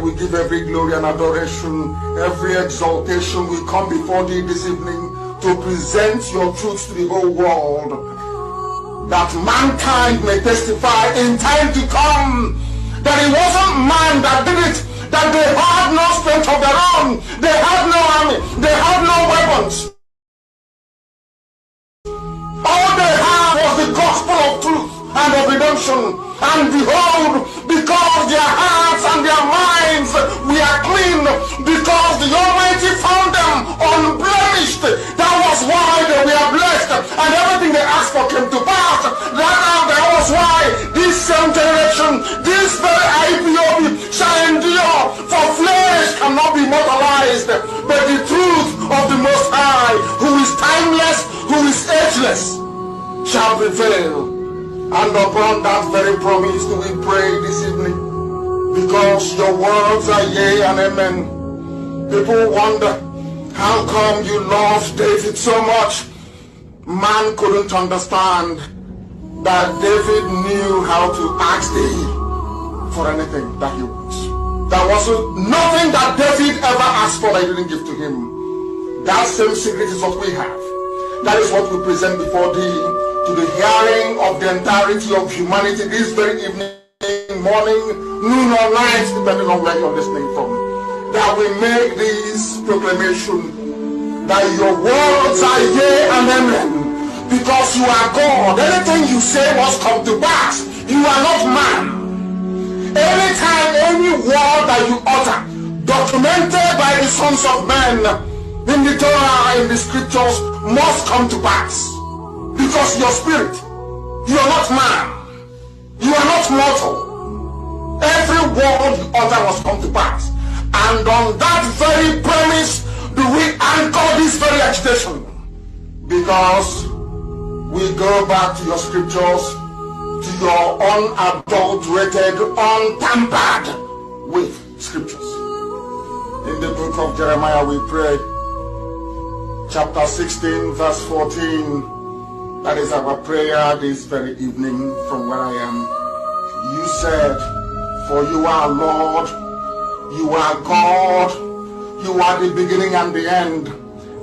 we give every glory and adoration, every exaltation. We come before thee this evening to present your truth to the whole world, that mankind may testify in time to come that it wasn't man that did it, that they had no strength of their own, they had no army, they had no weapons. All they had was the gospel of truth and of redemption. And behold, because their hearts and their minds were clean, because the Almighty found them unblemished, that was why they were blessed, and everything they asked for came to pass. That was why this same generation, this very Ipob shall endure, for flesh cannot be mortalized, but the truth of the Most High, who is timeless, who is ageless, shall prevail. And upon that very promise do we pray this evening, because your words are yea and amen. People wonder, how come you loved David so much? Man couldn't understand that David knew how to ask thee for anything that he wants. There was nothing that David ever asked for that he didn't give to him. That same secret is what we have. That is what we present before thee, to the hearing of the entirety of humanity this very evening, morning, noon or night, depending on where you're listening from, that we make this proclamation that your words are yea and amen, because you are God. Anything you say must come to pass. You are not man. Anytime, any word that you utter, documented by the sons of men in the Torah, in the scriptures, must come to pass. Because your spirit, you are not man, you are not mortal. Every word you utter must come to pass. And on that very premise do we anchor this very agitation. Because we go back to your scriptures, to your unadulterated, untampered with scriptures. In the book of Jeremiah we pray, chapter 16, verse 14. That is our prayer this very evening from where I am. You said, for you are Lord, you are God, you are the beginning and the end.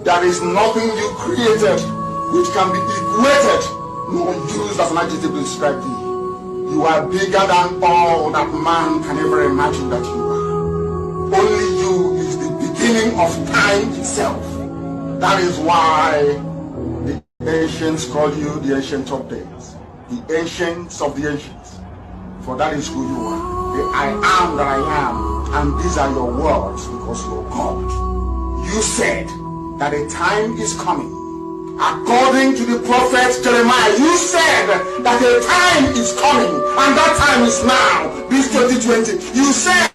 There is nothing you created which can be equated nor used as an adjective to describe thee. You are bigger than all that man can ever imagine that you are. Only you is the beginning of time itself. That is why the ancients call you the Ancient of Days, the Ancients of the Ancients, for that is who you are. The I am that I am, and these are your words because you are God. You said that a time is coming. According to the prophet Jeremiah, you said that a time is coming, and that time is now, this 2020. You said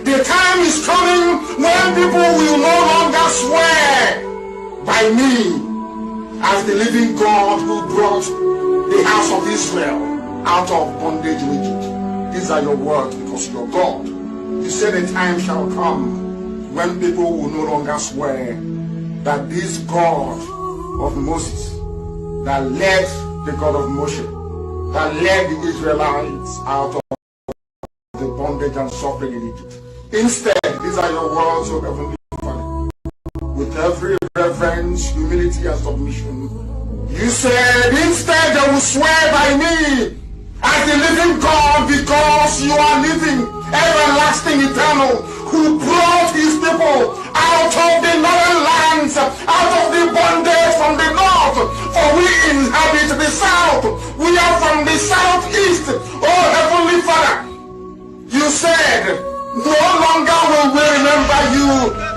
the time is coming when people will no longer swear by me as the living God who brought the house of Israel out of bondage in Egypt. These are your words because you're God. You said a time shall come when people will no longer swear that this God of Moses, that led the God of Moshe, that led the Israelites out of the bondage and suffering in Egypt. Instead, these are your words, O Heavenly Father, with every reverence, humility, and submission. You said, instead they will swear by me as the living God, because you are living, everlasting, eternal, who brought his people out of the northern lands, out of the bondage from the north, for we inhabit the south. We are from the southeast. Oh Heavenly Father, you said, no longer will we remember you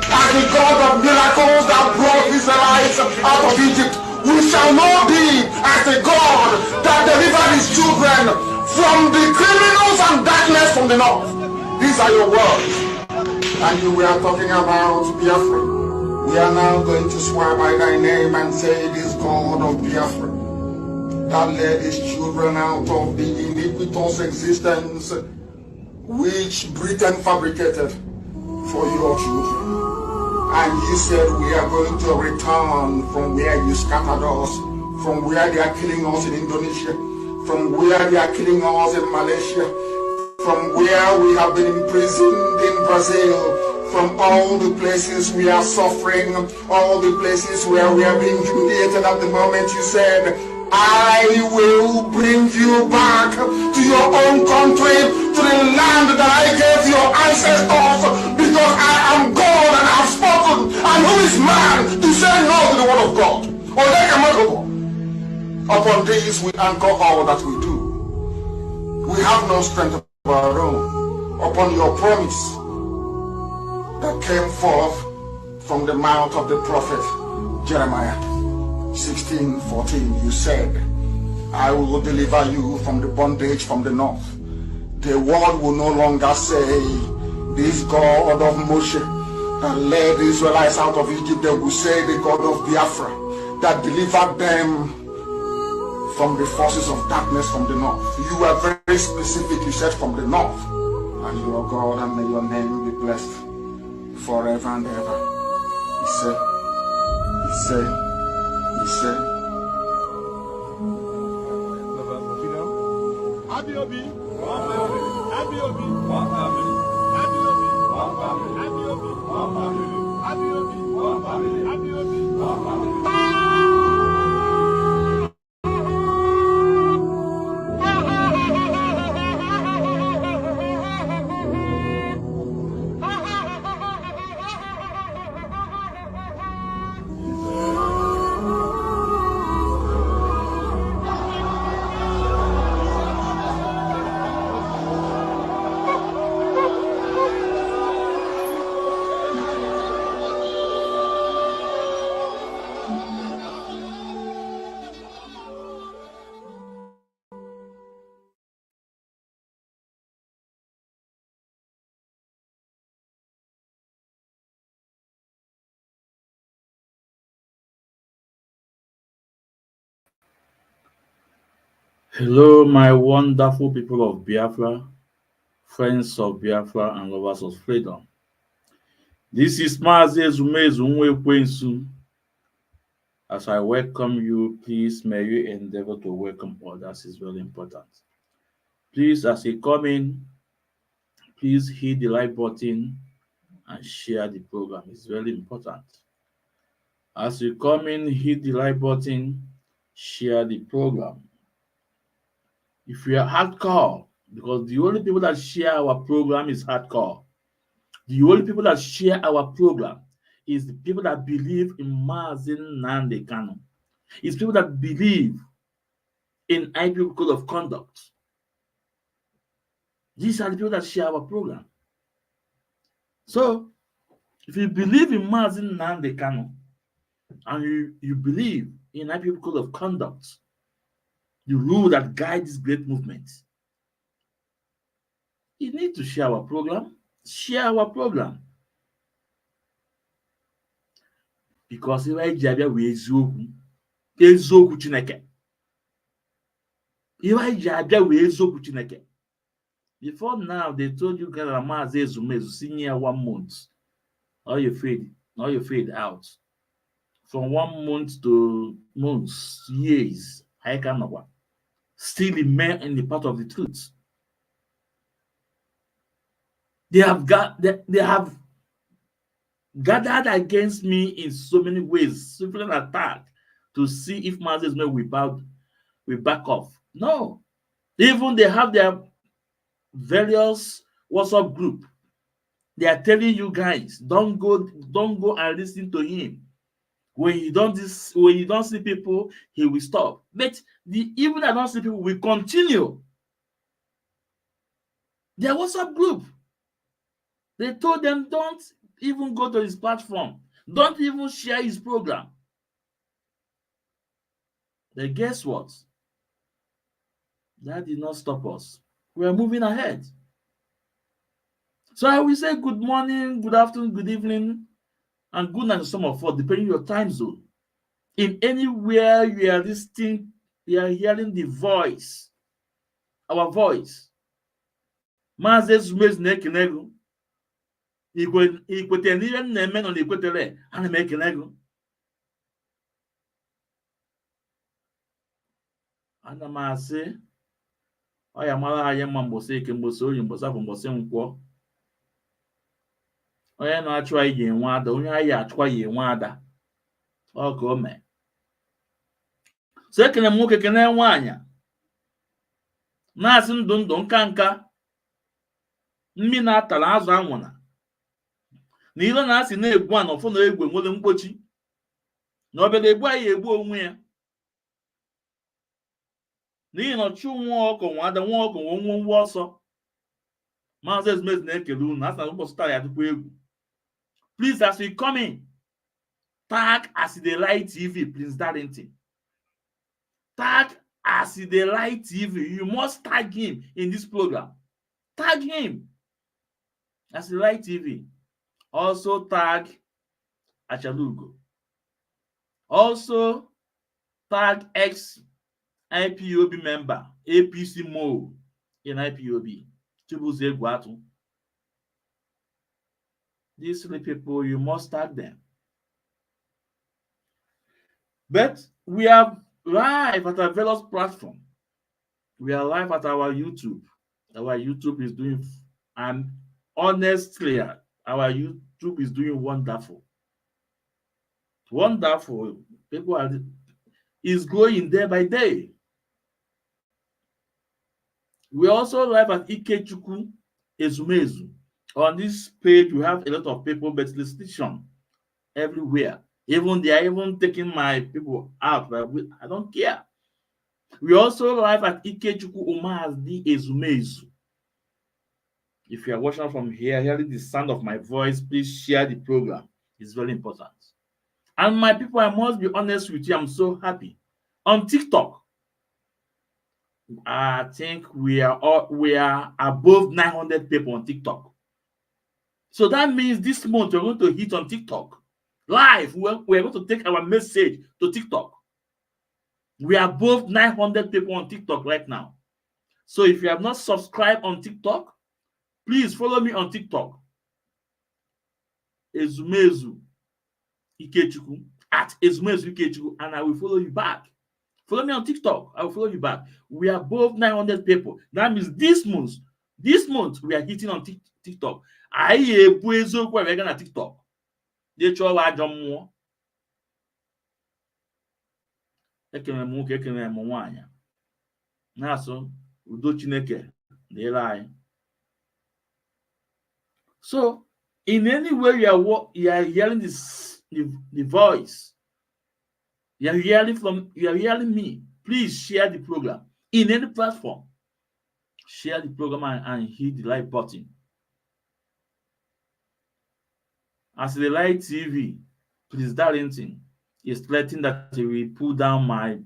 as the God of miracles that brought Israelites out of Egypt. We shall not be as the God that delivered his children from the criminals and darkness from the north. These are your words. And you were talking about Biafra. We are now going to swear by thy name and say, this God of Biafra that led his children out of the iniquitous existence which Britain fabricated for your children. And you said we are going to return from where you scattered us, from where they are killing us in Indonesia, from where they are killing us in Malaysia, from where we have been imprisoned in Brazil, from all the places we are suffering, all the places where we are being humiliated at the moment. You said, I will bring you back to your own country, to the land that I gave your ancestors, because I am God and I have spoken. And who is man to say no to the word of God? Upon this we anchor all that we do. We have no strength of our own. Upon your promise that came forth from the mouth of the prophet Jeremiah 16:14, you said, I will deliver you from the bondage from the north. The world will no longer say, this God of Moshe that led the Israelites out of Egypt. They will say, the God of Biafra that delivered them from the forces of darkness from the north. You were very specific. You said from the north. And you are God, and may your name be blessed forever and ever. He said, Abiobi, Abiobi, Hello, my wonderful people of Biafra, friends of Biafra, and lovers of freedom. This is Mazi Ezumezunwekwensu. As I welcome you, please may you endeavor to welcome others. It's very important. Please, as you come in, please hit the like button and share the program. It's very important. As you come in, hit the like button, share the program. If you are hardcore, because the only people that share our program is hardcore. The only people that share our program is the people that believe in Mazi Nnamdi Kanu. It's people that believe in Ipob code of conduct. These are the people that share our program. So, if you believe in Mazi Nnamdi Kanu and you believe in Ipob code of conduct, the rule that guides this great movement, you need to share our program. Share our program. Because if I jabia we eziokwu Chineke. If I jabia we eziokwu Chineke. Before now, they told you guys Mazi Ezumezu senior 1 month. All you fade out. From 1 month to months, years, I cannot still remain in the path of the truth. They have gathered against me in so many ways, different attack to see if Mazi Ezumezu will back off. No. Even they have their various WhatsApp group. They are telling you guys, don't go and listen to him. When you don't see people, he will stop. But even I don't see people will continue. Their WhatsApp group. They told them don't even go to his platform. Don't even share his program. But guess what? That did not stop us. We are moving ahead. So I will say good morning, good afternoon, good evening, and good night to some of us, depending on your time zone. In anywhere you are listening, you are hearing the voice, our voice. Mazi Ezumezu na-ekene ego. Ikwete n'ihe m na-eme nọ n'ikwetere, ana m ekene ego. Ana m asị, ọ ya mara anyị mma mgbọsị eke mgbọsị oyi mgbọsị afọ mgbọsị nkwọ onye na-achụ anyị ga-enwe ada onye anyị achụkwa ya enwe ada ọ ka o mee so ekene m nwoke kene nwaanyị na-asị ndụ ndụ nka nka mmi na-atara azụ anwụna na ilo na-asị na-egbu a na ọfụ na egwu nwere mkpochi na obere egbu anyị egbu onwe ya n'ihi na ọchụ nwa ọkụ nwa ada nwa ọkụ nwa onwe nwa ọsọ Mazi Ezumezu na-ekele unu asị na ụbọchị taa ya dịkwa egwu. Please, as we come in, tag Asidelight TV, Prince Darlington. Tag Asidelight TV. You must tag him in this program. Tag him. Asidelight TV. Also tag Achalugo. Also tag ex-IPOB member, APC Mo in IPOB. Chibuze Guatu. These three people, you must tag them. But we are live at our various platform. We are live at our YouTube. Our YouTube is doing, and honestly, our YouTube is doing wonderful. Wonderful. People are is growing day by day. We also live at Ikechukwu Ezumezu. On this page, we have a lot of people, but restriction everywhere. Even they are even taking my people out, but I don't care. We also live at Ikechukwu Mazi Ezumezu. If you are watching from here, hearing the sound of my voice, please share the program. It's very important. And my people, I must be honest with you, I'm so happy. On TikTok, I think we are above 900 people on TikTok. So that means this month we're going to hit on TikTok. Live, we're going to take our message to TikTok. We are above 900 people on TikTok right now. So if you have not subscribed on TikTok, please follow me on TikTok. Ezumezu Ikechukwu, at Ezumezu Ikechukwu, and I will follow you back. Follow me on TikTok. I will follow you back. We are above 900 people. That means this month we are hitting on TikTok. I ebu eziokwu we're going to TikTok. They chọwa ajọ mmụọ. Ekene m nwoke, ekene m nwaanyị. Na-asụ udo Chineke dịrị anyị. So, in any way you are hearing the voice, you are hearing me, please share the program in any platform. Share the program and hit the like button. Asidelight TV, Prince Darlington is threatening that he will pull down my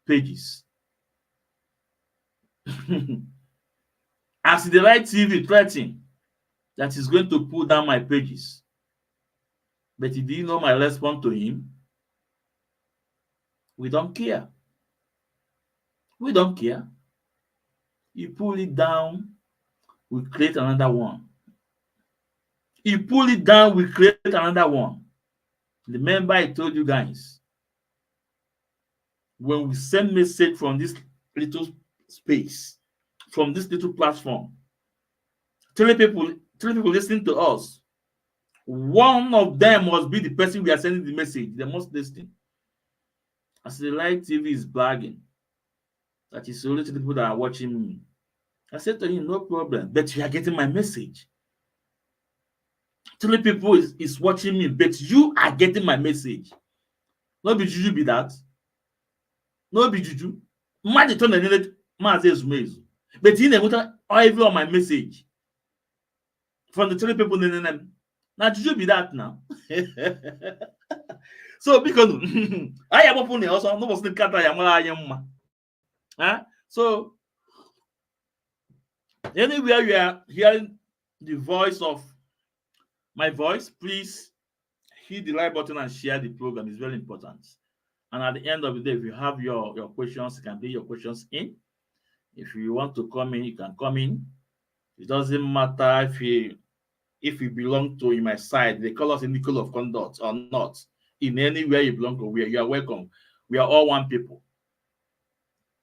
pages. Asidelight TV threatening that he's going to pull down my pages. But he didn't know my response to him. We don't care. We don't care. You pull it down, we create another one. You pull it down, we create another one. Remember, I told you guys, when we send message from this little space, from this little platform, three people listening to us, one of them must be the person we are sending the message. They must listen. Asidelight TV is bragging that it's only to the people that are watching me. I said to him, no problem, but you are getting my message. 3 people is watching me, but you are getting my message. No be juju be that. No be juju. Mazi turn the Mazi Ezumezu. But he never every on my message. From the 3 people, now juju be that now. So because I am open also no was the cat I am. So anywhere you are hearing the voice of my voice, please hit the like button and share the program. It's very important. And at the end of the day, if you have your questions, you can bring your questions in. If you want to come in, you can come in. It doesn't matter if you belong to in my side, they call us in the code of conduct or not. In any way you belong to, you are welcome. We are all one people.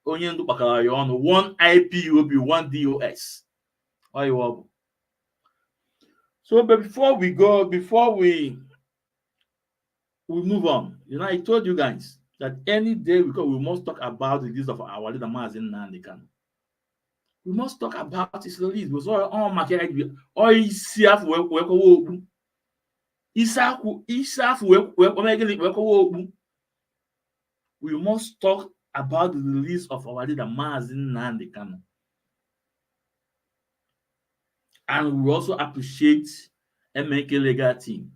onye ndu kpakara ya ọnụ, one IPOB, one DOS. So, but before we move on, I told you guys that any day we must talk about the release of our leader Mazi Nnamdi Kanu. We must talk about his release. We saw all market ICF we must talk about the release of our leader Mazi Nnamdi Kanu. And we also appreciate MNK legal team,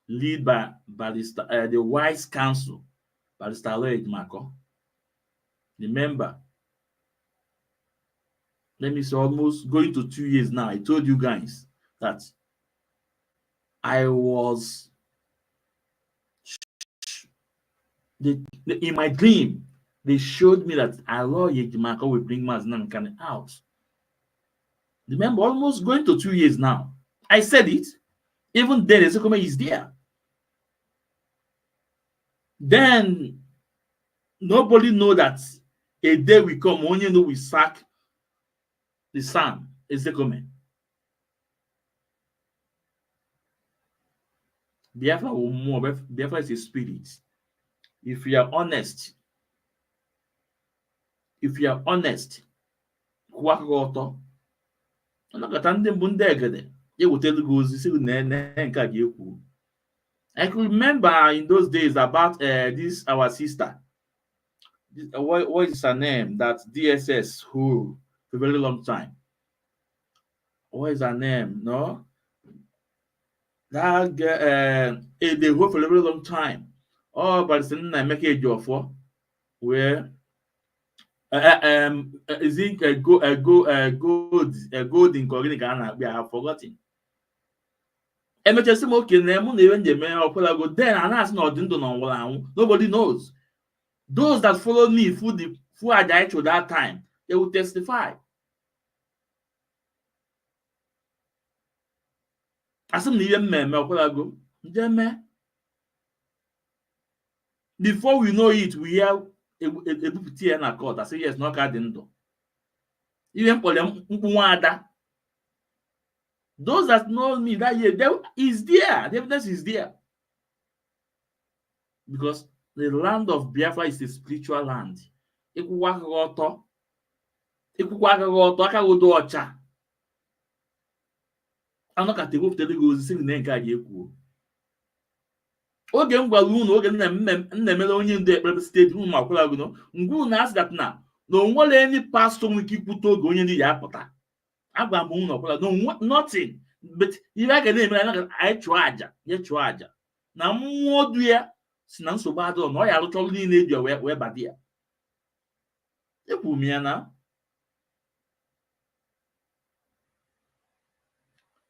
led by the Wise Council, Barrister Lloyd Marco. Remember, let me say almost going to 2 years now. I told you guys that I was in my dream. They showed me that Lloyd Marco will bring Mazi Nnamdi Kanu out. Remember, almost going to 2 years now. I said it. Even then, Ezekome is there. Then nobody know that a day will come, only know we sack the son, Ezekome. Biafra will more. Biafra is a spirit. If you are honest, kwakọtọ, ọnọkọta ndị mbụ ndị egede ewetelu gị ozi si na nke a ga-ekwu. I could remember in those days about this our sister. What is her name? That DSS who for a very long time. What is her name? No, that girl, they work for a very long time. Oh, but it's not make a job for where is it a gold in Korean? We have forgotten. Nobody knows. Those that followed me through Adaicho that time, they will testify. Before we know it, we have a court. I say yes, no card. Even for them, those that know me that year, there is there. The evidence is there. Because the land of Biafra is a spiritual land. Oge m gwara unu oge nna emere onye ndu ekpere steeti unu ma kwara gụnọ ngwu na asị that na onwere any pastor nwere ike ikwute oge onye ndị ya apụta. Agwa m unu ọkwara no nothing but ihe a ga na-eme na anyị chụọ aja na mmụọ du ya si na nsogbu adịrọ na ọ ya arụcha ọrụ niile eji wee badi ya. Ekwu m ya na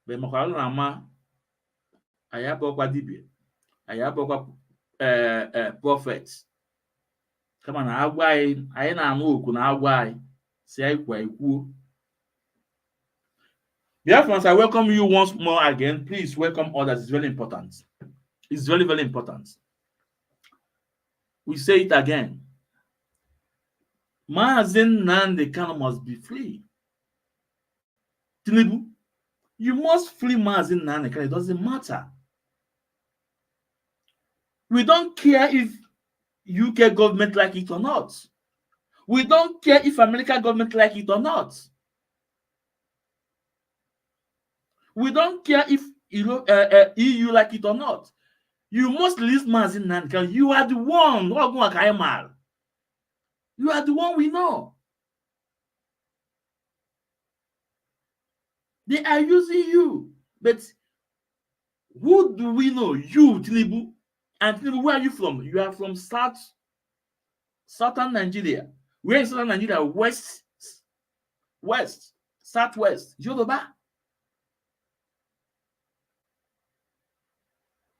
mgbe makwara na ama anyị abụọkwa dibịa, anyị abụọkwa prophet, kama na agwa anyị na-anụ oku na agwa anyị si anyị kwa ikwuo. Biafrans, I welcome you once more again. Please welcome others. It's very important. It's very, very important. We say it again. Mazi Nnamdi Kanu must be free. Tinubu, you must free Mazi Nnamdi Kanu. It doesn't matter. We don't care if UK government like it or not. We don't care if American government like it or not. We don't care if EU like it or not. You must release Mazi Nnamdi Kanu. You are the one. You are the one we know. They are using you. But who do we know? You, Tinubu. And Tinubu, where are you from? You are from southern Nigeria. Where is southern Nigeria? West, southwest, Yoruba.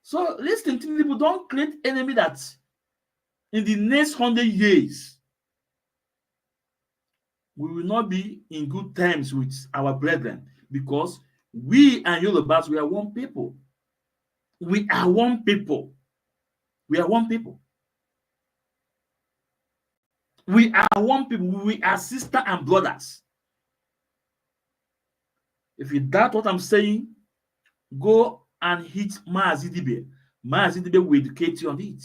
So listen, Tinubu, don't create enemy that in the next 100 years we will not be in good terms with our brethren, because we and Yorubas, we are one people. We are one people. We are one people. We are one people. We are sister and brothers. If you doubt what I'm saying, go and hit Mazi Dibe. Mazi Dibe will educate you on it.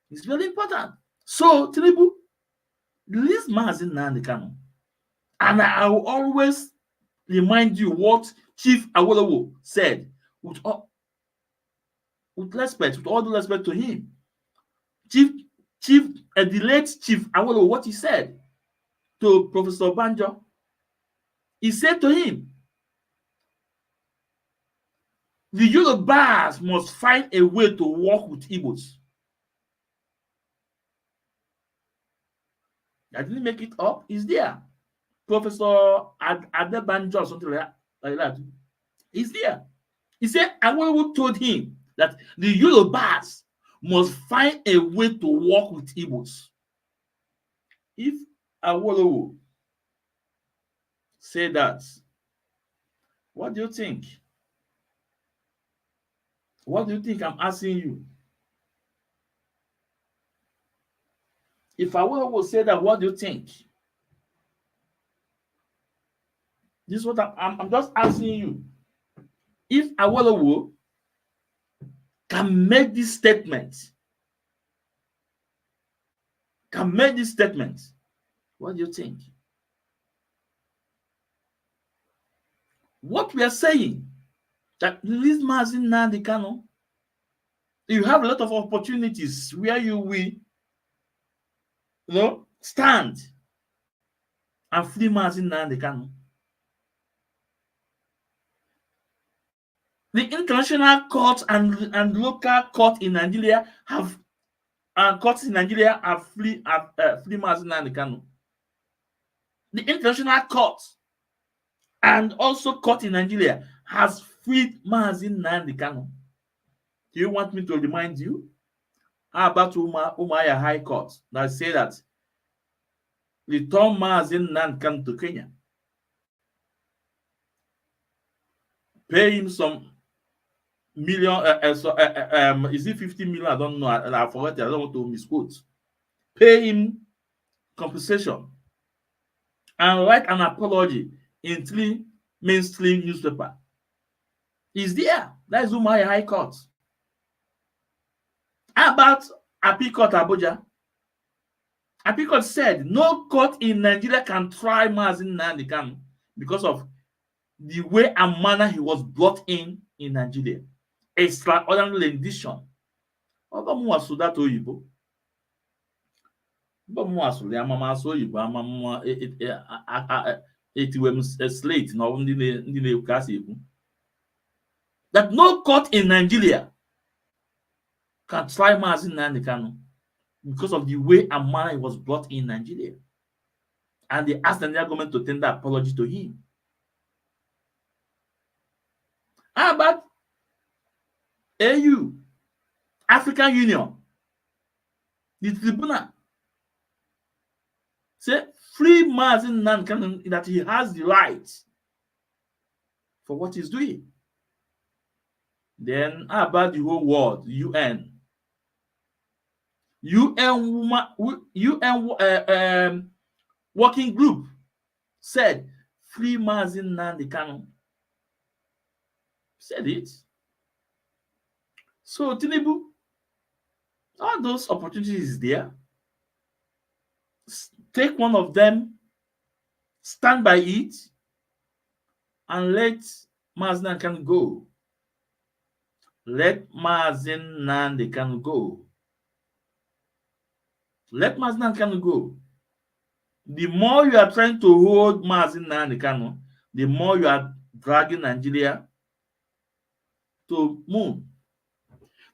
It's very important. So, Tinubu, release Mazi Nnamdi Kanu. And I will always remind you what Chief Awolowo said with respect, with all the respect to him. The late Chief Awolowo, what he said to Professor Banjo, he said to him, the Yorubas must find a way to work with Igbos. I didn't make it up. It's there. Professor Adebanjo or something like that. He's there. He said Awolowo told him that the Yorubas must find a way to work with Igbos. If Awolowo say that, what do you think? What do you think I'm asking you? If Awolowo say that, what do you think? This is what I'm just asking you. If Awolowo can make this statement, what do you think? What we are saying, that release Mazi Nnamdi Kanu, you have a lot of opportunities where you will, stand and free Mazi Nnamdi Kanu. The international court and local court in Nigeria have free Mazi Nnamdi Kanu. The international court and also court in Nigeria has freed Mazi Nnamdi Kanu. Do you want me to remind you? How about Umuahia High Court that say that return Mazi Nnamdi Kanu to Kenya? Pay him some million, is it 50 million? I don't know. I forgot. I don't want to misquote. Pay him compensation and write an apology in 3 mainstream newspapers. Is there? That is Umuahia High Court. How about Appeal Court Abuja? Appeal Court said no court in Nigeria can try Mazi Nnamdi Kanu because of the way and manner he was brought in Nigeria. Extraordinary rendition. Ọbọmụ asụ data oyibo. Ọbọmụ asụ ya amama asụ oyibo amama etiwem slate na ndị na-ekwu ka asị ekwu. That no court in Nigeria can try Mazi Nnamdi Kanu because of the way and manner he was brought in Nigeria. And they asked the Nigerian government to tender apology to him. How about AU, African Union, the tribunal say free Mazi Nnamdi Kanu, that he has the right for what he's doing. Then how about the whole world, UN? UN working group said free Mazi Nnamdi Kanu. Said it. So Tinubu, all those opportunities is there. Take one of them, stand by it, and let Mazi Nnamdi Kanu go. Let Mazi Nnamdi Kanu go. Let Mazi Nnamdi Kanu go. The more you are trying to hold Mazi Nnamdi Kanu, the more you are dragging Nigeria to moon.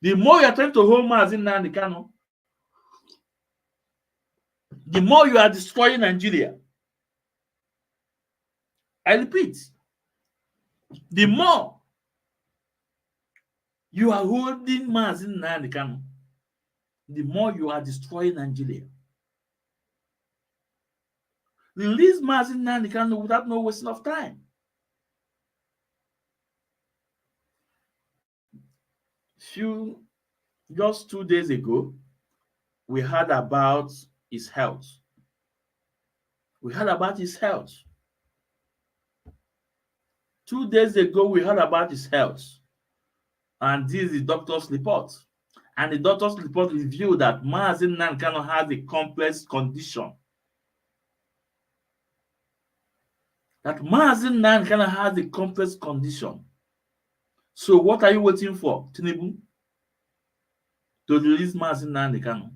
The more you are trying to hold Mazi Nnamdi Kanu, the more you are destroying Nigeria. I repeat, the more you are holding Mazi Nnamdi Kanu, the more you are destroying Nigeria. Release Mazi Nnamdi Kanu without no wasting of time. Just 2 days ago, we heard about his health. We heard about his health. 2 days ago, we heard about his health. And this is the doctor's report. And the doctor's report revealed that Mazi Nnamdi Kanu has a complex condition. That Mazi Nnamdi Kanu has a complex condition. So what are you waiting for, Tinubu? To release Mazi Nnamdi Kanu.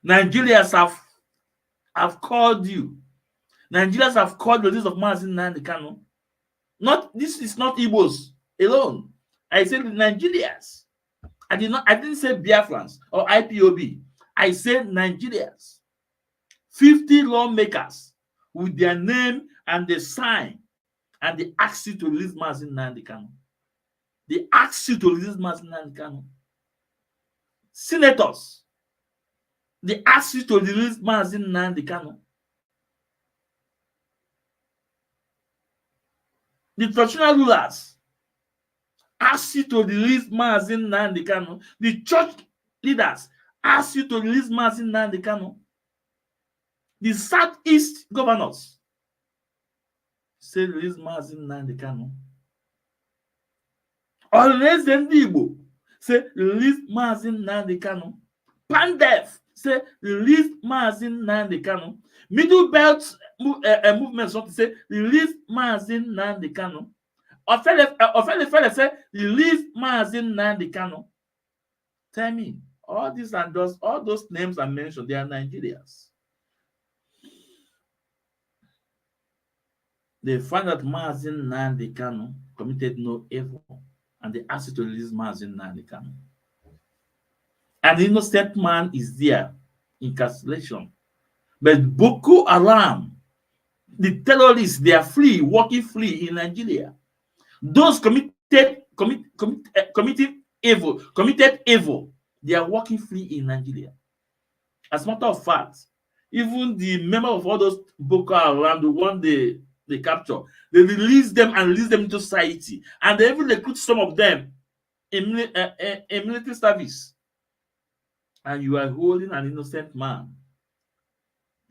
Nigerians have called you. Nigerians have called the release of Mazi Nnamdi Kanu. This is not Igbos alone. I said Nigerians. I didn't say Biafrans or IPOB. I said Nigerians. 50 lawmakers with their name and the sign, and they asked you to release Mazi Nnamdi Kanu. They asked you to release Mazi Nnamdi Kanu. Senators, they asked you to release Mazi Nnamdi Kanu. The traditional rulers asked you to release Mazi Nnamdi Kanu. The church leaders asked you to release Mazi Nnamdi Kanu. The Southeast governors say release Mazi Nnamdi Kanu. Always the Igbo say release Mazi Nnamdi Kanu. Pandef say release Mazi Nnamdi Kanu. Middle Belt movement say release Mazi Nnamdi Kanu. Ofele say release Mazi Nnamdi Kanu. Tell me, all those names I mentioned, they are Nigerians. They find that Mazi Nnamdi Kanu committed no evil, and they asked you to release Mazi Nnamdi Kanu. An innocent man is there in incarceration. But Boko Haram, the terrorists, they are free, walking free in Nigeria. Those committed evil, they are walking free in Nigeria. As a matter of fact, even the member of all those Boko Haram, the one they capture, they release them and release them into society. And they even recruit some of them in military service. And you are holding an innocent man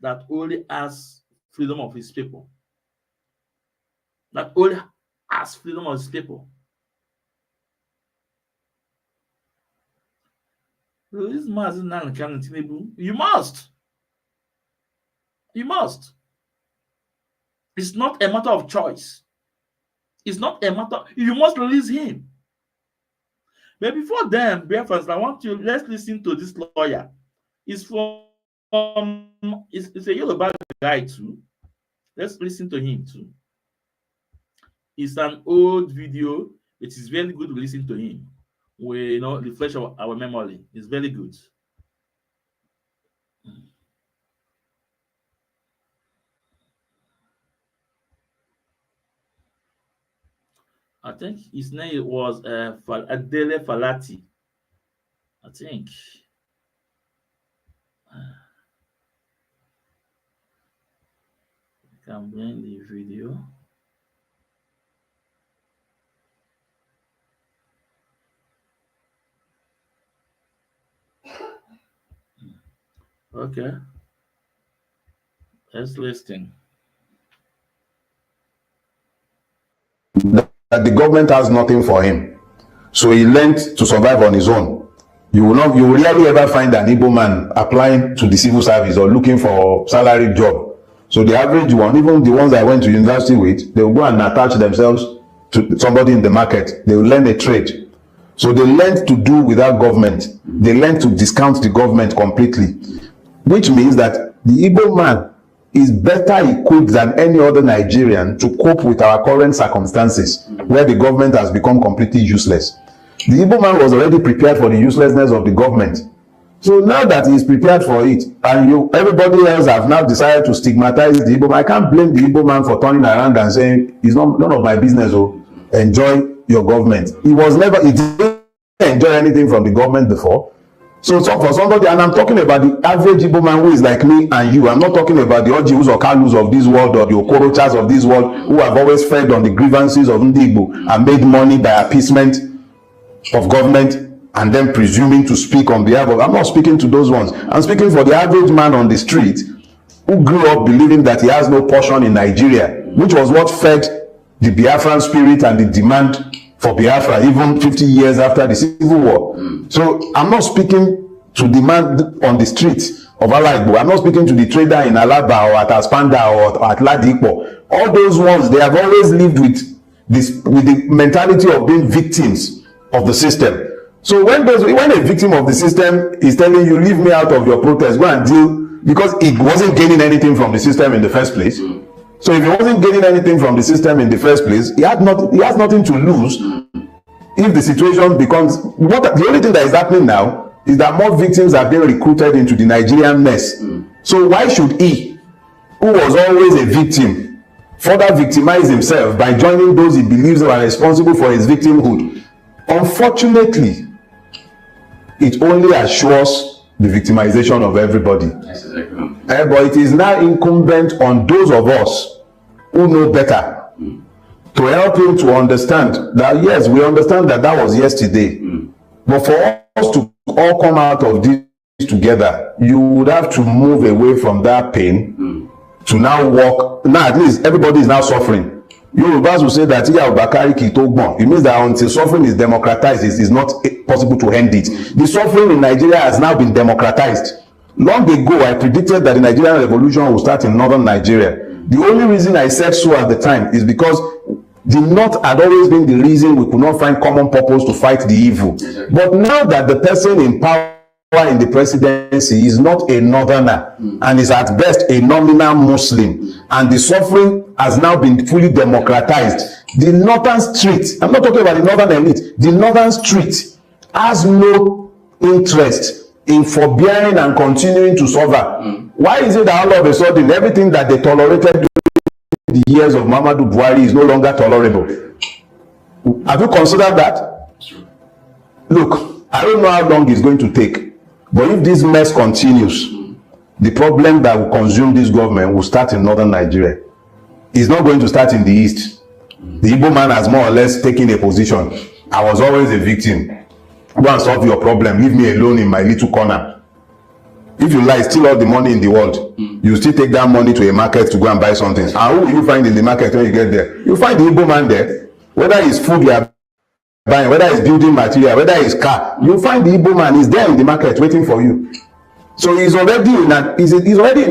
that only has freedom of his people. That only has freedom of his people. Release Mazi Nnamdi Kanu, Tinubu. You must. You must. It's not a matter of choice. It's not a matter. You must release him. But before then, Biafrans, let's listen to this lawyer. It's a Yoruba guy too. Let's listen to him too. It's an old video. It is very good to listen to him. We refresh our memory. It's very good. I think his name was Adele Falati. I think. I can bring the video. Okay. Let's listen. That the government has nothing for him, so he learned to survive on his own. You will rarely ever find an Igbo man applying to the civil service or looking for salary job. So the average one, even the ones I went to university with, they will go and attach themselves to somebody in the market. They will learn a trade. So they learned to do without government. They learned to discount the government completely, which means that the Igbo man is better equipped than any other Nigerian to cope with our current circumstances, where the government has become completely useless. The Igbo man was already prepared for the uselessness of the government. So now that he is prepared for it, and everybody else have now decided to stigmatize the Igbo man, I can't blame the Igbo man for turning around and saying, it's none of my business, enjoy your government. He didn't enjoy anything from the government before. So for somebody, and I'm talking about the average Igbo man who is like me and you. I'm not talking about the Ojibus or Kanus of this world or the Okorochas of this world who have always fed on the grievances of Ndi Igbo and made money by appeasement of government and then presuming to speak on behalf of, I'm not speaking to those ones. I'm speaking for the average man on the street who grew up believing that he has no portion in Nigeria, which was what fed the Biafran spirit and the demand for Biafra even 50 years after the Civil War. So I'm not speaking to the man on the street of Alaigbo. I'm not speaking to the trader in Alaba or at Aspanda or at Ladipo. All those ones, they have always lived with the mentality of being victims of the system. So when a victim of the system is telling you, leave me out of your protest, go and deal, because it wasn't gaining anything from the system in the first place. So if he wasn't gaining anything from the system in the first place, he has nothing to lose. If the situation becomes, the only thing that is happening now is that more victims are being recruited into the Nigerian mess. So why should he, who was always a victim, further victimize himself by joining those he believes are responsible for his victimhood? Unfortunately, it only assures the victimization of everybody. But it is now incumbent on those of us who know better to help him to understand that, yes, we understand that that was yesterday. But for us to all come out of this together, you would have to move away from that pain to now walk. Now at least everybody is now suffering. Yorubas will say that it means that until suffering is democratized, it is not possible to end it. The suffering in Nigeria has now been democratized. Long ago, I predicted that the Nigerian revolution will start in northern Nigeria. The only reason I said so at the time is because the North had always been the reason we could not find common purpose to fight the evil. But now that the person in power in the presidency is not a northerner and is at best a nominal Muslim, and the suffering has now been fully democratized, the northern street, I'm not talking about the northern elite, the northern street has no interest in forbearing and continuing to suffer. Why is it that all of a sudden everything that they tolerated during the years of Muhammadu Buhari is no longer tolerable? Have you considered that? Look, I don't know how long it's going to take, but if this mess continues, the problem that will consume this government will start in northern Nigeria. It's not going to start in the east. The Igbo man has more or less taken a position. I was always a victim. Go and solve your problem. Leave me alone in my little corner. If you like, steal all the money in the world. You still take that money to a market to go and buy something. And who will you find in the market when you get there? You find the Igbo man there. Whether it's food you are buying, whether it's building material, whether it's car, you find the Igbo man is there in the market waiting for you. So he's already in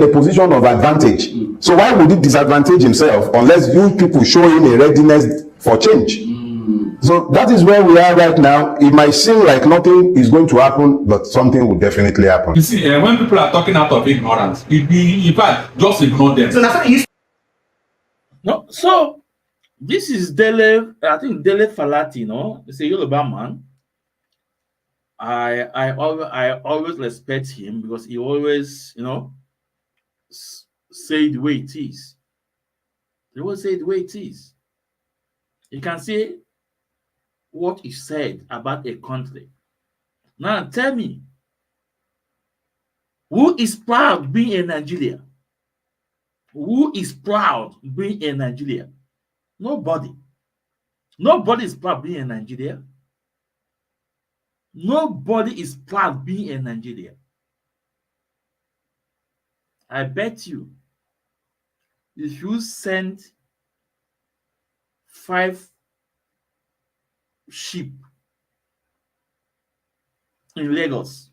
a position of advantage. So why would he disadvantage himself unless you people show him a readiness for change? So that is where we are right now. It might seem like nothing is going to happen, but something will definitely happen. You see, when people are talking out of ignorance, in fact, just ignore them. So that's No, so this is Dele, I think Dele Falati, no? It's a Yoruba man. I always respect him because he always, say the way it is. He always say the way it is. You can say what he said about a country. Now tell me, who is proud being a Nigerian? Who is proud being a Nigerian? Nobody. Nobody is proud being a Nigerian. Nobody is proud being a Nigerian. I bet you, if you send 5 sheep in Lagos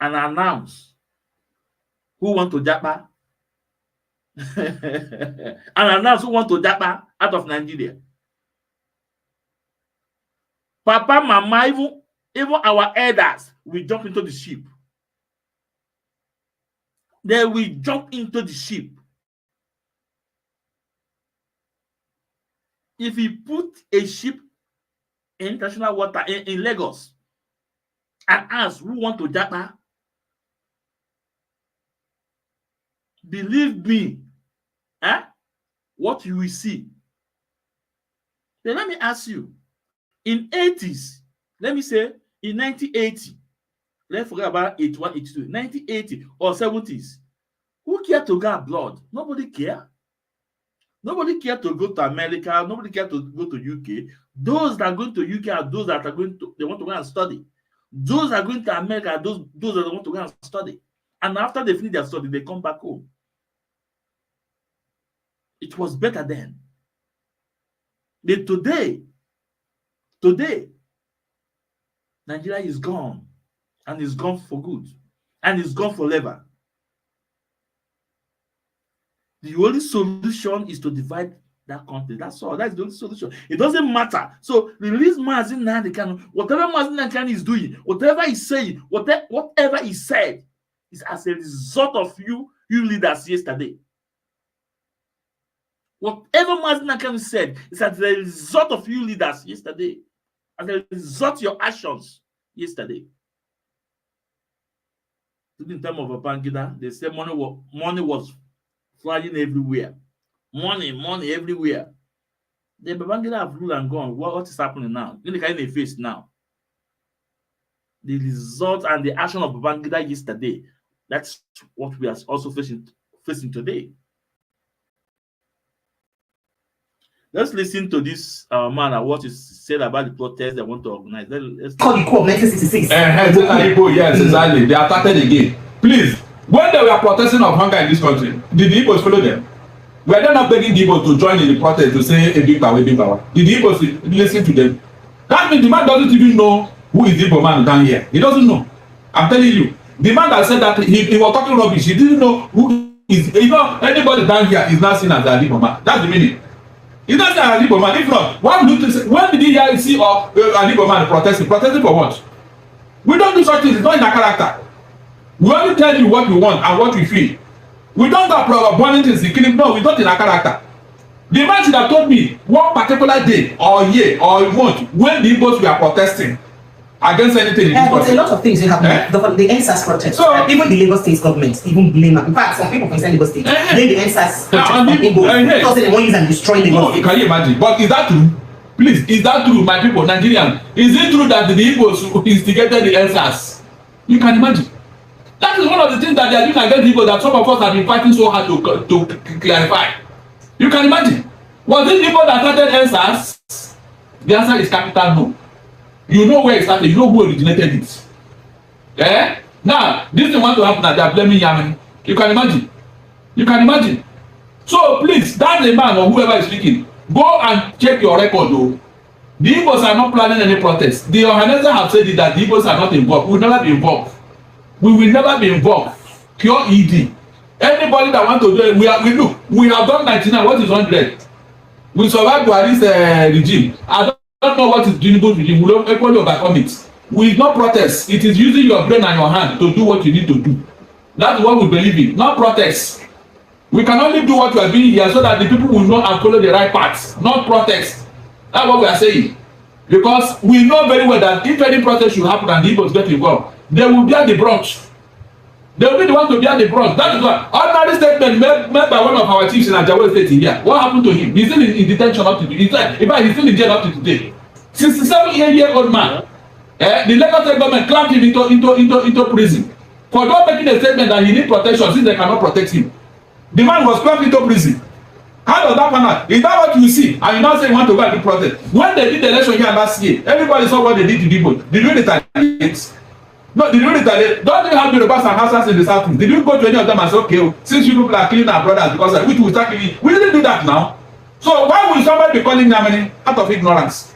and announce who want to japa and announce who want to japa out of Nigeria, Papa, Mama, even our elders will jump into the ship. They will jump into the ship. If you put a ship in international water in Lagos and ask who want to japa, believe me, what you will see. Then let me ask you, in 80s, let me say in 1980, let's forget about 81, 82, 1980 or 70s, who cared to get blood? Nobody care. Nobody care to go to America. Nobody care to go to UK. Those that are going to UK are those that are going to, they want to go and study. Those that are going to America are those that want to go and study. And after they finish their study, they come back home. It was better then. But today, Nigeria is gone. And it's gone for good. And it's gone forever. The only solution is to divide that country. That's all. That's the only solution. It doesn't matter. So release Mazi Nnamdi Kanu. Whatever Mazi Nnamdi Kanu is doing, whatever he's saying, whatever he said, is as a result of you leaders yesterday. Whatever Mazi Nnamdi Kanu said is as a result of you leaders yesterday. As a result of your actions yesterday. In time of Babangida, they said money was flying everywhere. Money everywhere. The Babangida have ruled and gone. What is happening now? Look at the face now. The result and the action of Babangida yesterday. That's what we are also facing today. Let's listen to this man and what is said about the protest they want to organize. Let's call the coup of 1966. Yes, exactly. They started again. Please, when they were protesting of hunger in this country, did the Igbos follow them? Were they not begging the Igbos to join in the protest to say a big power, big power? Did the Igbos listen to them? That means the man doesn't even know who is the Igbo man down here. He doesn't know. I'm telling you. The man that said that he was talking rubbish. He didn't know who is. You know, anybody down here is not seen as a Igbo man. That's the meaning. He's not saying an Igbo man. If not, when did he hear see an Igbo man protesting? Protesting for what? We don't do such things. It's not in our character. We only tell you what we want and what we feel. We don't go burning things, killing. No, we don't in our character. The man should have told me one particular day or year or month when the Igbos were protesting against anything in this country. But a lot of things you have the NSAS protest. So, even the Lagos State government even blame. In fact, some people concerned Lagos State blame the NSAS protest on Igbo because they want to use and destroy Lagos State. Can you imagine? But is that true? Please, is that true, my people, Nigerians? Is it true that the Igbos instigated the NSAS? You can imagine. That is one of the things that they are doing against Igbo that some of us have been fighting so hard to clarify. You can imagine. Was it Igbo that started NSAS? The answer is capital no. You know where it started. You know who originated it. Eh? Now, this thing want to happen that they are blaming Yamani. You can imagine. You can imagine. So please, that's the man or whoever is speaking. Go and check your record though. The Igbos are not planning any protest. The organizers have said it that the Igbos are not involved. We will never be involved. We will never be involved. Pure ED. Anybody that want to do it, we have done 99. What is 100? We survived Buhari's regime. I don't know what is Tinubu's regime. We don't equally overcome it. We will not protest. It is using your brain and your hand to do what you need to do. That's what we believe in. Not protest. We can only do what we are doing here so that the people will know and follow the right path. Not protest. That's what we are saying. Because we know very well that if any protest should happen and the Igbos get involved, they will bear the brunt. They will be the one to bear the brunt. That is why ordinary statement made by one of our chiefs in Ajawa State here. What happened to him? He's still in detention up to today. In fact, he's still in jail up to today. 67-year-old man. The Lagos State government clamped him into prison for not making a statement that he needs protection since they cannot protect him. The man was clamped into prison. How does that pan out? Is that what you see? And you now say you want to go and do protest? When they did the election here last year, everybody saw what they did to people. Did you retaliate? No, did you retaliate? Don't you have the Yorubas and Hausas in the south? Did you go to any of them and say, okay, since you people are killing our brothers because we will start killing? We didn't do that now. So why will somebody be calling Nnamdi out of ignorance?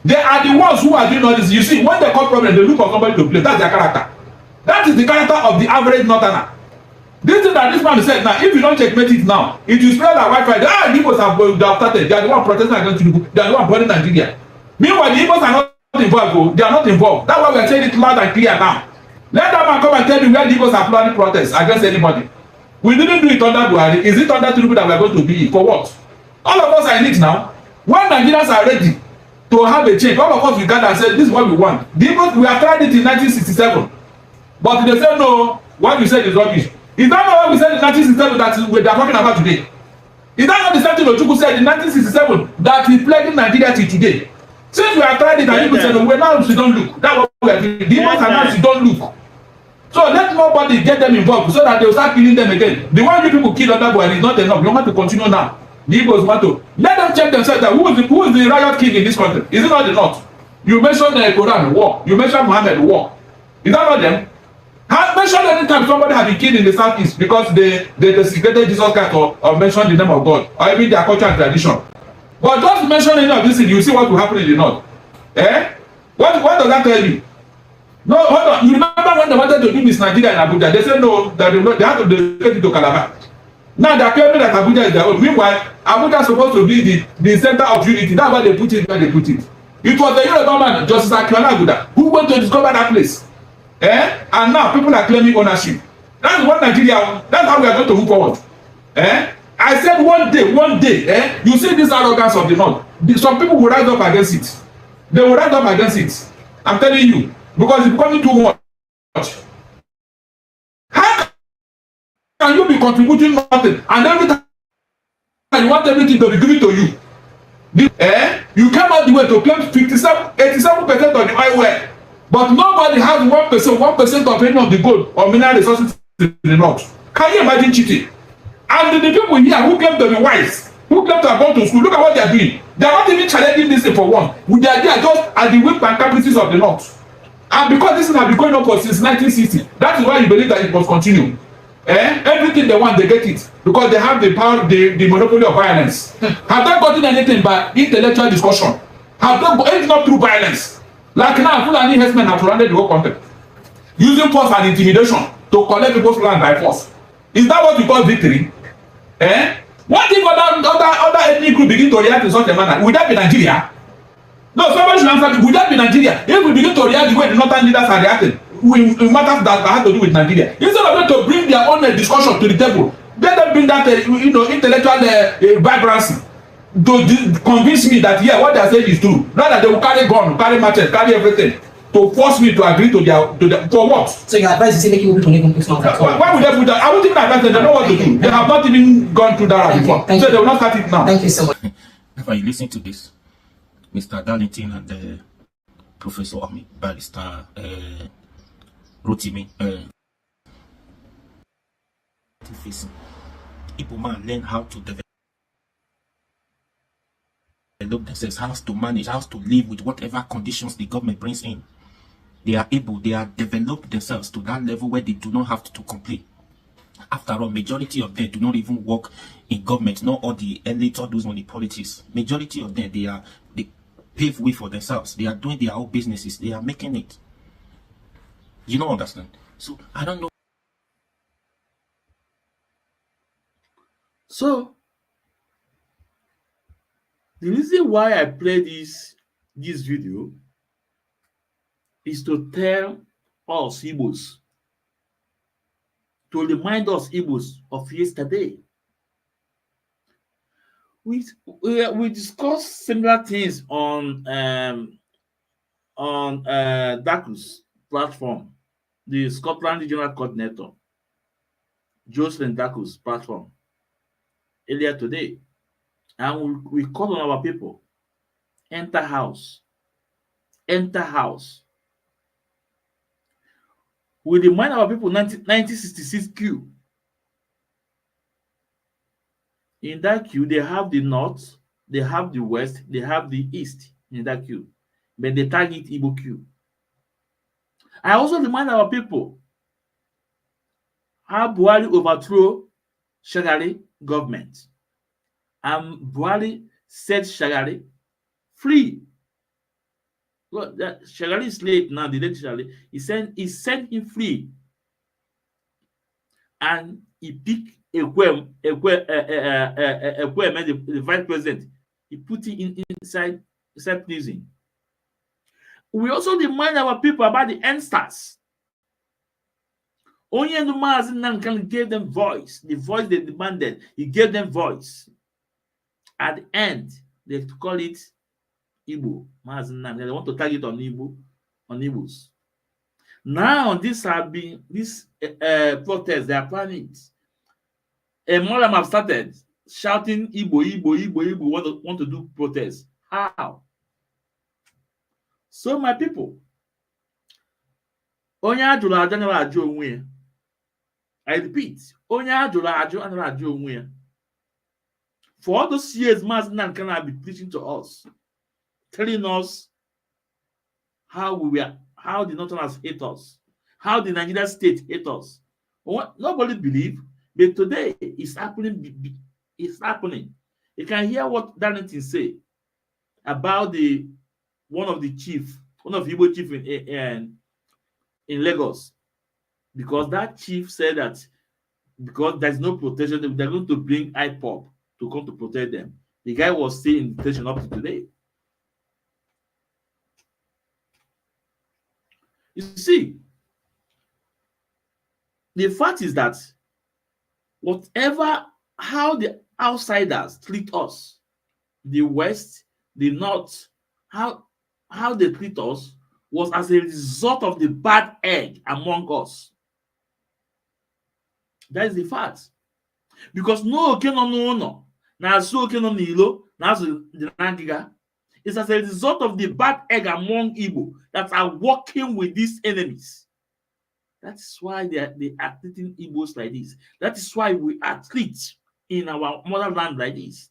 They are the ones who are doing all this. You see, when they cause problem, they look for somebody to blame. That's their character. That is the character of the average northerner. This thing that this man said now, if you don't checkmate it now, it will spread like Wi-Fi. The Igbos have started. They are the one protesting against Tinubu. They are the one burning Nigeria. Meanwhile, the Igbos are not involved. They are not involved. That's why we are saying it loud and clear now. Let that man come and tell me where the Igbos are planning protests against anybody. We didn't do it under Buhari. Is it under Tinubu that we are going to be? For what? All of us are in it now. When Nigerians are ready to have a change, all of us will gather and say, this is what we want. The Igbos, we have tried it in 1967. But they said, no, what you said is rubbish. Is that not what we said in 1967 that we are talking about today? Is that not the same thing Ojukwu said in 1967 that is plaguing Nigeria till today? Since we have tried it and people said, well, now she don't look. That's what we are doing. The ones are now she don't look. So let nobody get them involved so that they will start killing them again. The one you people kill under Buhari is not enough. You want to continue now. The Igbos want to. Let them check themselves that who is the riot king in this country? Is it not the North? You mentioned the Quran war. You mentioned Muhammad war. Is that not them? Have mentioned any time somebody had been killed in the southeast because they desecrated Jesus Christ or mentioned the name of God or even their culture and tradition. But just mention any of these things, you see what will happen in the North. Eh? What does that tell you? No, hold on. You remember when they wanted to do Miss Nigeria in Abuja? They said no, that they had to dedicate it to Calabar. Now they are claiming that Abuja is their own. Meanwhile, Abuja is supposed to be the center of unity. That's why they put it where they put it. It was the Yoruba man, Justice Akinola Aguda, who went to discover that place. And now people are claiming ownership. That's what Nigeria, that's how we are going to move forward. I said one day, you see this arrogance of the North. Some people will rise up against it. They will rise up against it. I'm telling you. Because it's becoming too much. How can you be contributing nothing and every time you want everything to be given to you? You came out the way to claim 87% of the oil well, but nobody has 1% of any of the gold or mineral resources in the North. Can you imagine cheating? And the people here who claim to be wise, who claim to have gone to school, look at what they are doing. They are not even challenging this thing for one. They are just at the whip and caprices of the North. And because this thing has been going on for since 1960, that is why you believe that it must continue. Everything they want, they get it. Because they have the power, the monopoly of violence. Have they gotten anything by intellectual discussion? Have they, it's not through violence. Like now, Fulani herdsmen have surrounded the whole country. Using force and intimidation to collect people's land by force. Is that what you call victory? What if other ethnic group begin to react in such a manner? Would that be Nigeria? No, somebody should answer. Would that be Nigeria? If we begin to react the way the northern leaders are reacting, in matters that have to do with Nigeria, instead of them to bring their own discussion to the table, let them bring that intellectual vibrancy to convince me that what they are saying is true. Not that they will carry gun, carry machete, carry everything to force me to agree to their for what? So your advice is making people even put not. Why would they put that? I would think that they know what to do. They have not even gone through that before, so they will not start it now. Thank you so much. If you listen to this, Mr. Darlington and Professor Ami, Barrister Rotimi, Igbo man learn how to develop themselves, how to manage, how to live with whatever conditions the government brings in. They are developed themselves to that level where they do not have to complain. After all, majority of them do not even work in government, not all the elites or those on the politics. Majority of them, they pave way for themselves. They are doing their own businesses. They are making it. You don't understand? So, I don't know. So, the reason why I play this video is to tell us Igbos, to remind us Igbos of yesterday. We discussed similar things on Daku's platform, the Scotland Regional Coordinator, Jocelyn Daku's platform, earlier today. And we call on our people, enter house. We remind our people 1966 queue. In that queue, they have the north, they have the west, they have the east in that queue. But they target Igbo queue. I also remind our people how Buhari overthrew Shagari government. And Buhari set Shagari free. Well, Shagari is late now, the late Shagari. He sent him free. And he picked Ekwem, the vice president. He put him inside prison. We also remind our people about the NSTARS. Only Mazi Nnamdi gave them voice. The voice they demanded, he gave them voice. At the end, they call it Igbo. Mazi Nnamdi. They want to target on Igbos. Now, this protest, they are planning it. A Muslim have started shouting Igbo, want to do protest. How? So, my people, onye ajụrụ ajụ anaghị ajụ onwe ya. I repeat, onye ajụrụ ajụ anaghị ajụ onwe ya. For all those years, Mazi Nnamdi Kanu have been preaching to us, telling us how the Northerners hate us, how the Nigerian state hate us. What nobody believe, but today it's happening. It's happening. You can hear what Darlington say about one of the Igbo chief in Lagos, because that chief said that because there's no protection, they're going to bring Ipob to come to protect them. The guy was still in detention up to today. You see, the fact is that how the outsiders treat us, the West, the North, how they treat us was as a result of the bad egg among us. That is the fact. Because no okeno na so okeno n'ilo na so the nangiga. It's as a result of the bad egg among Igbo that are working with these enemies. That's why they are treating Igbos like this. That is why we are treated in our motherland like this.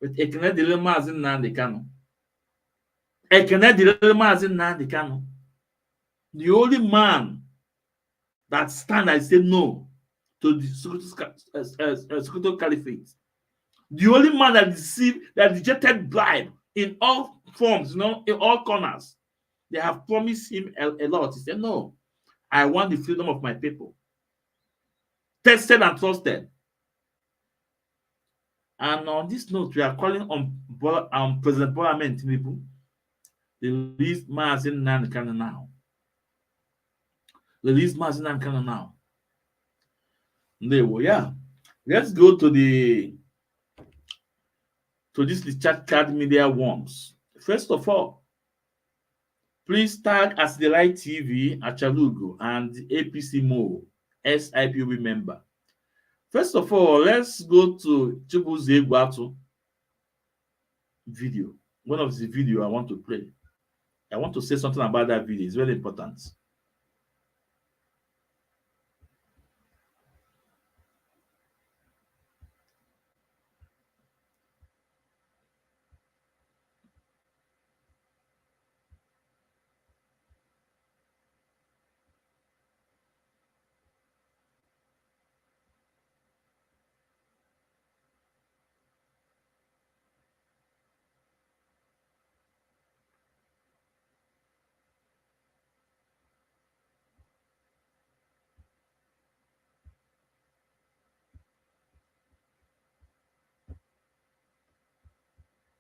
But Ekene dele Mazi Nnamdi Kanu. Ekene dele Mazi Nnamdi Kanu. The only man that stand and say no to the Sokoto Caliphate. The only man that rejected bribe in all forms, in all corners. They have promised him a lot. He said, no, I want the freedom of my people. Tested and trusted. And on this note, we are calling on President Bola Ahmed Tinubu to release Mazi Nnamdi Kanu now. Release Mazi Nnamdi Kanu now. Yeah. Let's go to these chat card media worms. First of all, please tag as the Right TV, Achalugo, and the APC Mo, SIPOB member. First of all, let's go to Chibuze Gwatu video. One of the video I want to play. I want to say something about that video. It's very important.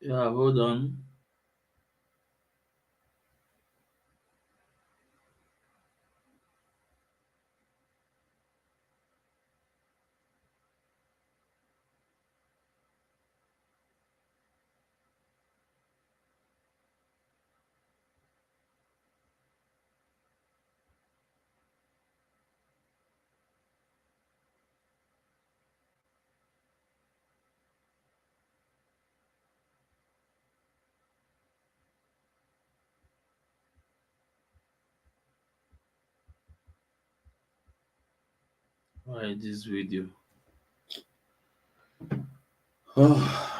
Yeah, hold on. Why this video? Oh.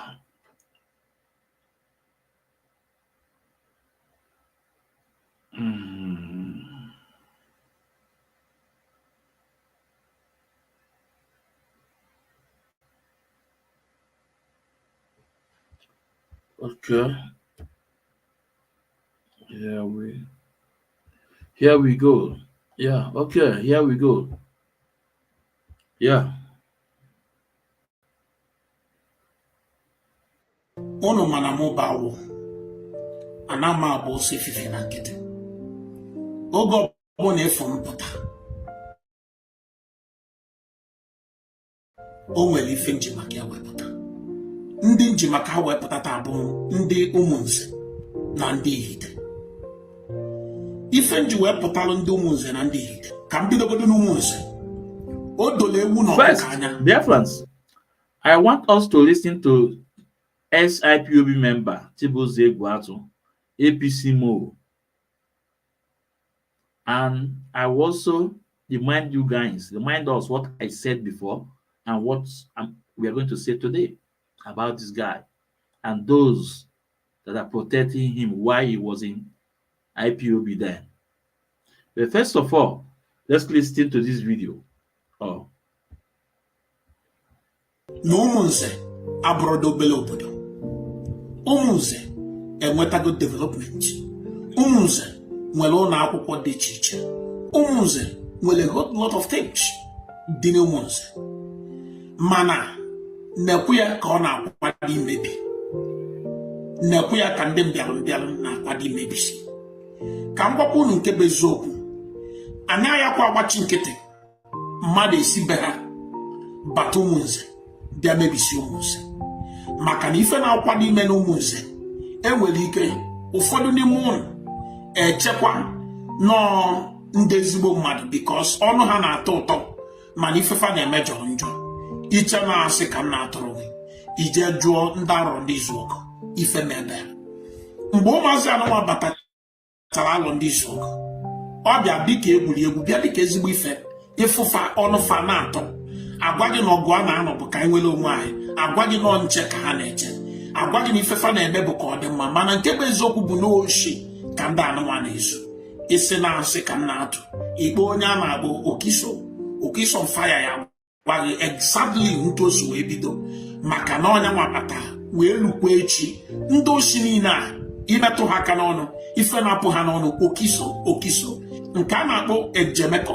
Okay. Here we go. Yeah, okay, here we go. Yeah. Ono mana mo bawo. Anama abo se fifi na nkete. Ogo bo na efo mpụta. O nwere ife njimaka ya wepụta. Ndị njimaka ha wepụta taa bụ ndị ụmụnze na ndị ihite. Ife nji wepụtalụ ndị ụmụnze na ndị ihite. Ka m bidogodo n'ụmụnze. O dole ewu na ọkụkọ anya. Dear friends, I want us to listen to SIPOB member Chibuze Gwatu, APC Mo. And I also remind us what I said before and what we are going to say today. about this guy and those that are protecting him while he was in IPOB then. But first of all, let's listen to this video. Oh. Na ụmụnze abụrụda obere obodo, ụmụnze enwetago development, ụmụnze nwere ụlọ akwụkwọ dị iche iche, ụmụnze nwere a lot of things dị n'ụmụnze, mana nekwu ya ka ọ na-akwado imebi, nekwu ya ka ndị mbịarambịarụ na-akwado imebisi. Ka m gwakwa unu nke bụ eziokwu, anyị ayakwa agbachi nkịtị mmadụ esi be ha bata ụmụnze bịa mebisi ụmụnze, maka na ife na-akwado ime na ụmụnze enwere ike ụfọdụ n'ime ụlọ echekwa nọọ ndị ezigbo mmadụ because ọnụ ha na-atọ ụtọ mana ifefa na-eme jọrọ njọ. Iche na-asị ka m na-atụrụ gị ije jụọ ndị arọ ndị izu ụka ife na-ebe ya. Mgbe ụmụazị anụnwa batachara alụ ndị izu ụka, ọ bịa dịka egwuregwu, bịa dịka ezigbo ife, ịfụfa ọnụfa na-atọ, agwa gị na ọgụ a na-anọ bụ ka anyị nwere onwe anyị, agwa gị nọ nche ka ha na-eche, agwa gị na ifefa na-eme bụ ka ọ dị mma, mana nke bụ eziokwu bụ n'oshi ka ndị anụnwa na-ezu. Isi na-asị ka m na-atụ ikpe onye a na-agbụ okiso faya ya gwaghị exactly ntozu wee bido, maka na ọnya nwakpata wee lukwa echi ndị oshi niile a imetụ ha aka n'ọnụ, ife na-apụ ha n'ọnụ okiso nke a na-akpọ ejemekọ,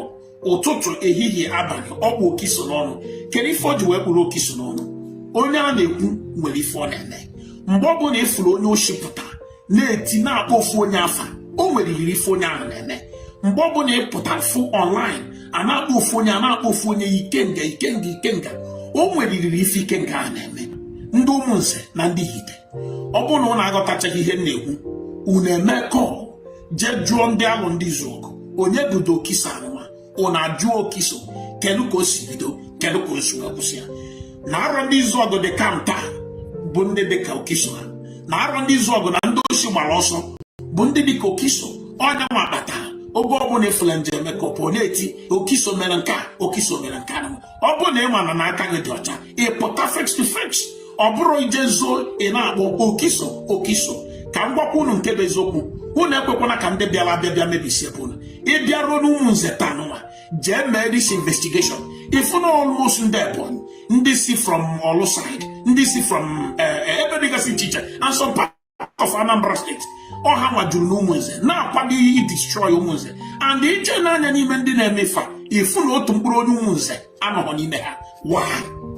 ụtụtụ ehihie abalị ọkpụ okiso n'ọnụ. Kedu ife o ji wee kpụrụ okiso n'ọnụ? Onye a na-ekwu nwere ife ọ na-eme. Mgbe ọ bụ na ịfụrụ onye oshi pụta na-eti na-akpọ ofu onye afa, o nwere iri ife onye ahụ na-eme. Mgbe ọ bụ na ịpụta fụ online a na-akpọ ofu onye, a na-akpọ ofu onye ikenga, o nwere iri ife ikenga a na-eme. Ndị ụmụnze na ndị Ihite, ọ bụ na ụ na-aghọtachaghị ihe m na-ekwu, unu emekọ jee jụọ ndị alụ ndị izu ọgụ onye budo okiso anụnwa, unu ajụọ okiso kedu ka o si bido, kedu ka o si wee kwụsị ya. Na arọ ndị izu ọgụ dị ka nta bụ ndị dị ka okiso ha, na arọ ndị izu ọgụ na ndị oshi gbara ọsọ bụ ndị dị ka okiso. Ọnya nwa akpata oge ọbụla efula njem mekọpụ na-eti okiso mere nke a, okiso mere nke a. Ọ bụ na ịma na n'aka gị dị ọcha, ịpụta fix to fix, ọ bụrụ ije zuo ị na-akpọ okiso. Ka m gwakwa unu nke bụ eziokwu, unu ekwekwana ka ndị bịara abịa mebisie unu. Ị bịaruo n'ụmụnze taa nụnwa, jee mee this investigation. Ifu na almost ndị Ebonyi, ndị si from Olu side, ndị si from ebe dịgasị iche iche, and some part of Anambra State, ọha nwajuru n'ụmụnze na-akwado ihe destroy ụmụnze. And ije n'anya n'ime ndị na-emefa, ifu na otu mkpụrụ onye ụmụnze anọghọ n'ime ha.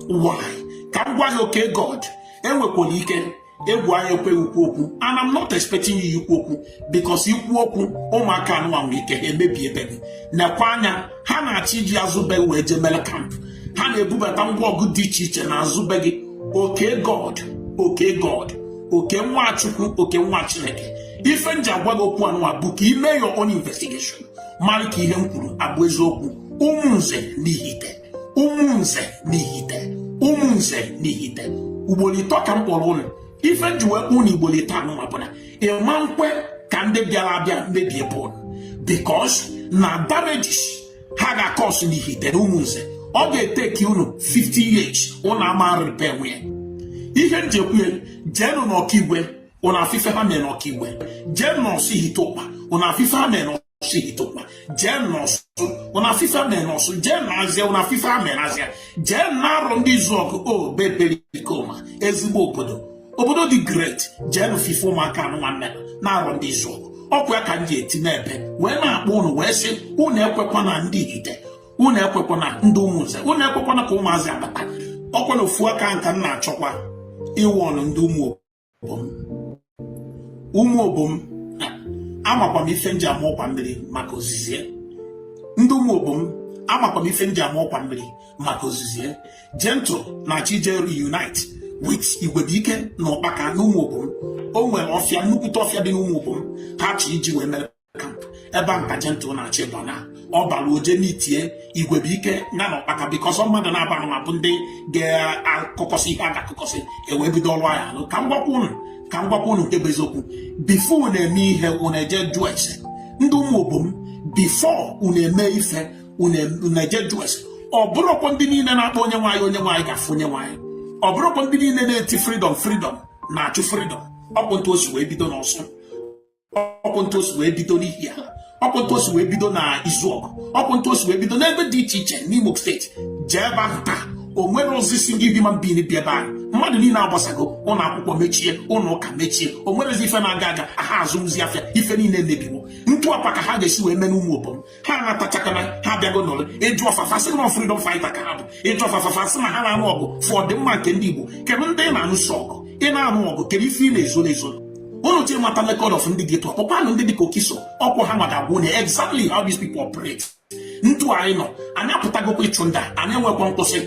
Why? Ka m gwa gị, oke God enwekwala ike egwu anya ekweghị ikwu okwu, and I'm not expecting you ikwu okwu because ikwu okwu ụmụaka anụnwa nwere ike emebi ebe gị. Nekwa anya, ha na-achọ iji azụbe wee jee mere kamp, ha na-ebubata ngwa ọgụ dị iche iche na azụbe gị. Oke God, oke nwa Chukwu, oke nwa Chineke, ife nji agwa gị okwu anụnwa bụ ka ime your own investigation, mara ka ihe m kwuru abụ eziokwu. Ụmụnze n'Ihite ugboro ịtọ ka m kpọrọ ụnụ. Ife nji wee kpụ na ugboro ịtọ anụnwa bụ na ịma nkwe ka ndị bịara abịa mebie bọọlụ, because na damages ha ga-akọsụ n'Ihite na ụmụnze, ọ ga-eteki unu 50 years ụnụ ama repair nwunye. Ihe njekwu jeenụ n'ọkaigwe, ụnụ afife ha mere n'ọkaigwe, jeenụ n'ọsụ Ihite ụkpa, ụnụ afife ha mere n'ọsụ Ihite ụkpa, jeenụ n'ọsụ ụnụ afife ha mere n'ọsụ, jeenụ n'Azịa ụnụ afife ha mere n'Azịa, jeenụ n'arọ ndị izu ọgụ Beperikoma, ezigbo obodo dị great, jeenụ fife ụmụaka anụnwa mere na-arọ ndị izu ọgụ. Ọkwa ya ka m ji eti n'ebe wee na-akpọ ụnụ wee sị, unu ekwekwa na ndị Ihite, unu ekwekwa na ndị ụmụnze, unu ekwekwa na ka ụmụazị abata. Ọkwa na ofu aka nka m na-achọkwa ịwụ ọnụ ndị ụmụ obom. Amakwa m ife nji ama ọkwa mmiri maka ozizie. Ndị ụmụ obom amakwa m ife nji ama ọkwa mmiri maka ozizie. Gentle na Chije reunite with Igwebuike na Ụkpaka na ụmụ obom. O nwere ọfịa, nnukwute ọfịa dị n'ụmụ obom ha chi iji wee mere kamp. Ebe a nka Gentle na-achị bana ọ bara oje n'itie Igwebuike na Ụkpaka, because mmadụ na-aba anụnwa bụ ndị ga-akụkọsị ihe a ga-akụkọsị ewee bido ọrụ agha. Ka m gwakwa unu nke bụ eziokwu, before unu eme ihe unu eje jụọ ese. Ndị ụmụ obom, before unu eme ife unu eje jụọ ese. Ọ bụrụkwa ndị niile na-akpọ onye nwaanyị ga-afụ onye nwaanyị. ọ bụrụkwa ndị niile na-eti freedom na-achụ freedom. Ọkwụ ntụ osi wee bido n'Ọsụ, ọkwụ ntụ osi wee bido n'ihi ala, ọkwụ ntụ osi wee bido na Izuọgụ, ọkwụ ntụ osi wee bido n'ebe dị iche iche n'Imo steeti. Jee ebe ahụ taa, o nwere ozizi ndị human being bi ebe ahụ. Mmadụ niile agbasago, ụlọ akwụkwọ mechie, ụlọ ụka mechie, o nwerezi ife na-aga aga, ha azụmzi afịa, ife niile mebiwo. Ntụapa ka ha ga-esi wee mee n'ụmụ obom, ha na-atachakana, ha bịago n'ụlọ ịjụ ọfafa sị na freedom fighter ka ha bụ, ịjụ ọfafa sị na ha na-anụ ọgụ fọ ọdịmma nke ndị Igbo. Kedu ndị ị na-anụso ọgụ, ị na-anụ ọgụ, kedu ife ị na-ezo n'ezo? Unu tie mata record of ndị geto, ọkpụkpanụ ndị dịka Okiso, ọkwụ ha nwada gwụ na exactly how these people operate. Ntụ anyị nọ, anyị apụtagokwa ịchụ ndị a, anyị enwekwa nkwụsị.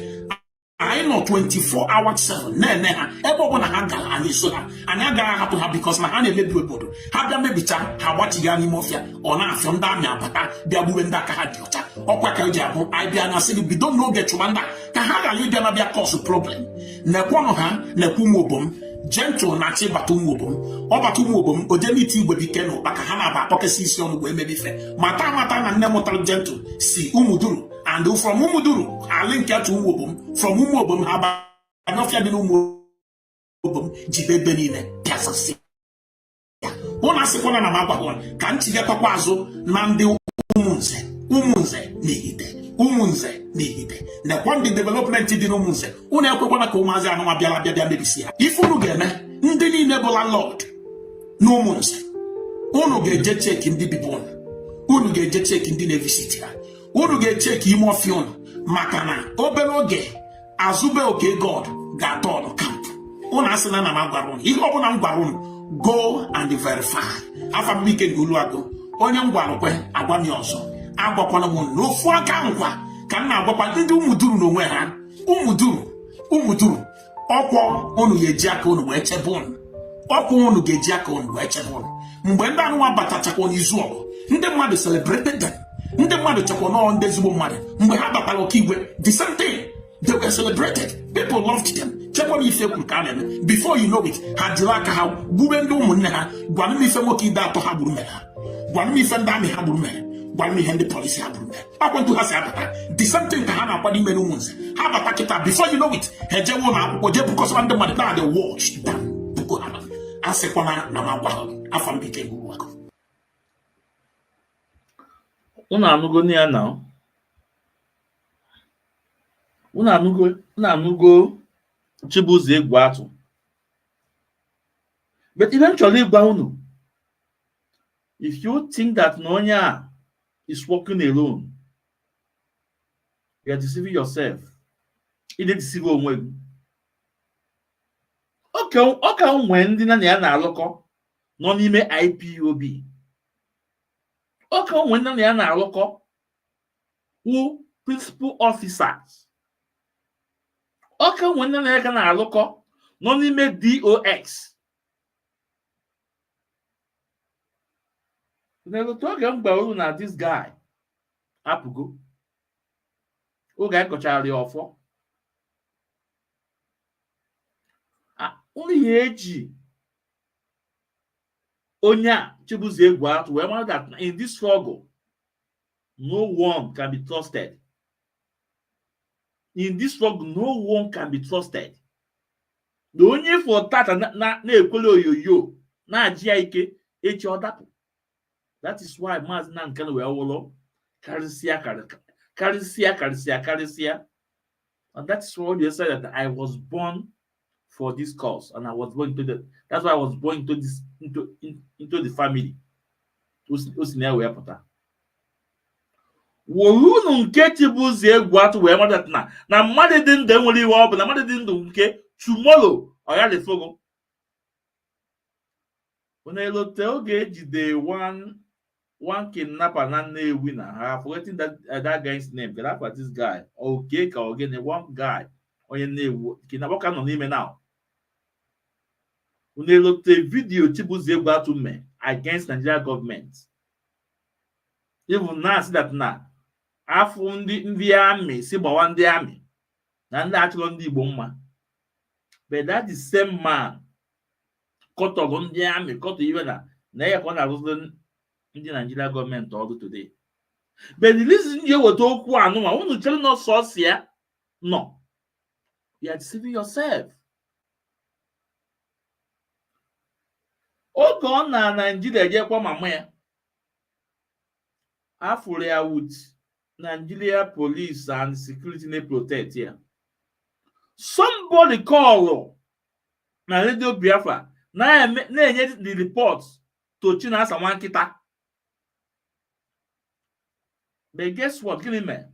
Anyị nọ 24 hours 7 na-ene ha ebe ọbụla ha gara, anyị eso ha. Anyị agaghị ahapụ ha because na ha na-emebi obodo. Ha bịa mebicha, ha gbachighị ya n'ime ọfịa, ọ na-afịọ ndị amị abata bịa gbuwe ndị aka ha dị ọcha. Ọkwa ka eji abụ anyị bịa na sị gị bido n'oge chụba ndị ka ha ghara ịbịa na bịa kọsụ problem. Nekwanụ ha, nekwa ụmụ obom gentle na-achị bata ụmụ obom. Ọ bata ụmụ obom, o jee n'iti igwe dike n'ụkpa ka ha na-aba akpọkesị isi ọnụ wee mebe ife. Mata na nne mụtara gentle si Ụmụduru, and from Ụmụduru ali nke atụ ụmụ obom, from ụmụ obom ha banyọfịa dị n'ụmụ obom jibe ebe niile pịasasị ya. Ụnụ asịkwana na m agwagwa ka m chigatakwa azụ na ndị ụmụnze n'Ihite nekwa ndị development dị n'ụmụnze. Ụnụ ekwekwana ka ụmụazị anụnwa bịa mebisi ha. Ife unu ga-eme, ndị niile bụ landlord n'ụmụnze, unu ga-eje cheki ndị bibu unu ga-eje cheki ndị na-evisiti ha, unu ga-echeki ime ọfịa unu, maka na obere oge azụbe oke God ga-atọ ọnụ kamp. Unu asị na m agwara unu ihe ọbụla m gwara unu, go and verify. Afa m ike Ngoluagụ, onye m gwarụkwe agwa m ọzọ, agwakwana m n'ofu aka nkwa ka m na-agwakwa ndị Ụmụduru n'onwe ha. Ụmụduru ọkwọ unu ga-eji aka unu wee chebe unu, ọkwọ unu ga-eji aka unu wee chebe unu. Mgbe ndị anụnwa batachakwa n'Izuọgụ, ndị mmadụ celebrated them, ndị mmadụ chekwa nọọ ndị ezigbo mmadụ. Mgbe ha batara Okigwe, the same thing, they were celebrated, people loved them. Chekwa m ife kwuru ka a na-eme, before you know it, ha jiri aka ha gbube ndị ụmụnne ha. Gwanụ m ife nwoke ide atọ ha gburu mere ha, gwanụ m ife ndị amị ha gburu mere, gwanụ m ihe ndị polisi ha gburu mere. Akwentụ ha si abata, the same thing ka ha na-akwado ime n'ụmụnze. Ha bata kịta, before you know it, ha ejewo na akwụkwọ jee bukọsara ndị mmadụ na the watch down buko ha. Asịkwana na m agwa ha, afa m ike Ngoluagụ. Unu anụgo ya na unu anụgo Chibuzo Egwuatu. But eventually ịgwa unu, if you think that na onye a is working alone, you are deceiving yourself. Ị na-edeceive onwe gị. Ọ ka nwee ndị na ya na-alụkọ nọ n'ime IPOB. Ọ ka nwee ndị na ya na-alụkọ who principal officers. Ọ ka nwee ndị na ya na-alụkọ nọ n'ime DOX. N'elotu oge m gwara unu na this guy apụgo, oge anyị kọchara ya ọfọ. Unu ihe eji onye a Chibuzo Egwuatu wee mara that in this struggle no one can be trusted. In this struggle no one can be trusted. Na onye for tata na-ekwele oyoyo na-ajị ya ike echi ọ dapụ. That is why Mazi Nnamdi wee wụlọ karịsịa. And that is why you said that I was born for this cause, and I was born into the. That's why I was born into this into the family. Osinaya wee pụta. Wolu nke Chibuzo Egwuatu wee mara na mmadụ dị ndụ enwere iwe ọ bụ na mmadụ dị ndụ nke tomorrow ọ ya lefogo. Onelote oge ejide one kidnapper na Nnewi na ha, forgetting that guy's name. Get up at this guy. Okay, ka ogene one guy onye Nnewi kidnapper ka nọ n'ime now. Unelote video Chibuzo Egwuatu me against Nigeria government. Even now see that na afọ ndị army si gbawa ndị army na ndị achọrọ ndị Igbo mma. But that is same man kọtọrọ ndị army kọtọ iwe na ya ka ọ na-arụzi ndị Nigeria gọọmenti ọrụ today. But the reason you were okwu anụma unu chere na sọsọ ya nọ You are deceiving yourself. Oge ọ na Nigeria ejekwa mama ya, afụrụ ya with Nigeria police and security na protect ya. Somebody call na Radio Biafra na-enye the report to Chinasa Nwankita. But guess what? Gịnị mere?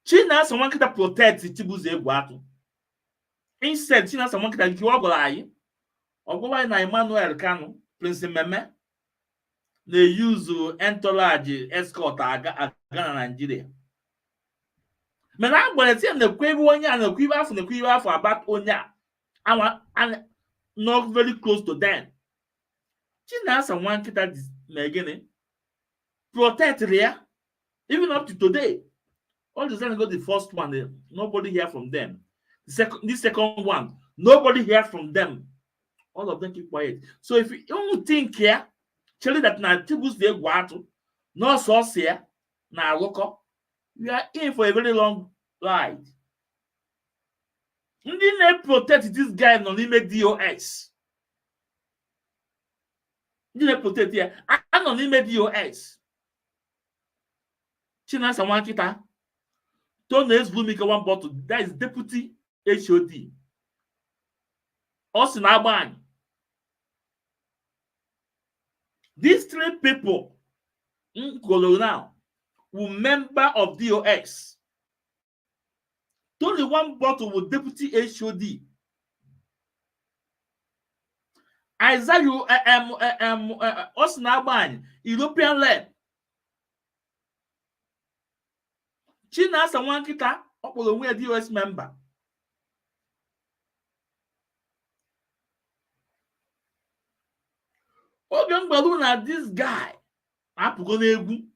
Chinasa Nwankita protect Chibuzo Egwuatu. Instead, Chinasa Nwankita nke ọ gwara anyị, ọ gwara anyị na Emmanuel Kanu, Prince Meme, na-use entourage escort aga na Nigeria. Mana a gwara tia na-ekwe ebe onye a na-ekwe ibe afọ about onye a not very close to them. Chinasa Nwankita na gịnị? Protect ya. Even up to today. All the time go the first one, nobody hear from them. This second one, nobody hear from them. All of them keep quiet. So if you don't think here, tell you that now Chibuzo Egwuatu, no source here, now local, we are in for a very long ride. Ndị na-protect this guy nọ n'ime DOS. Ndị na-protect ya, a nọ n'ime DOS. Chinasa Nwankita, Tony Ezulumike one bottle, that is deputy HOD. Us in Agban. These three people in now were member of DOS. Only one bottle with deputy HOD. Isaiah us in Agban, European led. Chinasa Nwankita ọkpọrọ onwe ya DOS member. Oge mgbaru na this guy apụgo n'egwu.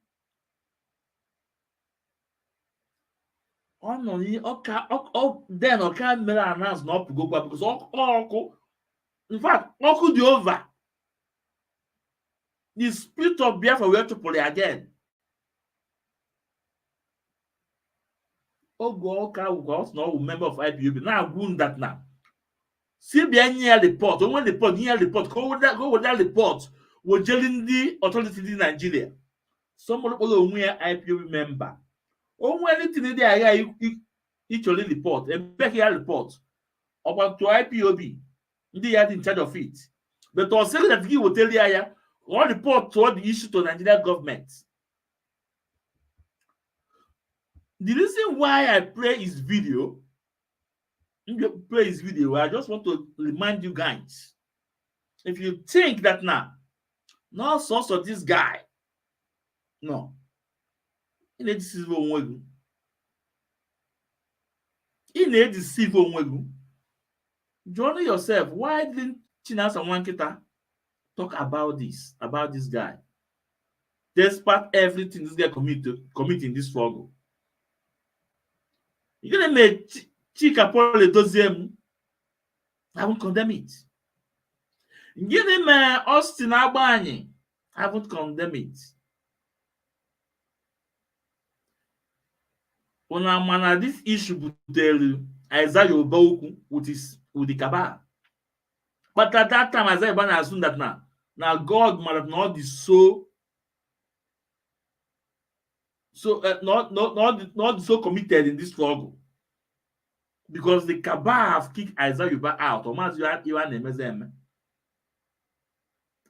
Ọ nọ then ọka mere announce na ọpụgo kwa because ọkụ. In fact, ọkụ dị over. The spirit of Biafra were chụpụrụ ya again. Ogoka was not a member of IPOB. Now wound that now. See the report. When report, go with that report. We're jailing the authority in Nigeria. Somebody will wear IPOB member. Oh, when anything there, each only report. A back here report about to IPOB. They are in charge of it. But to say that he will tell you, all report toward the issue to Nigeria government. The reason why I play his video, I just want to remind you guys, if you think that now, no source of this guy, no, he need deceive onwegu. He need deceive onwegu. Join yourself. Why didn't Chinasa Nwankita talk about this guy? Despite everything this guy committing this struggle. You're gonna make Chika Paul Doziem. I won't condemn it. You're gonna make Austin Abani. I won't condemn it. When I'm on this issue, tell Isaiah Oboku with the cabal. But at that time, Isaiah Bana assumed that now God might have not be not so committed in this struggle, because the cabal have kicked Isaiah Yuba out. Or Mazi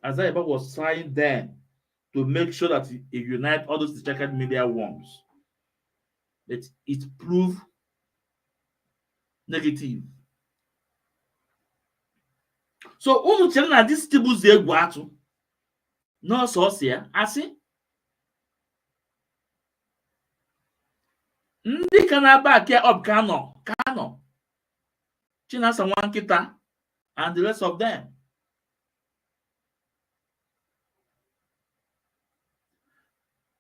Isaiah Yuba was trying then to make sure that he unite all those distracted media worms. But it proved negative. So unu chere na this Chibuzo Egwuatu no so here asị ndị ka na-aba ake up Kanu Chinasa Nwankita and the rest of them.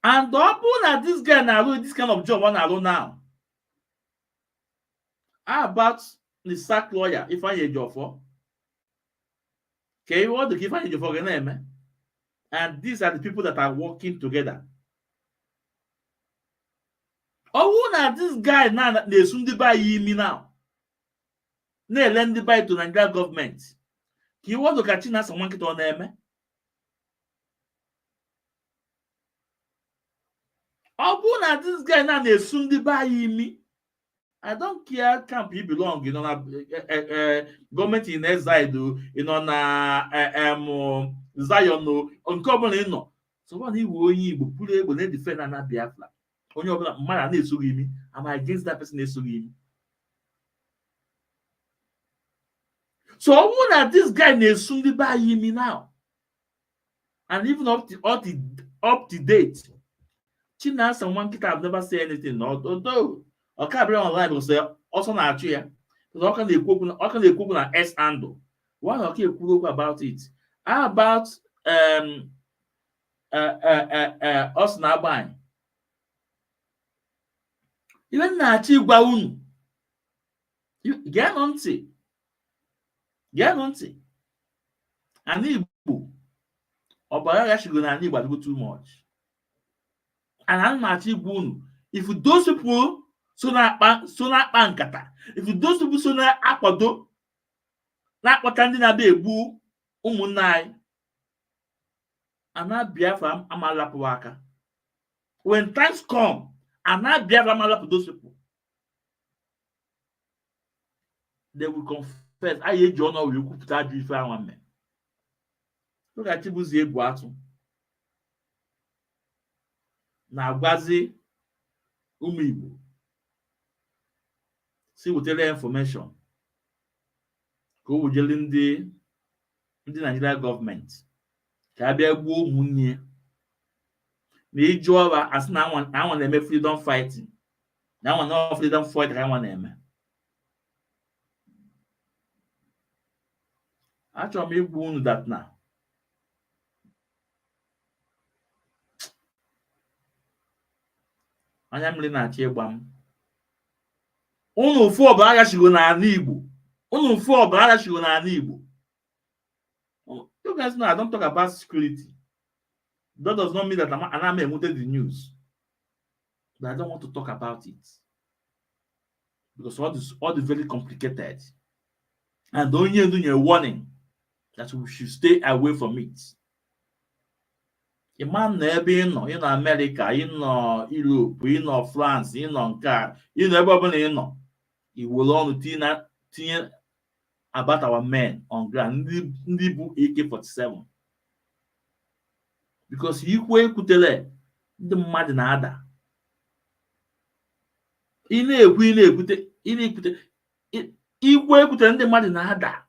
And ọ bụrụ na this guy na-arụ this kind of job ọ na-arụ now. How about the sack lawyer Ifeanyi Ejiofor? Okay, what the Ifeanyi Ejiofor ga-eme? And these are the people that are working together. Oh, now this guy now they soon buy me now. They lend the buy to Nigeria government. He want to catch us someone get on them. Oh, now this guy now they soon buy me. I don't care camp he belong, you know, government in exile, you know, Zion, no, uncommon, you know. So when he will put able to defend and Biafra. When you're man, I'm against that person. So I want that this guy needs soon buy me now, and even up to date, China someone kid have never said anything. Although I can't be online will say also not here. Because how can they cook on S handle? What okay cook about it? How about us now buying? Even na chi gwa unu. Get on ntị. And Igbo ọbara ya shigo na Igbo go too much. And I'm not unu. If those people so na nkata, if those people so na akwado na akpọta ndị na-abịa egbu ụmụnne anyị, ana Biafra amalapụ aka. When times come, ana Biafra amalapụ those people. They will confess. I hear John will put that different one man. Look at Chibuzie Guatu. Na Gwazi Umibu. See what tell information. Go with the Nigerian government. Kabia go munye. Ni jowa as na one them freedom fighting. Now one no freedom fight I want them. Actually, me go that now. Anya mmiri na-achọ ịgba m. Unu fu ọbara gashigo n'ala Igbo. You guys know I don't talk about security. That does not mean that I'm emoted the news. But I don't want to talk about it. Because all is very complicated. And don't you do a warning that we should stay away from it. A man ebe ịnọ America, ịnọ Europe, ịnọ France, ịnọ nke ebe ọbụla ịnọ, iwere ọnụ tinye about our men on ground, ndị bụ AK-47. Because ikwe ekwutere ndị mmadụ na-ada. Ị na-ekwute ikwe ekwutere ndị mmadụ na-ada.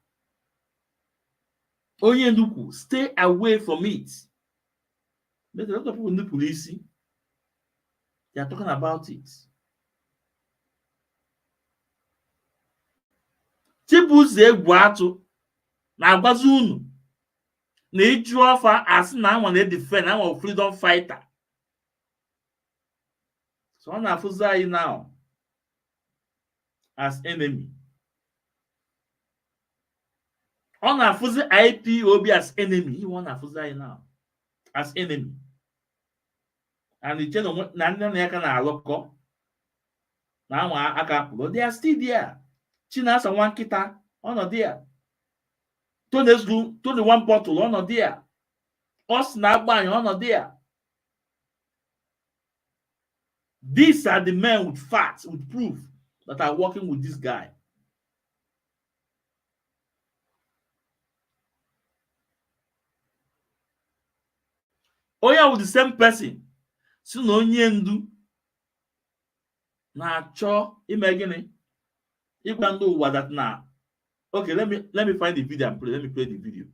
Onye ndukwu, stay away from it. But a lot of people in the police, they are talking about it. Chibuzie Guatu na agwazi unu na iju ọfa asị na anwa na defend anwa freedom fighter. So ọ na-afụzi anyị now as enemy. Ọ na-afụzi IPOB as enemy. Ọ na-afụzi anyị now as enemy. And the channel na ndị na-aka na-alụkọ na anwa aka apụrụ. They are still there. Chinasa one kita on a there. Tony one bottle on a there. Us na buying on a there. These are the men with facts, with proof that are working with this guy. Oh yeah, with the same person. So no nyendu na cho imagine. You can know what that now. Okay, let me find the video and play. Let me play the video.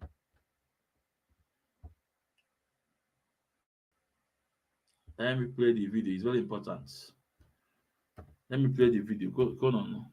Let me play the video. It's very important. Let me play the video. Go on.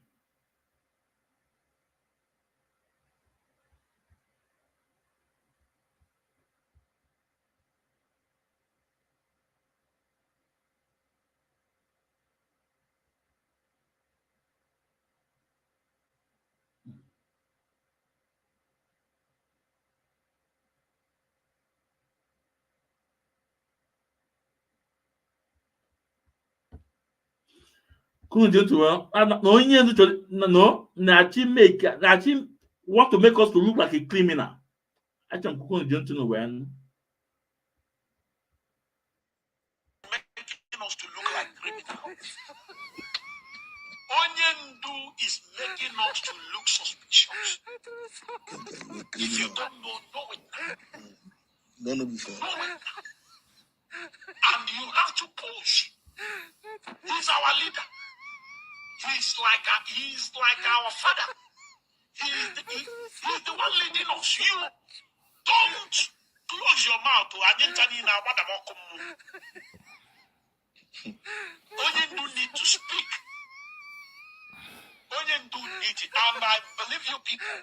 want to make us to look like a criminal. I think don't know when. Making us to look like criminals. Onyendu is making us to look suspicious. If you don't know it now. Don't know before. Know it now. And you have to push. He's our leader. He's like our father. He's the one leading us. You don't close your mouth. Onyendu need to speak. Onyendu need it. And I believe you people.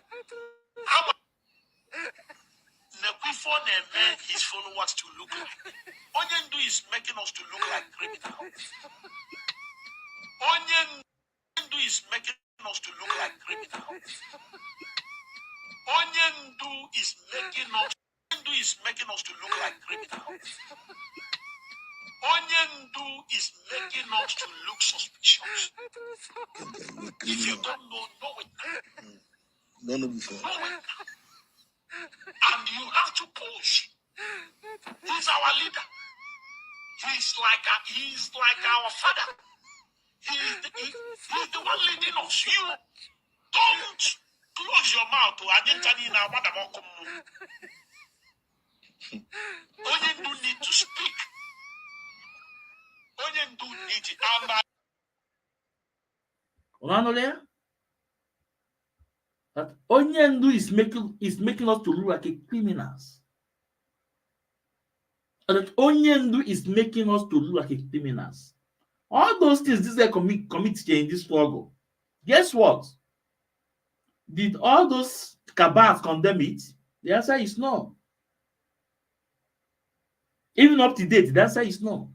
Before they made his followers to look like. Onyendu is making us to look like criminals. Onyendu is making us to look like criminals. Onyendu is making us to look like criminals. Onyendu is making us to look suspicious. If you don't know it now. Don't know before. Know it now. And you have to push. He's our leader. He's like our father. He's the one leading us. You don't close your mouth. Onyendu need to speak. Onyendu need it. That Onyendu is making us to look like a criminals. That Onyendu is making us to look like a criminals. All those things this guy commit in this struggle. Guess what? Did all those cabals condemn it? The answer is no. Even up to date, the answer is no.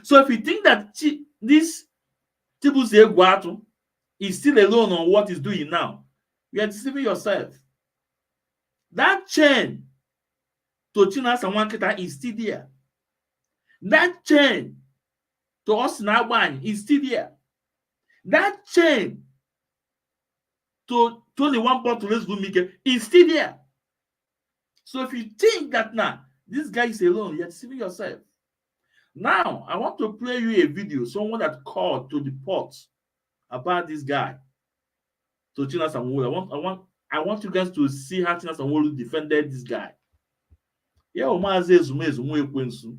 So if you think that this Chibuze Guatu is still alone on what he's doing now, you are deceiving yourself. That chain to China Sawanketa is still there. That chain to Osinawan is still there. That chain to 21 bottles is still there. So if you think that now this guy is alone, you're deceiving yourself. Now I want to play you a video, someone that called to the port about this guy, to China Sanwo-Olu. I want you guys to see how China Sanwo-Olu defended this guy. Yeah, Mazi Ezumekwensu.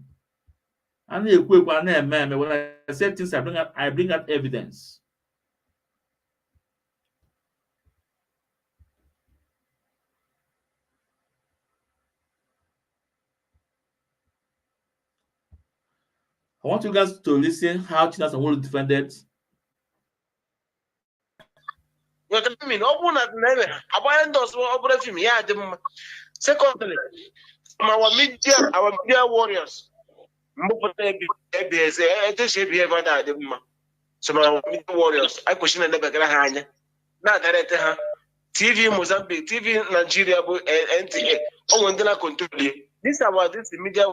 And when I say things, I bring out evidence. I want you guys to listen how China Sanwo-Olu defended. Secondly, our media warriors. Some of our media warriors. I question the Bagahanya. Not that TV Mozambique, TV Nigeria, NTA. Oh, and then I control you. This about this media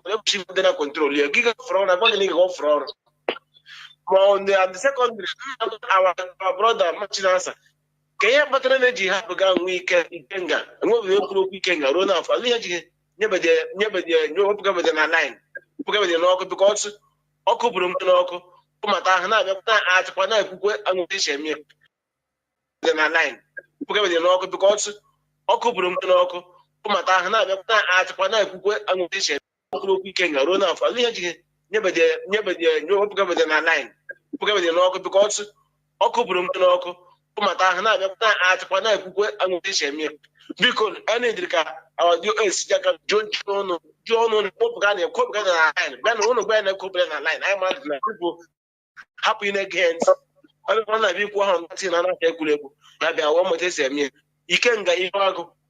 then I control you. Giga fraud, I'm going to go fraud. On the second, our brother, Machinasa. Kaya energy have begun weekend and what we will weekend run off a little never no government in a line. Because Okubrum Noko, Pumatahana, at Pana, and Shemia. Then a line. Because Okubrum Noko, Pumatahana, at Pana, and Shemia. Weekend run off a little never no government in a line. Because Okubrum Noko. Because any our US John I'm people happy again. I don't want to be one more say you can get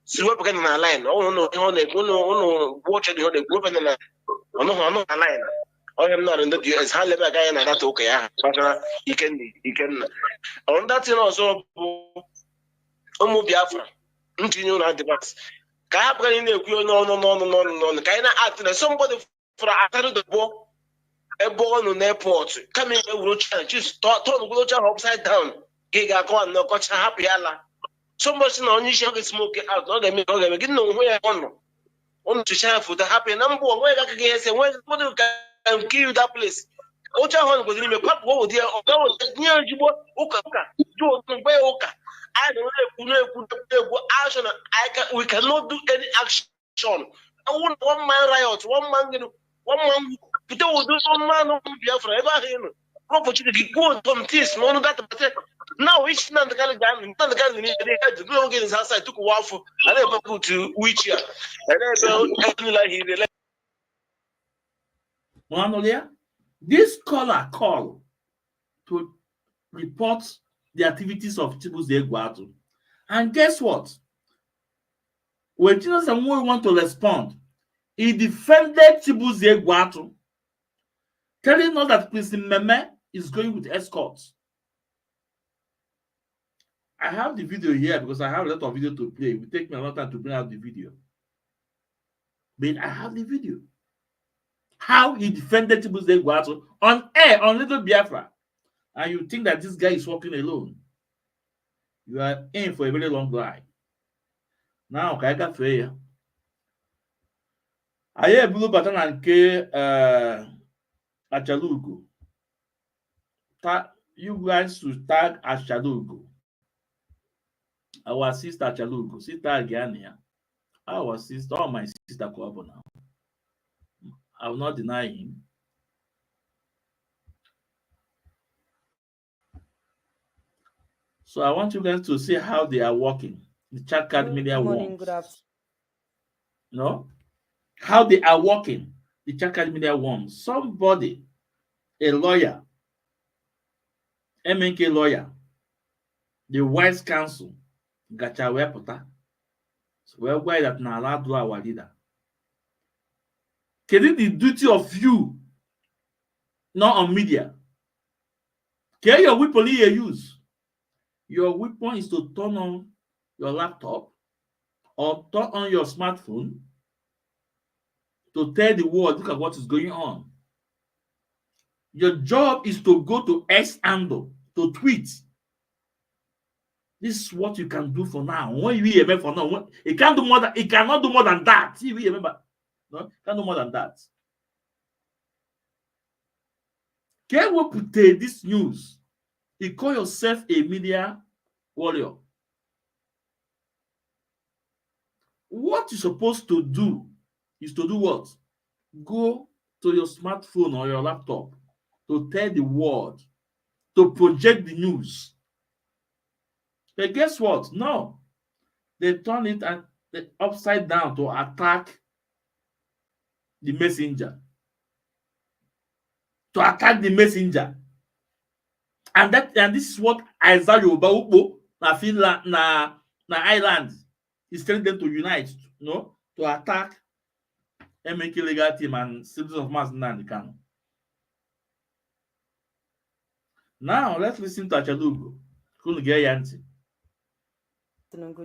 swap again in a line. Oh no, watch it on the group and no line. I am not in the US. How let guy and that's okay. But you can. On that, also, Biafra, continue on the box. No. Kind of acting as somebody for after the war. born on airport, coming with just turn the upside down. Giga go and no coach happy Allah. So much no you shall smoke it out. Not them, get no way on to share for the happy number. Where I can say, when can kill that place? Ocha Hon was in a pub, oh dear, or go near you, Oka, do way Oka. I don't know, we cannot do any action. I want one man riot, one man, but do one man of Biafra ever him. Opportunity go from this, no, that, but now each man the kind of they had to go against house. I took a waffle, and I go to which year, and I like he. Manolia, this caller call to report the activities of Chibuze Guatu. And guess what? When Jesus Samuel want to respond, he defended Chibuze Guatu, telling us that Prince Meme is going with escorts. I have the video here because I have a lot of video to play. It will take me a lot of time to bring out the video. But I have the video. How he defended Chibuze Guatu on air, on Little Biafra. And you think that this guy is walking alone. You are in for a very long ride. Now, Kaika Freya. I hear Blue Button and K Achalugo. You guys should tag Achalugo. Our sister Achalugo. Sister Gania. Our sister, all my sister Kwabo now. I will not deny him. So I want you guys to see how they are working. The chat card media morning, good afternoon. No? How they are working. The chat card media wants somebody, a lawyer, MNK lawyer, the wise counsel, Gacha Wepota. So why that na allowed to our leader. Can it the duty of you, not on media? Can your weapon you use? Your weapon is to turn on your laptop or turn on your smartphone to tell the world, look at what is going on. Your job is to go to X handle, to tweet. This is what you can do for now. When you remember for now, it can't do more than it cannot do more than that. See, we remember. No, it can't do more than that. Can we put this news? You call yourself a media warrior. What you're supposed to do is to do what? Go to your smartphone or your laptop to tell the world, to project the news. But guess what? No. They turn it upside down to attack the messenger. To attack the messenger. And this is what Isaiah Yoruba Ukpo na Finland na Ireland is telling them to unite, to attack MNK legal team and citizens of Mazi Nnamdi Kanu. Now let's listen to Achalugo. Good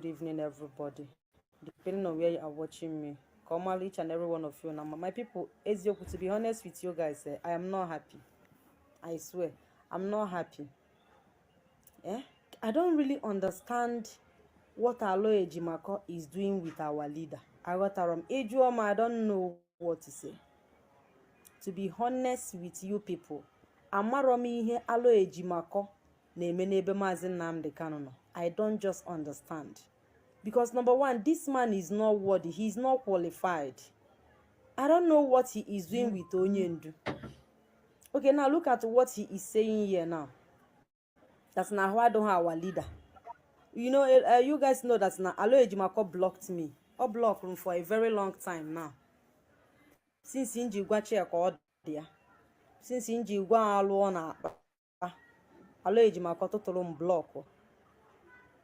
evening, everybody. Depending on where you are watching me, come on, each and every one of you. Now, my people, to be honest with you guys, I am not happy. I swear, I'm not happy. I don't really understand what Aloe Ejimako is doing with our leader. I don't know what to say. To be honest with you people, Amaromi ihe Aloe Ejimako na-emenebe Mazi Nnamdi Kanu. I don't just understand. Because number one, this man is not worthy. He is not qualified. I don't know what he is doing with Onyendu. Okay, now look at what he is saying here now. That's now why I don't have our leader. You know, you guys know that now Aloe Ejimako blocked me. I blocked him for a very long time now. Since Inji Gwache Akodia. Since Inji Gwa Alona Aloe Ejimako totally block.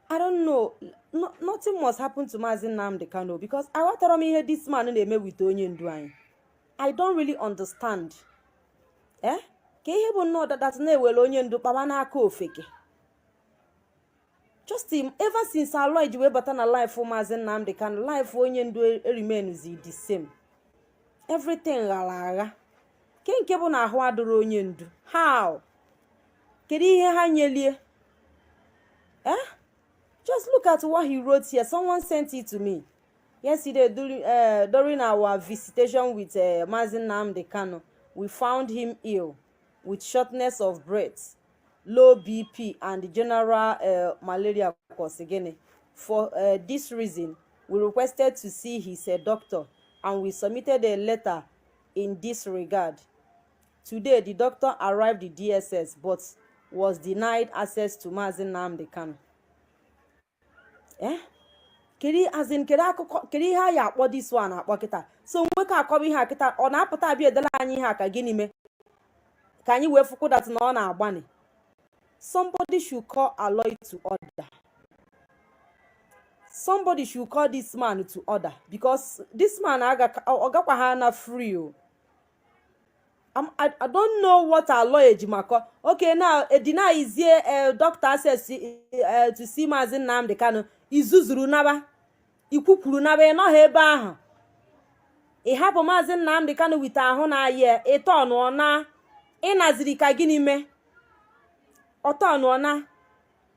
I don't know. Nothing must happen to Mazi Nnamdi Kanu because I want to hear this man in the me with Onyendu. I don't really understand. Can you know that ne well Onyendu papa na aka ofeke? Just him ever since our Lord we better na life for Mazi Nnamdi Kanu, life for Onyendu remains the same. Everything ralaga. nke bụ na ahụ adịrị onye ndu. How? Kedu ihe ha nyelie? Just look at what he wrote here. Someone sent it to me yesterday during our visitation with Mazi Nnamdi Kanu. We found him ill with shortness of breath, low BP, and general malaria cause again. For this reason, we requested to see his doctor, and we submitted a letter in this regard. Today, the doctor arrived at DSS but was denied access to Mazi Nnamdi Kanu. Kedu ihe a ya akpọ this one akpọ kịta? So nwoke akọba ihe a kịta, ọ na-apụta abịa edela anyị ihe a ka gịnị mee ka anyị wee fụkwu dat na ọ na-agbani. Somebody should call Aloy to order. Somebody should call this man to order, because this man ọ gakwa ha na free o. I don't know what Aloy Ejimako. Okay, now deny is here doctor access to see Mazi Nnamdi Kanu. Izuzuru naba, ikwupuru naba, ịnọghị ebe ahụ. Ịhapụ Mazi Nnamdi Kanu with ahụ na aye, ịtọ ọnụ na ịnaziri ka gịnị mee? Ọtọ ọnụ na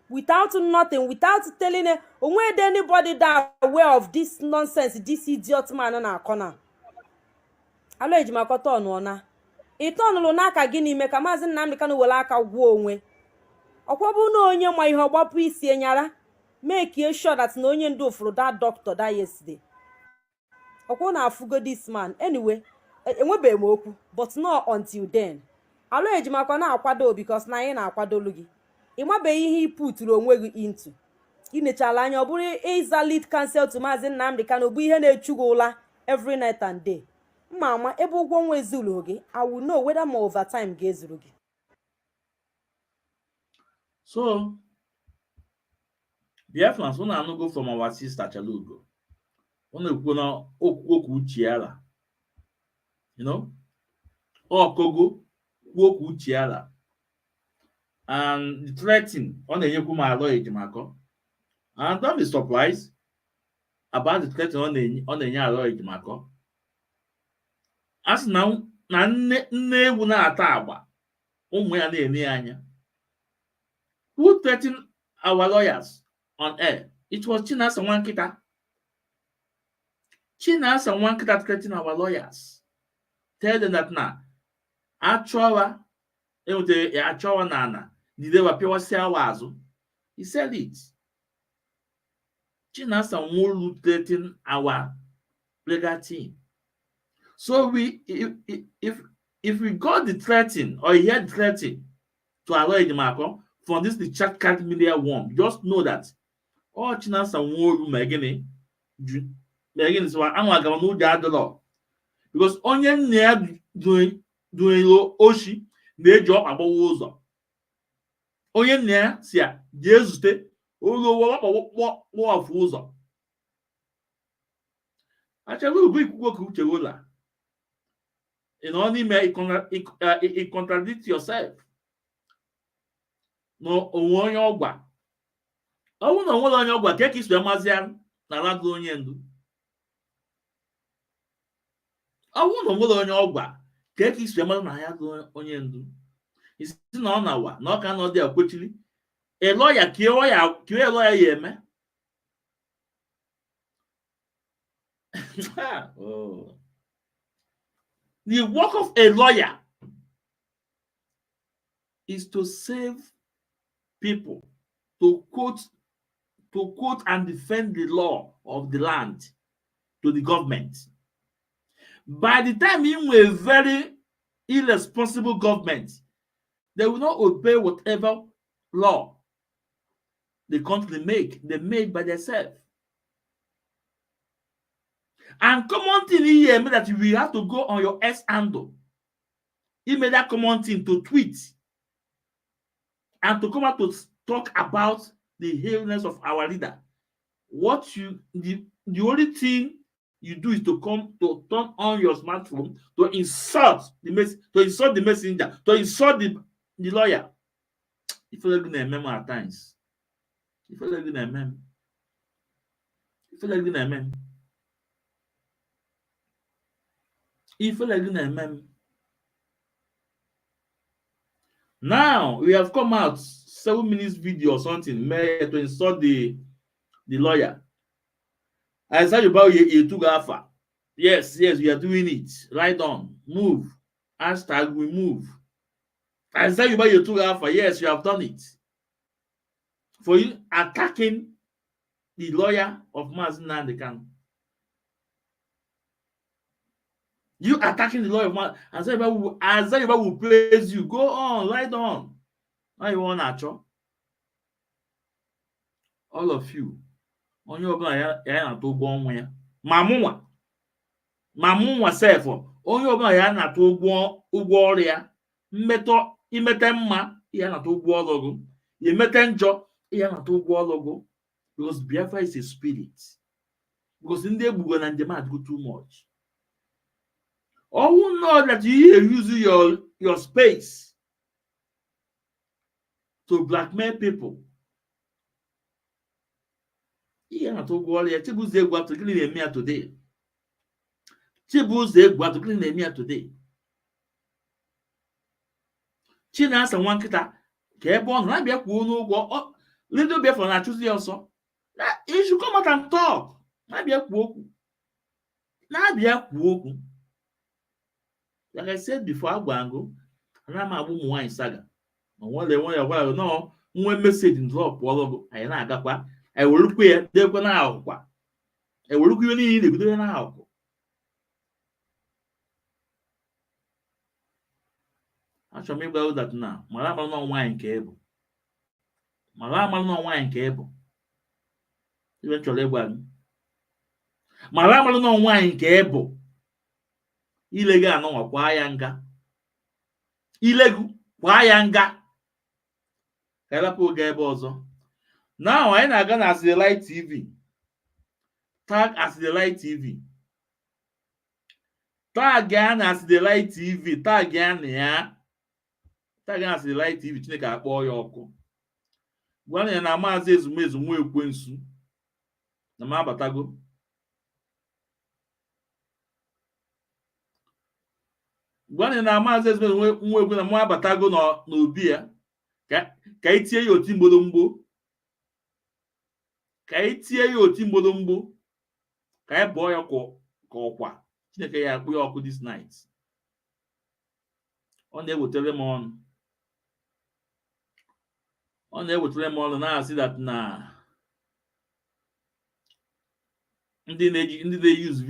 without nothing, without telling onwe anybody that aware of this nonsense, this idiot man na akọ. Aloy Ejimako tọ ọnụ na ịtọ ọnụ n'aka gịnị mee ka Mazi Nnamdi Kanu were aka gwuo onwe. Ọkwa bụ na onye ma ihe ọgbapụ isi enyara, make sure that no onye ndu ofuru that doctor that yesterday. Ọkwa na afugo this man. Anyway, enwebe m okwu, but not until then. Aloy Ejimako na akwado because na anyị na-akwadolu gị. Ịmabe ihe iputuru onwe gị into. Inechala anya ọ bụrụ ịza lead counsel to Mazi Nnamdi Kanu bụ ihe na-echu gị ụla every night and day. Mama, ebe ụgwọ nwa ezuru gị, I will know whether more overtime ga-ezuru gị. So, Biafrans, when I no go from our sister Chalugo, when we go now, Oku Chiala, you know, or Kogo, Oku Chiala, and the threatening on the Yekuma Aloy Ejimako, and don't be surprised about the threatening on the Aloy Ejimako. As now, nne ewu na-ata agba, ụmụ ya na-eme anya. Who threatened our lawyers on air? It was Chinasa Nwankita. Chinasa Nwankita threatened our lawyers. Tell them that now, Achowa Nana, did they appear to He said it. Chinasa Nwolu threatened our legal team. So if we got the threatening or hear the threatening to Aloy Ejimako from this the chat cat media worm, just know that all Chinasa Nwolu Megini is what I'm going to do the law. Because onye near doing lo oshi na job about wozo. Onye near sia Jezute olo what of wozo. Actually, we go to in only may it contradict yourself. No, onye ọgba. Ọwụ na onwe onye ọgba ka isu amazi ya na lago onye ndu. Ọwụ na onwe onye ọgba ka isu amazi na ya go onye ndu. Isi na ọ na-awa na ọ ka nọ dị akwochiri. A lawyer kiwe lawyer ya eme. Oh. The work of a lawyer is to save people, to quote and defend the law of the land to the government. By the time in a very irresponsible government, they will not obey whatever law the country they made by themselves. And common thing here means that you have to go on your X handle. He made that common thing to tweet and to come out to talk about the illness of our leader. The only thing you do is to come to turn on your smartphone to insult the messenger, to insult the lawyer. If you're going to remember at times, if you're going to remember, If you're like Now we have come out 7 minutes video or something made to insult the lawyer. I said about you took alpha. Yes, we are doing it. Right on. Move. Hashtag we move. I said about you took alpha. Yes, you have done it. For you attacking the lawyer of Mazi Nnamdi Kanu. You attacking the lawyer of Mazi, and Zayuba will praise you. Go on, right on. Now you want to all of you. Onye ọbụla ya na-atụ ụgwọ ọnwa ya. Ma mụnwa sef, onye ọbụla ya na-atụ ụgwọ ọrụ ya. Imete mma, ya na-atụ ụgwọ ọrụ gị. Imete njọ, ya na-atụ ụgwọ ọrụ gị. Because Biafra is a spirit. Because ndị egbugo na njem adịgo too much. Oh no, that you use your space to blackmail people. Ihe na-atụ ụgwọ ọrụ ya. Chibuze egwu atụ gịnị na-eme ya today. Chibuze egwu atụ gịnị na-eme ya today. Chinasa nwa nkịta ka ebe ọ nọ na-abịa kwuo n'ụgwọ Little Biafra na-achụzi ya ọsọ. You should come out and talk. Na-abịa kwuo okwu. Like I said before, Agbango, ana m agba ụmụ nwaanyị saga. Nwere ọgwara no nwe message drop ọlọgụ anyị na-agakwa. Anyị werukwe ya dekwe na akwụkwa. Anyị werukwe ihe niile na-ebido na akwụkwọ. Achọrọ m ịgwa that na mara amalụ na nwaanyị nke ịbụ. Ibe chọrọ ịgwa gị. Mara amalụ na nwaanyị nke ịbụ. Ilega anọnwa kwa ya nga. Ilegu kwa ya nga. Ka ịlapụ oge ebe ọzọ. Now anyị na-aga na Asịrịlaị TV. Tag Asịrịlaị TV. Tag ya na Asịrịlaị TV. Tag ya na ya. Tag ya na Asịrịlaị TV. Chineke akpọọ ya ọkụ. Gwa ya na Maazị Ezumezu nwa ekwensu. Na m abatago. Gwanị na Maazị Ezumezu nwa egwu na mụ abatago n'obi ya ka itie ya oti mgbolomgbo ka anyị bụọ ya ka ọkwa Chineke ya akpụ ya ọkụ this night. Ọ na-ewetara m ọnụ na-asị that na ndị na-use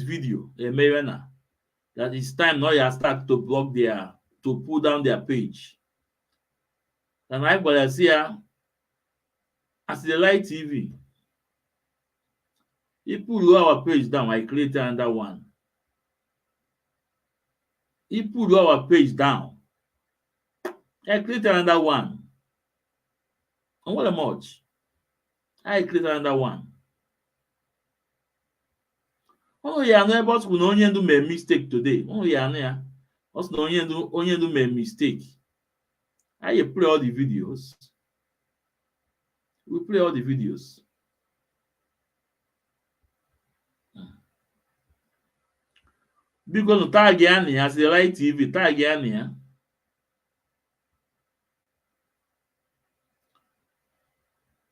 video emere na that it's time now you start to block to pull down their page. And I gotta see Asịrịlaị TV. He pull our page down, I create another one. He pull our page down, I create another one. And what much? I create another one. Oh yeah, no, but we no onye do make mistake today. Oh yeah, no ya. Us no onye do make mistake. I play all the videos. We play all the videos. Because no tag ya ni Asịrịlaị TV tag ya ni ya.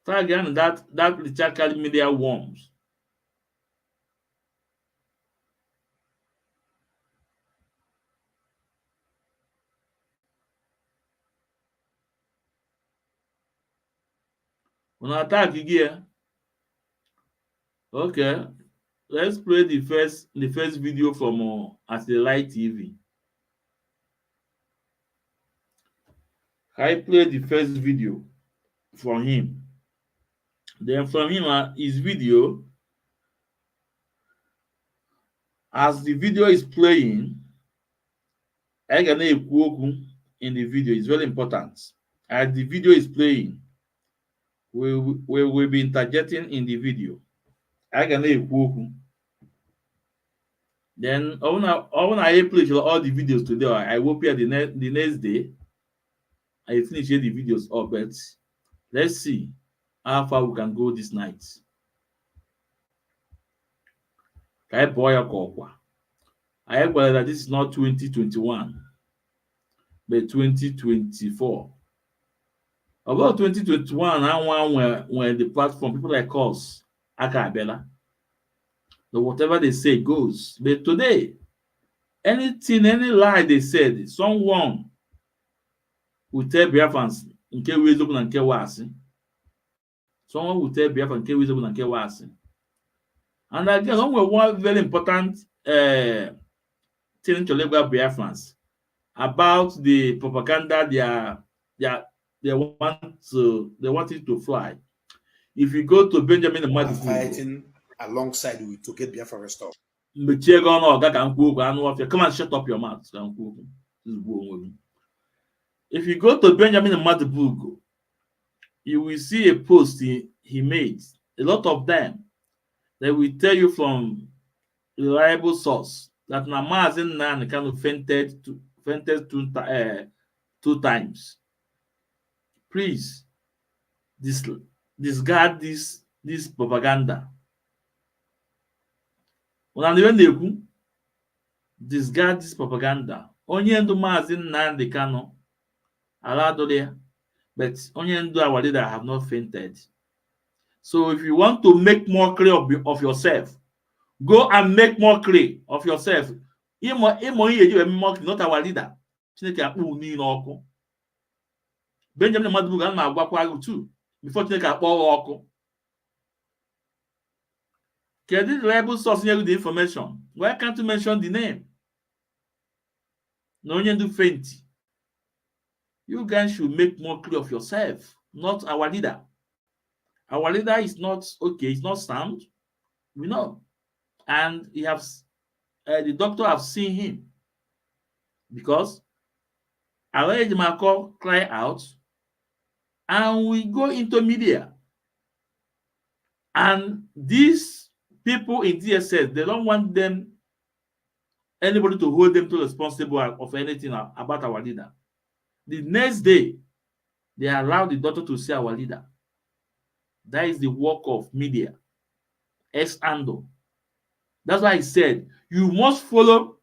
Tag ya ni that Richard Media worms. On attack again. Okay, let's play the first video from Asịrịlaị TV. I play the first video from him. Then from him his video. As the video is playing, I can ekwu okwu in the video. It's very important. As the video is playing, we will be interjecting in the video. I can ekwu okwu. Then I play all the videos today. I will appear the next day. I finish the videos up, but let's see how far we can go this night. I boy a that this is not 2021. by 2024. About 2021, when the platform, people like us, Akabela, whatever they say goes. But today, anything, any lie they said, someone will tell Biafrans, nke wezobu na nke wasi. Someone will tell Biafrans, nke wezobu na nke wasi. And again, one very important thing to legal Biafrans about the propaganda they want it to fly. If you go to Benjamin Nnamdi fighting alongside with to get Biafra restored. Come and shut up your mouth. If you go to Benjamin Nnamdi, you will see a post he made. A lot of them, they will tell you from reliable source that Mazi Nnamdi kind of fainted two times. Please discard this propaganda. Discard this propaganda. Onye ndu Mazi Nnamdi Kanu allowed there, but onye ndu our leader have not fainted. So if you want to make more clear of yourself, go and make more clear of yourself. Not our leader. Benjamin Nnamdi na-agwakwa too before Chineke akpọọ ọkụ. Can this reliable source give you the information? Why can't you mention the name? No one do faint. You guys should make more clear of yourself, not our leader. Our leader is not okay, it's not sound. We know. And he has the doctor have seen him because Aloy Ejimakor cry out and we go into media. And these people in DSS, they don't want anybody to hold them to responsible of anything about our leader. The next day, they allow the doctor to see our leader. That is the work of media. Ex-ando. That's why I said, you must follow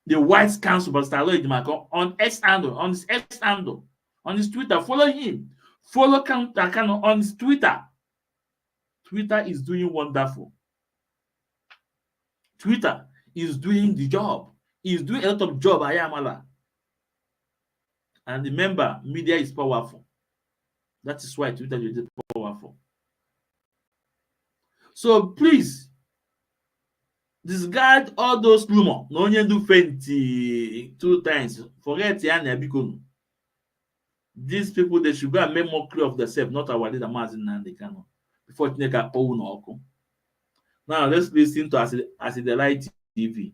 the White Council, Pastor Aloy Ejimakor, on Ex-ando, on his Ex-ando, on his Twitter. Follow him. Follow Kanu on his Twitter. Twitter is doing wonderful. Twitter is doing the job. He's doing a lot of job, Ayamala. And remember, media is powerful. That is why Twitter is powerful. So please, discard all those rumors. No one do 22 times. Forget Yana Bikonu. These people, they should go and make more clear of themselves, not our leader Mazi Nnamdi Kanu, before they make a own oko. Now let's listen to Asidelight TV.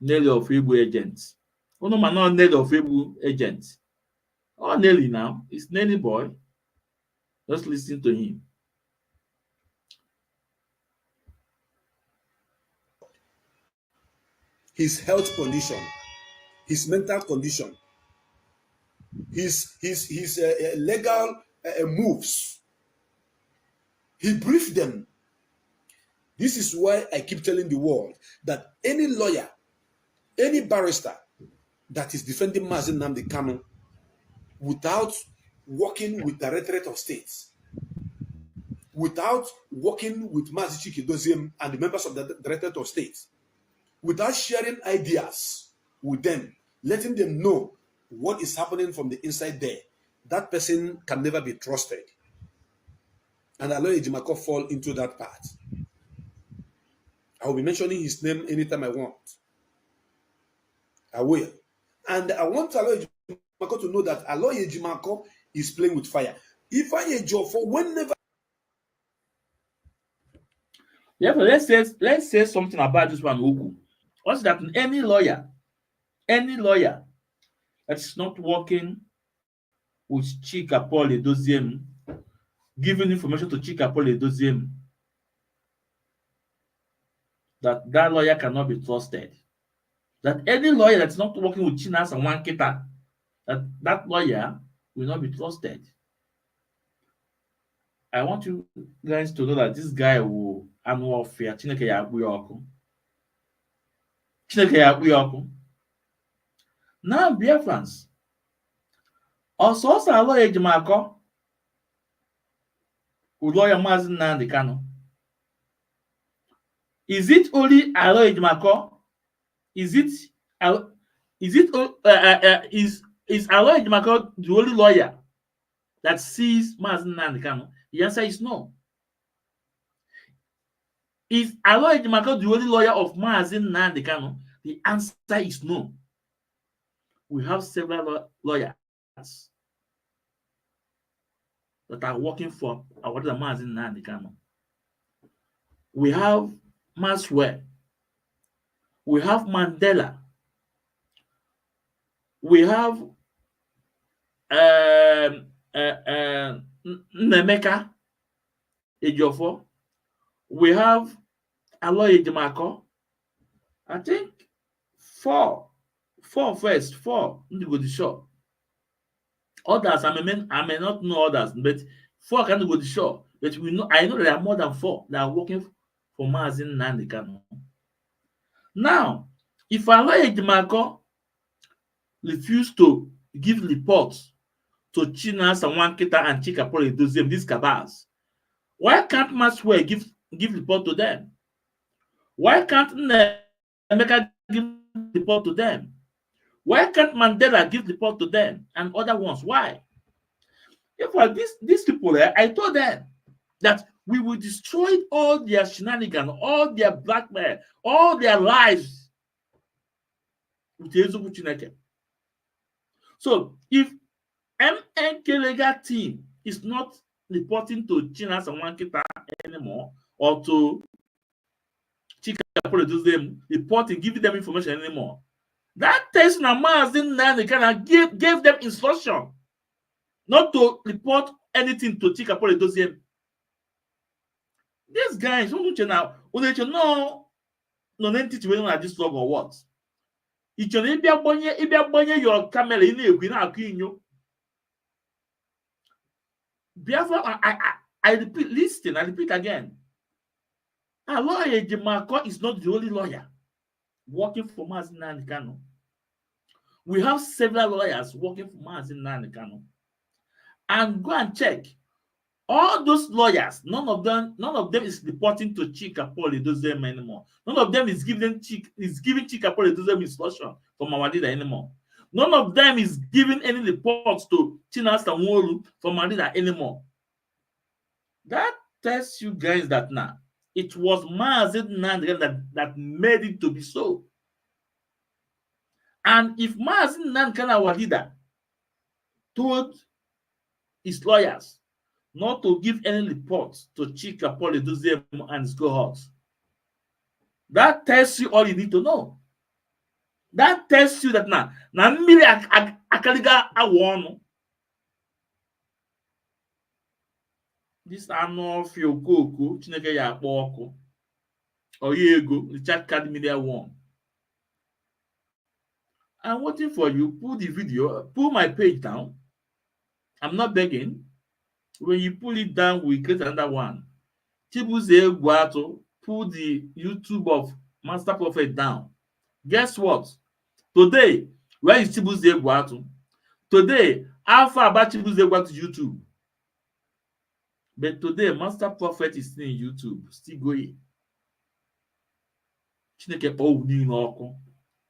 Nelly of Igbo agents. Oh no, man, not Nelly of Igbo agents. Oh, Nelly now. It's Nelly boy. Let's listen to him. His health condition, his mental condition, his legal moves. He briefed them. This is why I keep telling the world that any lawyer, any barrister that is defending Mazi Nnamdi Kanu without working with the Directorate of State, without working with Mazi Chikidoziem and the members of the Directorate of State, without sharing ideas with them, letting them know what is happening from the inside there, that person can never be trusted. And Aloy Ejimakor fall into that part. I will be mentioning his name anytime I want. I will. And I want Aloy Ejimakor to know that Aloy Ejimakor is playing with fire. If I enjoy for whenever. Yeah, but let's say something about this one, Oku. What's that? Any lawyer that's not working with Chika Paul Edoziem, giving information to Chika Paul Edoziem, that lawyer cannot be trusted. That any lawyer that's not working with Chinas and Wankita, that lawyer will not be trusted. I want you guys to know that this guy will warfare. Now, Biafrans, Also, lawyer Ejimako, who lawyer Mazi Nnamdi Kanu. Is it only Alo Ejimako? Is it Alo Ejimako the only lawyer that sees Mazi Nnamdi Kanu? The answer is no. Is Alo Ejimako the only lawyer of Mazi Nnamdi Kanu? The answer is no. We have several lawyers that are working for our Mazi Nnamdi Kanu. We have Maxwell. We have Mandela. We have Nemeka Ejiofor. We have Aloy Ejimako. I think four first, four need to go to shore. Others, I may not know others, but four can go to shore. But I know there are more than four that are working for Mazi Nnamdi Kanu. Now, if Aloy Ejimako refuse to give reports to Chinas and Wankita and Chikapole Doziem, these cabals, why can't Maxwell give report to them? Why can't Nemeka give report to them? Why can't Mandela give report to them and other ones? Why? If these people, I told them that we will destroy all their shenanigans, all their blackmail, all their lives with Ezoku Chineke. So if MNK legal team is not reporting to Chinas and Wankita anymore, or to Chika them reporting, giving them information anymore, that tells Mazi Nnamdi Kanu gave them instruction not to report anything to Chika Doziem. These guys, no entity will not this log or what? If you your camera in a Biafra, I repeat, listen, I repeat again. A lawyer Ejimako is not the only lawyer working for Mazi Nnamdi Kanu. We have several lawyers working for Mazi Nnamdi Kanu. And go and check. All those lawyers, none of them is reporting to Chika Doziem anymore. None of them is giving Chika Doziem instruction from our leader anymore. None of them is giving any reports to Chinas Nwolu from our leader anymore. That tells you guys that now it was Mazi Nnamdi that made it to be so. And if Mazi Nnamdi, our leader, told his lawyers not to give any reports to Chika Doziem and his cohorts, that tells you all you need to know. That tells you that now mmiri akaliga awonu. This annual feel koko Chineke ya akpọ ọkụ. Oyego, the chat card media one. I'm waiting for you. Pull the video, pull my page down. I'm not begging. When you pull it down, we create another one. Chibuze Guato, pull the YouTube of Master Prophet down. Guess what? Today, where is Chibuze Guato? Today, how far about Chibuze Guato YouTube? But today, Master Prophet is still in YouTube. Still going. Chineke kpọọ unu n'ọkụ.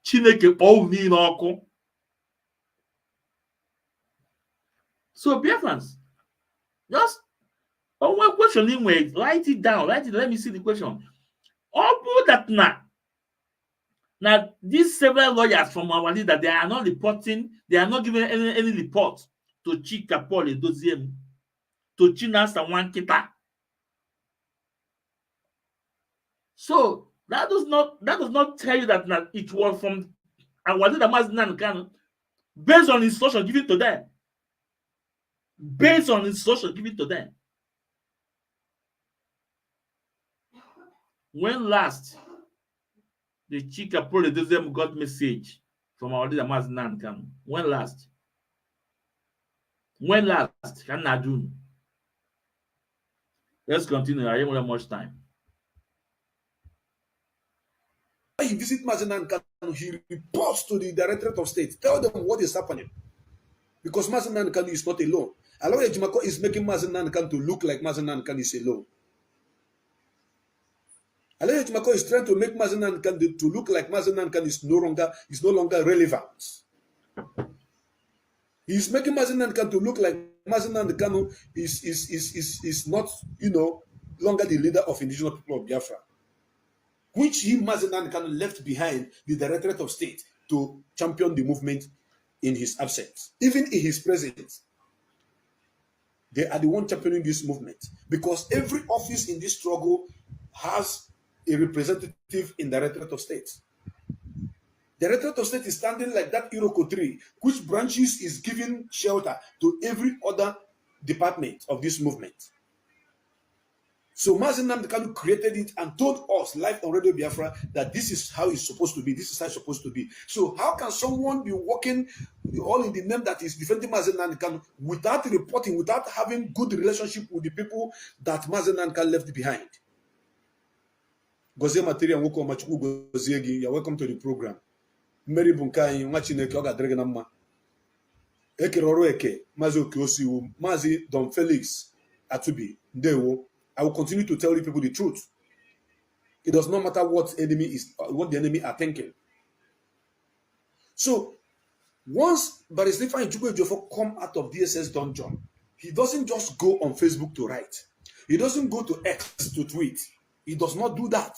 Chineke kpọọ unu n'ọkụ. So, Biafrans, just one question in way, write it down. Let me see the question. All that now these several lawyers from our leader, they are not reporting, they are not giving any report to Chika Doziem, to Chinas and Wankita. So that does not tell you that it was from our leader Mazi Nnamdi Kanu, based on instruction given to them. Based on instruction given to them. When last the Chika Doziem got message from our leader Mazi Nnamdi Kanu? When last? When last? Can I do? Let's continue. I don't have much time. When he visits Mazi Nnamdi Kanu, he reports to the Directorate of State. Tell them what is happening. Because Mazi Nnamdi Kanu is not alone. Aloy Ejimakor is making Mazi Nnamdi Kanu to look like Mazi Nnamdi Kanu is alone. Aloy Ejimakor is trying to make Mazi Nnamdi Kanu to look like Mazi Nnamdi Kanu is no longer relevant. He is making Mazi Nnamdi Kanu to look like Mazi Nnamdi Kanu is not, longer the leader of indigenous people of Biafra, which he, Mazi Nnamdi Kanu, left behind the Directorate of State to champion the movement in his absence. Even in his presence, they are the one championing this movement, because every office in this struggle has a representative in Directorate of State. The Directorate of State is standing like that Iroko tree, which branches is giving shelter to every other department of this movement. So Mazi Nnamdi Kanu created it and told us live on Radio Biafra that this is how it's supposed to be. This is how it's supposed to be. So how can someone be working all in the name that is defending Mazi Nnamdi Kanu without reporting, without having good relationship with the people that Mazi Nnamdi Kanu left behind? Gozie Material Nwoko Machuku Goziegi, you're welcome to the program. Mary Bunkai, Machineke Oga Dreganama. Eke Roro Eke, Mazi Okiosiwu, Mazi Don Felix Atubi, Ndewo. I will continue to tell you people the truth. It does not matter what the enemy are thinking. So, once Barrister Ifeanyi Ejiofor come out of DSS dungeon, he doesn't just go on Facebook to write. He doesn't go to X to tweet. He does not do that.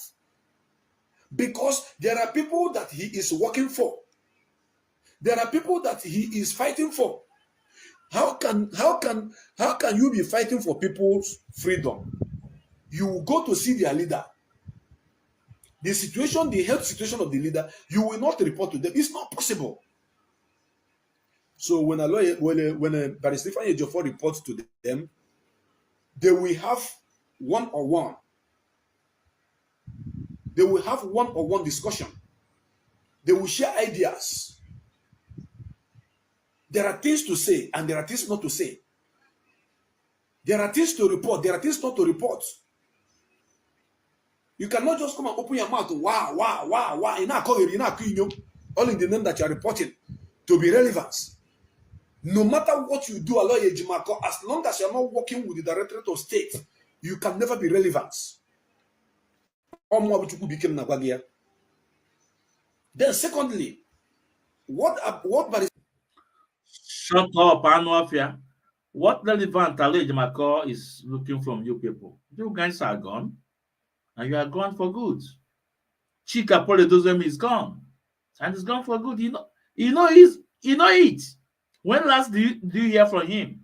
Because there are people that he is working for. There are people that he is fighting for. How can you be fighting for people's freedom? You will go to see their leader. The health situation of the leader, you will not report to them. It's not possible. So when Barrister Ifeanyi Ejiofor reports to them, they will have one-on-one. They will have one-on-one discussion. They will share ideas. There are things to say and there are things not to say. There are things to report. There are things not to report. You cannot just come and open your mouth. Wow. All in the name that you are reporting to be relevant. No matter what you do, Aloy Ejimakor, as long as you are not working with the Directorate of State, you can never be relevant. Then secondly, what shut up, Anuafia. What relevant Aloy Ejimakor is looking from you people? You guys are gone, and you are gone for good. Chika Poledozem is gone, and it's gone for good. You know it. When last do you hear from him?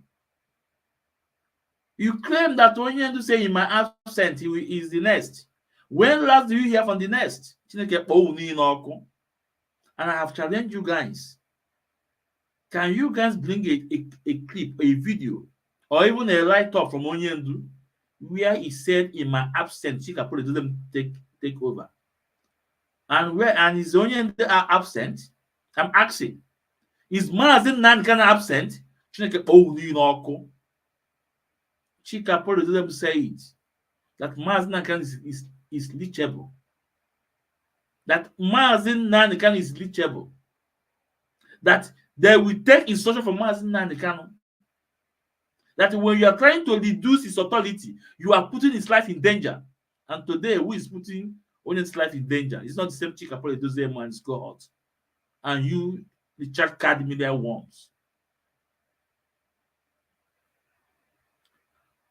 You claim that when you say in my absence, he is the next. When last do you hear from the next? And I have challenged you guys. Can you guys bring a clip, a video, or even a write-up from Onyendu where he said, in my absence, Chika Pole doesn't take over? And is Onyendu absent? I'm asking. Is Mazi Nnamdi Kanu absent? Chika Pole doesn't say it. That Mazi Nnamdi Kanu is reachable. That Mazi Nnamdi Kanu is reachable. That they will take instruction from Mazi Nnamdi Kanu. That when you are trying to reduce his authority, you are putting his life in danger. And today, who is putting Onyen's life in danger? It's not the same Chika Pole Dozem and cohort. And you, the chat card media worms.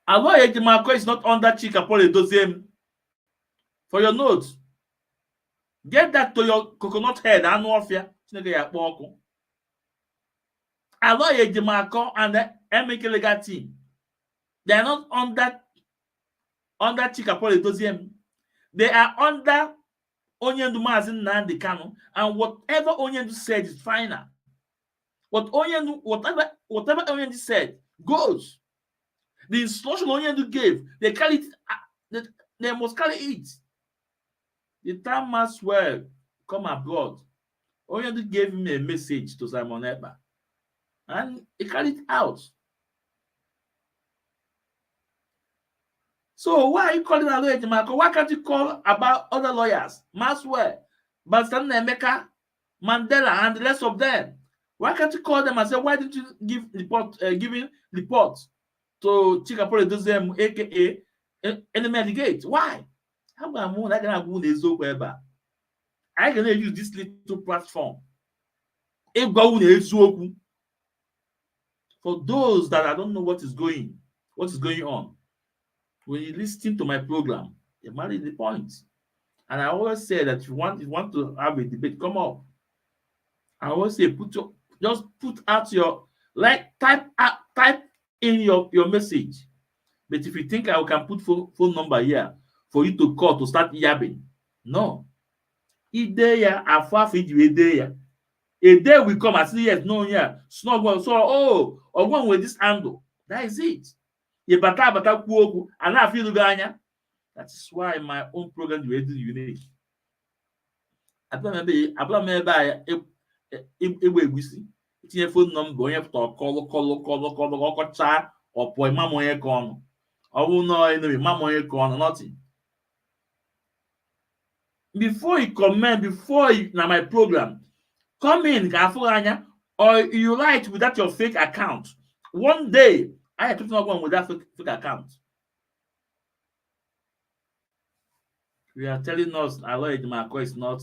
Aloy Ejimakor is not under Chika Pole Dozem. For your notes, get that to your coconut head. Anuafia. Aloy Ejimakor and the MK legal team, they are not under Chika Pole Dozem. They are under Onyendu Mazi Nnamdi Kanu, and whatever Onyendu said is final. Whatever Onyendu said goes. The instruction Onyendu gave, they carry it. They must carry it. The time Maxwell come abroad, Onyendu gave him a message to Simon Ekpa, and he carried it out. So why are you calling Aloy Ejimakor? Why can't you call about other lawyers? Maxwell, Barrister Emeka, Mandela, and the rest of them. Why can't you call them and say, why didn't you give giving report to Chikapole Dozem, aka Enemy at the Gate? Why? How about more like I can use this little platform. For those that I don't know what is going on, when you listen to my program, you marry the point. And I always say that if you want to have a debate, come up. I always say just put out your type in your message. But if you think I can put phone number here for you to call to start yabbing, no. A day will come and say yes, no, yeah, snug one. So or one with this angle. That is it. And I feel that is why my own program is unique. Abla m ebe a egbe egusi tinye phone number onye pụta kọlụ ọkọcha ọpụ ịmam onye ka ọnụ ọwụ nọ enemy ịmam onye ka ọnụ nothing. Before you comment, na my program, come in ka afụ anya, or you write without your fake account. One day I have people not going with that fake account. We are telling us Aloy Ejimakor is not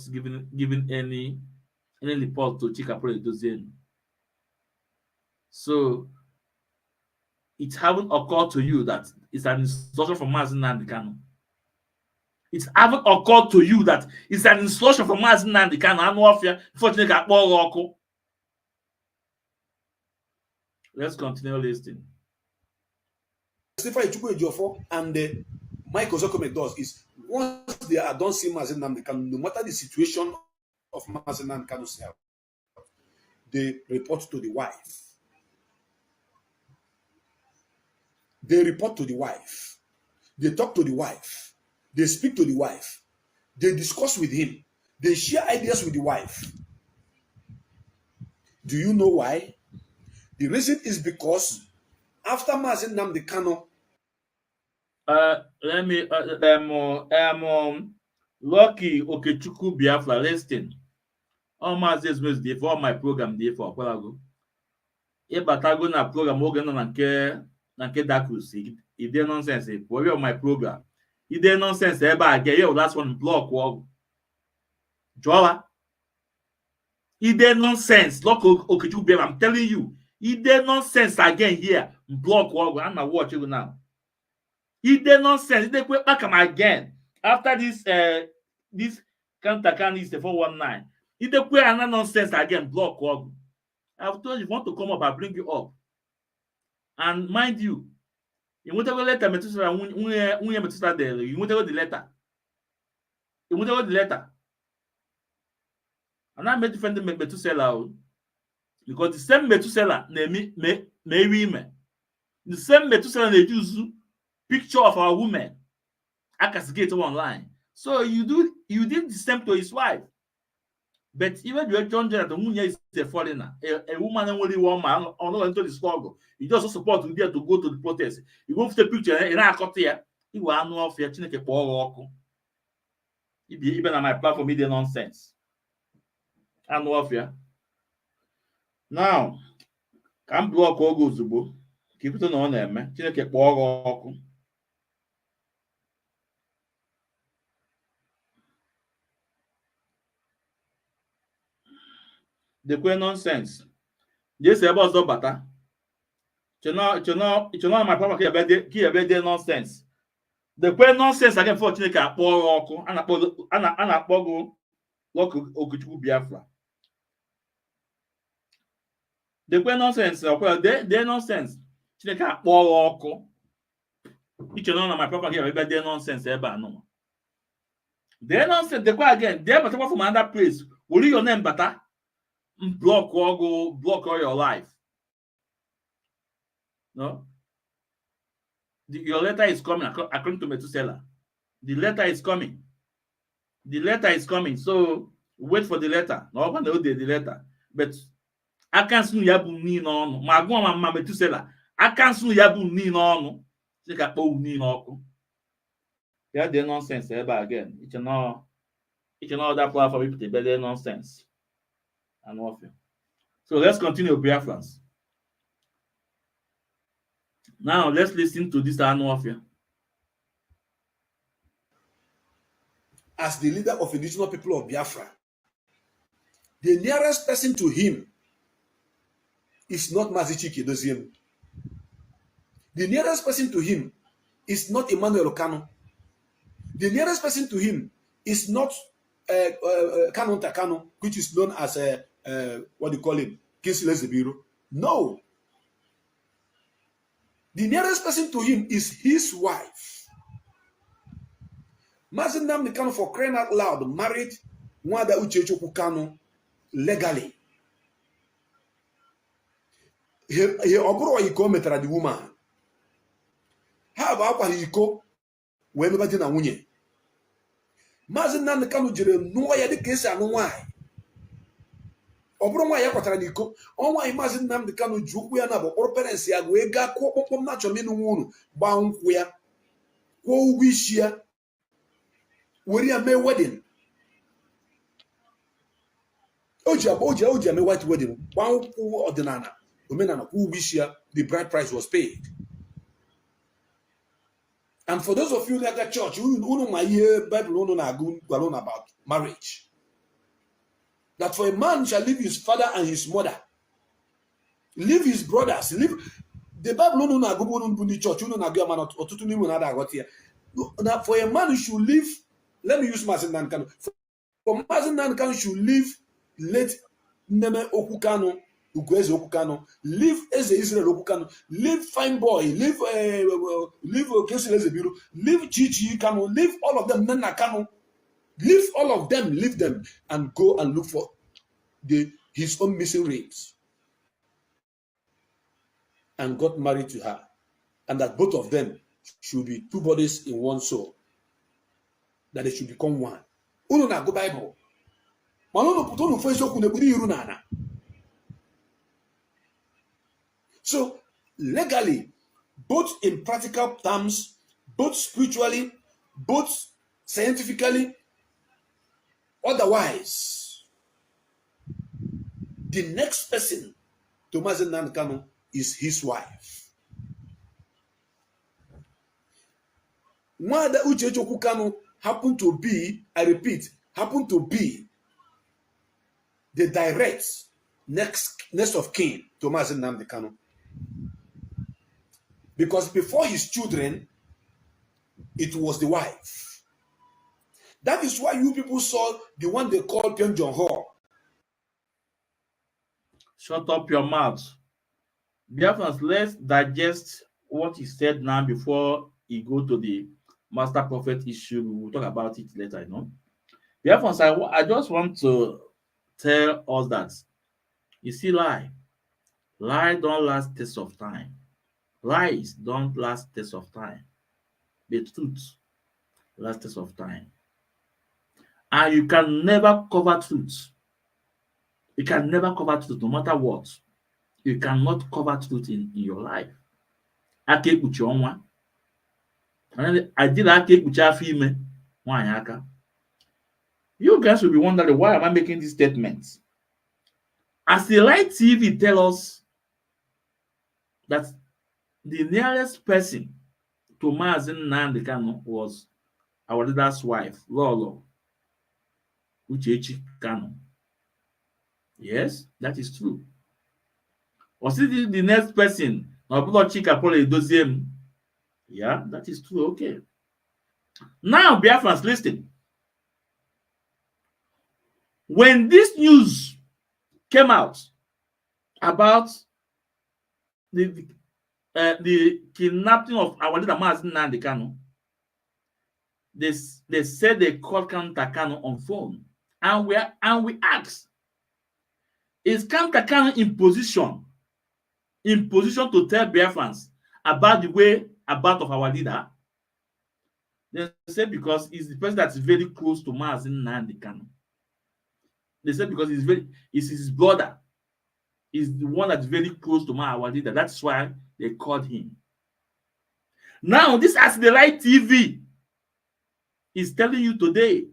giving any report to Chikapole Edozie. So it haven't occurred to you that it's an instruction from Mazi Nnamdi Kanu. It haven't occurred to you that it's an instruction from Mazi Nnamdi Kanu. Unfortunately, let's continue listening. And Michael Zokomek does is once they are done seeing Mazi Nnamdi Kanu, no matter the situation of Mazi Nnamdi Kanu's health, they report to the wife. They report to the wife. They talk to the wife. They speak to the wife. They discuss with him. They share ideas with the wife. Do you know why? The reason is because after Mazi Nnamdi Kanu, let me Lucky Okechukwu Biafra, listen. All Mazi Ezumezi dey for my program dey for Akwalago. Batago na program oge no na nke Dakus. It dey nonsense. For you on my program. It dey nonsense. Eba get your last one block wall. Jola. It dey nonsense. Look Okechukwu Biafra, I'm telling you. It dey nonsense again here. Block wall. I'm not watching now. It dey nonsense. It dey quick back again. After this counter is the 419. It dey quick another nonsense again. Block wall. I've told you, if you want to come up, I'll bring you up. And mind you, you won't ever letter Metusela, you won't ever the letter. You won't ever the letter. And I made defend Metusela because the same Metusela may women. The same Metusela they use picture of our women. I can get online. So you did the same to his wife. But even the John Jenner, the Munya is a foreigner, a woman only one man on into the struggle. You just support to there to go to the protest. You go to the picture and I cut here. You will know if you're chineke poor. Even on my platform, media nonsense. I know of you. Now, can block all goes to keep it on them, man. Chineke poor. The queer nonsense. Yes, about the butter. You know, my papa can't nonsense. The queer nonsense again for Chineke poor and a pogo lock Okechukwu Biafra. The queer nonsense, they nonsense. Chineke poor you know, my papa can't nonsense ever no. They nonsense, the queer again, they but from another place. Will you your name butter? Block all your life. No, your letter is coming according to Metusela. The letter is coming. The letter is coming. So wait for the letter. No one know the letter. But I can't soon yabu ni no. Magwa mama Metusela. I can't soon yabu ni no. Take a po ni no. Yeah, the nonsense ever again. It's not that platform people the nonsense. And off you. So let's continue, Biafrans. Now let's listen to this Anwafia. As the leader of indigenous people of Biafra, the nearest person to him is not Mazi Chike. The nearest person to him is not Emmanuel Kanu. The nearest person to him is not Kanu Takano, which is known as what do you call him? Kinsley Zebiro. No. The nearest person to him is his wife. Mazi Nnamdi Kanu, for crying out loud, married Nwada Uchechu Kanu legally. He obro iko metara the woman. Ha ba akwa iko we meba di na nwunye. Mazi Nnamdi Kanu jere nuwa ya dịka esi anụ nwanyị. Ọ bụrụ nwaanyị ya kwatara n'iko, nwaanyị Mazi Nnamdi Kanu ji ụkwụ ya na bụ kpọrọ parents ya wee gaa kwụọ kpọkpọm na achọrọ ịnụ nwa unu, gbaa nkwụ ya, kwụọ ụgwọ isi ya, were ya mee wedding. O ji eme white wedding, gbaa nkwụ ọdịnala, omenala, kwụọ ụgwọ isi ya, the bride price was paid. And for those of you that got church, unu ma ihe Bible unu na-agụ gwara about marriage. That for a man shall leave his father and his mother, leave his brothers, leave the Bible unu na-agụ unu bụ ndị church, unu na-agụ man ọtụtụ n'ime na aghọta ya. That for a man should leave, let me use Mazi Nnamdi Kanu. For Mazi Nnamdi Kanu should leave late Nneme Okwu Kanu, Ugueze Okwu Kanu, leave Eze Israel Okwu Kanu, leave Fine Boy, leave Kinsley Zebiro, leave Chichi Kanu, leave all of them, Nana Kanu, leave all of them, leave them, and go and look for his own missing rings. And got married to her. And that both of them should be two bodies in one soul. That they should become one. Unu na go Bible. So, legally, both in practical terms, both spiritually, both scientifically, otherwise, the next person to Mazi Nnamdi Kanu is his wife. Nwada Uchechu Kanu happened to be, I repeat, happened to be the direct next of kin to Mazi Nnamdi Kanu. Because before his children, it was the wife. That is why you people saw the one they called Pyong Jong Ho. Shut up your mouth. Biafrans, let's digest what he said now before he go to the master prophet issue. We will talk about it later, you know. Biafrans, I just want to tell us that, you see, lie don't last test of time. Lies don't last test of time. The truth lasts test of time. And you can never cover truth. You can never cover truth, no matter what. You cannot cover truth in your life. I did you guys will be wondering, why am I making these statements? As the Light TV tell us that the nearest person to Mazi Nnamdi Kanu was our leader's wife, Lolo Uchechi Kanu. Yes, that is true. Was it the next person? Yeah, that is true. Okay. Now, Biafrans, listen. When this news came out about the kidnapping of our leader Mazi Nnamdi Kanu, they said they called Kanu Takano on phone, and we asked, is Kanu Takano in position to tell Biafrans about the way about of our leader? They said because he's the person that's very close to Mazi Nnamdi Kanu. They said because he's his brother. He's the one that's very close to our leader. That's why they called him. Now, this As the Light TV is telling you today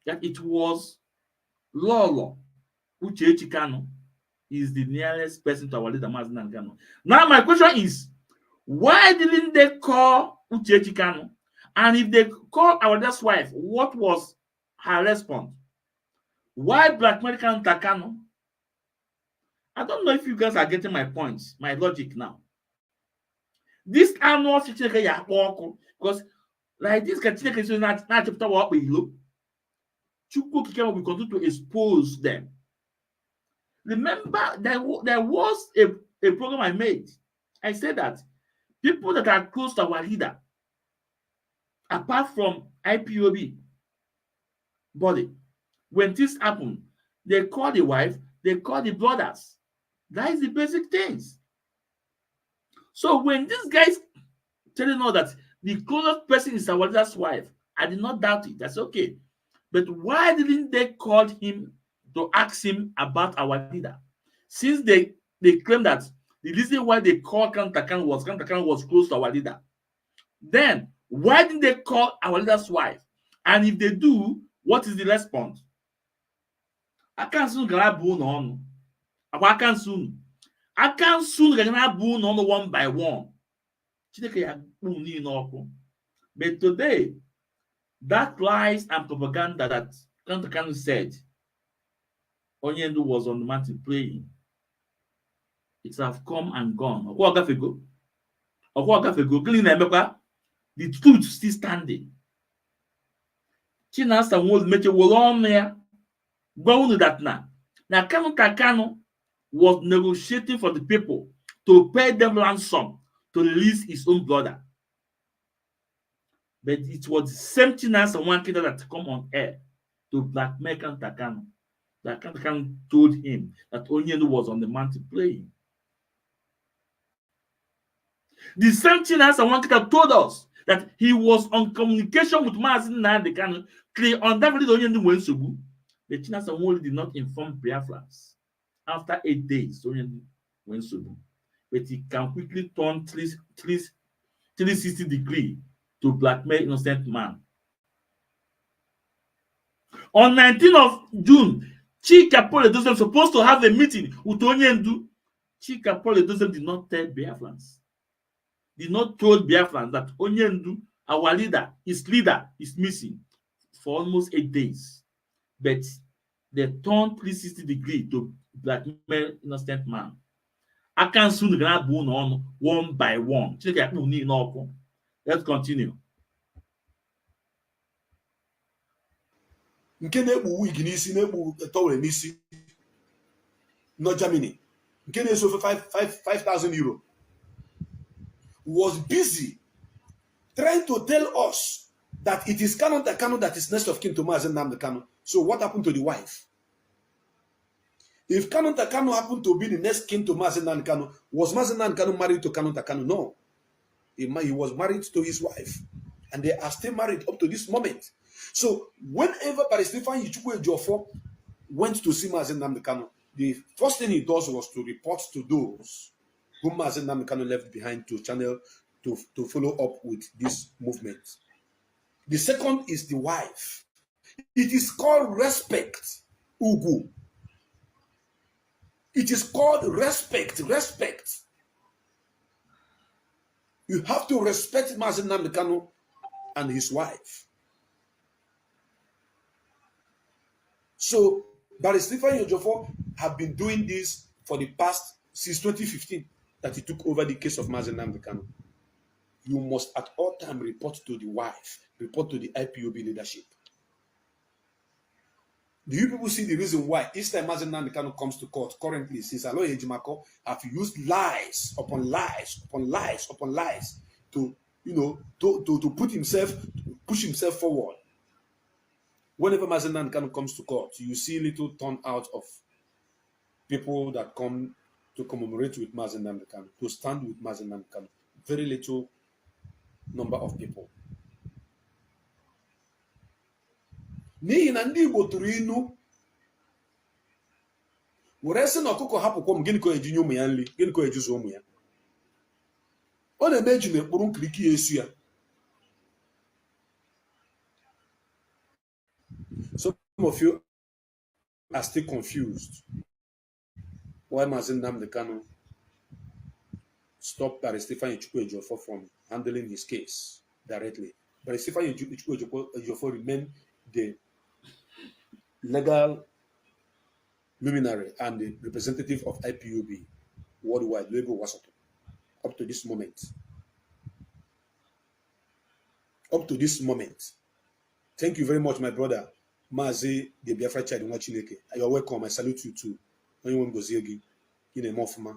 that it was Lolo Uchechi Kanu is the nearest person to our leader, Mazi Nnamdi Kanu. Now, my question is, why didn't they call Uchechi Kanu? And if they called our leader's wife, what was her response? Why blackmail Kanu? I don't know if you guys are getting my points, my logic now. This annual because like this is not chapter what we look. Chukwu will continue to expose them. Remember, there was a program I made. I said that people that are close to our leader, apart from IPOB body, when this happen, they call the wife, they call the brothers. That is the basic things. So when these guys telling us that the closest person is our leader's wife, I did not doubt it. That's okay. But why didn't they call him to ask him about our leader? Since they claim that the reason why they called Kanu was close to our leader. Then why didn't they call our leader's wife? And if they do, what is the response? I can't soon grab on. I can't soon grab on one by one. But today, that lies and propaganda that Kanu said Onyendu was on the mountain praying, it have come and gone. The truth still standing. Chinasa was made a that now Kanu was negotiating for the people to pay them ransom to release his own brother. But it was the same Chinasa one kid that come on air to blackmail Kanu. That Kanu told him that Onyendu was on the mountain praying. The same Chinasa one kid told us that he was on communication with Mazi Nnamdi Kanu. On that video, Onyendu went to. The Chinasa one did not inform Biafrans. After 8 days, Onyendu went to. But he can quickly turn 360 degrees to blackmail innocent man. On 19th of June, Chika Poledosem supposed to have a meeting with Onyendu. Chika Poledosem did not tell Biafrans. Did not told Biafrans that Onyendu, our leader, his leader, is missing for almost 8 days. But they turned 360 degrees to blackmail innocent man. I can soon grab on one by one. Let's continue. Nke na-ekpu wig n'isi na-ekpu towel n'isi no Germany nke na-eso 5,000 euro was busy trying to tell us that it is Kanu that is next of kin to Mazi Nnamdi Kanu. So what happened to the wife? If Kanu happened to be the next kin to Mazi Nnamdi Kanu, was Mazi Nnamdi Kanu married to Kanu? No. He was married to his wife. And they are still married up to this moment. So whenever Stephen Ichukwu Ejiofor went to see Mazi Nnamdi Kanu, the first thing he does was to report to those whom Mazi Nnamdi Kanu left behind to channel to follow up with this movement. The second is the wife. It is called respect, Ugu. It is called respect. You have to respect Mazi Nnamdi Kanu and his wife. So, Barrister Stephen Ejiofor have been doing this for the past, since 2015, that he took over the case of Mazi Nnamdi Kanu. You must at all time report to the wife, report to the IPOB leadership. Do you people see the reason why each time Mazi Nnamdi Kanu comes to court currently, since Aloy Ejimako have used lies upon lies upon lies upon lies to push himself forward? Whenever Mazi Nnamdi Kanu comes to court, you see little turnout of people that come to commemorate with Mazi Nnamdi Kanu, to stand with Mazi Nnamdi Kanu. Very little number of people. N'ihi na ndị Igbo tụrụ inu were sị na ọkụkọ hapụkwa m, gịnị ka o eji nye ụmụ ya nri, gịnị ka o ejuzu ụmụ ya. Ọ na-eme eji na-ekpuru nkiriki ya esu ya. Some of you are still confused. why Mazi Nnamdi Kanu stopped Barrister Ifeanyi Ejiofor from handling his case directly. Barrister Ifeanyi Ejiofor remained the legal luminary and the representative of IPOB worldwide, label Wasoto, up to this moment. Up to this moment. Thank you very much, my brother. Mazi, the Biafra child in Wachineke. You're welcome. I salute you too. Anyone goes here, in a mofma.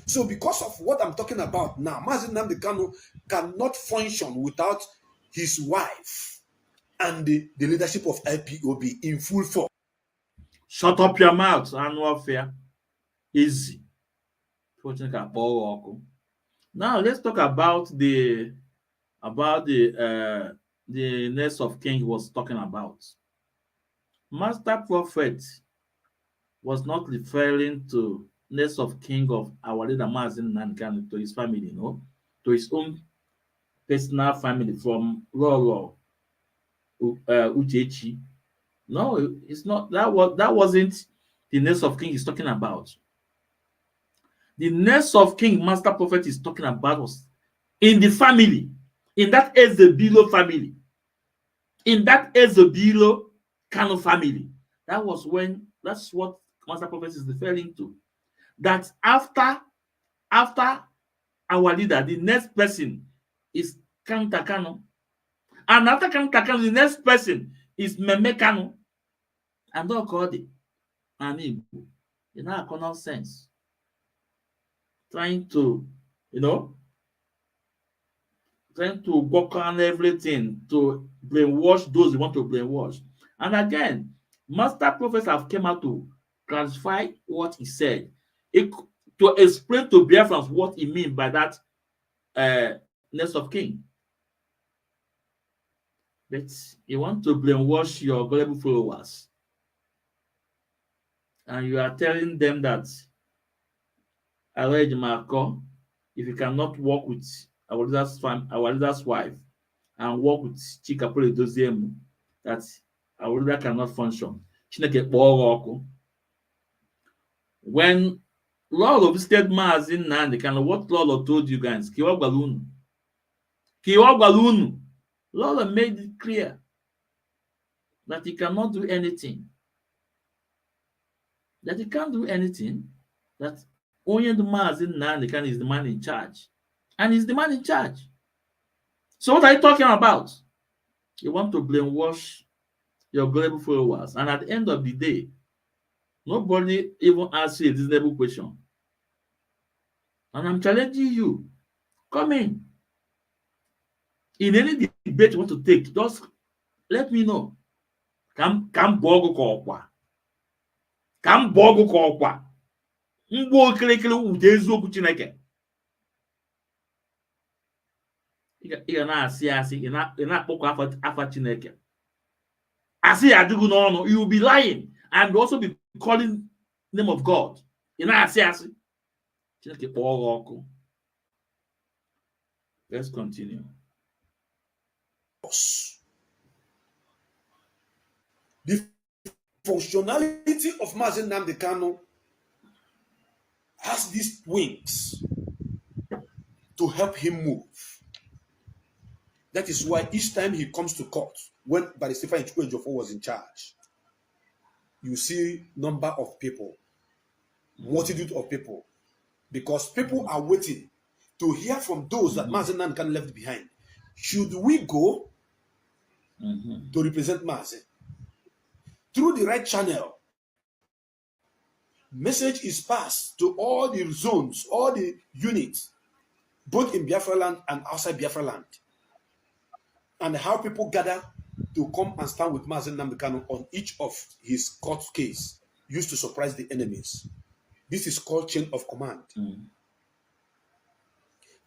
So, because of what I'm talking about now, Mazi Nnamdi Kanu cannot function without his wife and the leadership of IPOB in full force. Shut up your mouth, annual fair. Easy. Now let's talk about the next of king he was talking about. Master Prophet was not referring to next of king of our leader Mazi Nnamdi Kanu to his family, no, to his own personal family from Roro Uchechi. No, it's not. That wasn't the next of king he's talking about. The next of king Master Prophet is talking about was in the family, in that Ezebilo family, in that Ezebilo Kanu family. That's what Master Prophet is referring to. That after our leader, the next person is Kanu Kanu. And after Kanu Kanu, the next person is Meme Kanu. And don't call it an Igbo. You know, common sense. Trying to work on everything to brainwash those who want to brainwash. And again, Master Prophets have come out to clarify what he said. To explain to Biafrans what he means by that next of king. But you want to brainwash your gullible followers. And you are telling them that if you cannot work with our leader's wife and work with Chika Doziem, that our leader cannot function. When Lord visited Mazi Nnamdi Kanu, what Lord told you guys? Lord made it clear that he cannot do anything. That he can't do anything. That only the Mazi Nnamdi Kanu is the man in charge. And he's the man in charge. So what are you talking about? You want to brainwash your global followers. And at the end of the day, nobody even asks you a reasonable question. And I'm challenging you. Come in. In any debate you want to take, just let me know. Kam bogo kwa. Kam bogo kwa. Mbo kelekele udezu okwu Chineke. Ị na-asị ị na-akpọkọ afa Chineke. Asị ya adịghị n'ọnụ, you will be lying and also be calling the name of God. Ị na-asị Chineke kpọọ ọkụ. Let's continue. The functionality of Mazi Nnamdi Kanu has these wings to help him move. That is why each time he comes to court, when Barrister Ifeanyi Ejiofor was in charge, you see number of people, multitude of people, because people are waiting to hear from those that Mazi Nnamdi Kanu left behind. Should we go to represent Mazi? Through the right channel, message is passed to all the zones, all the units, both in Biafra land and outside Biafra land, and how people gather to come and stand with Mazi Nnamdi Kanu on each of his court case, used to surprise the enemies. This is called chain of command.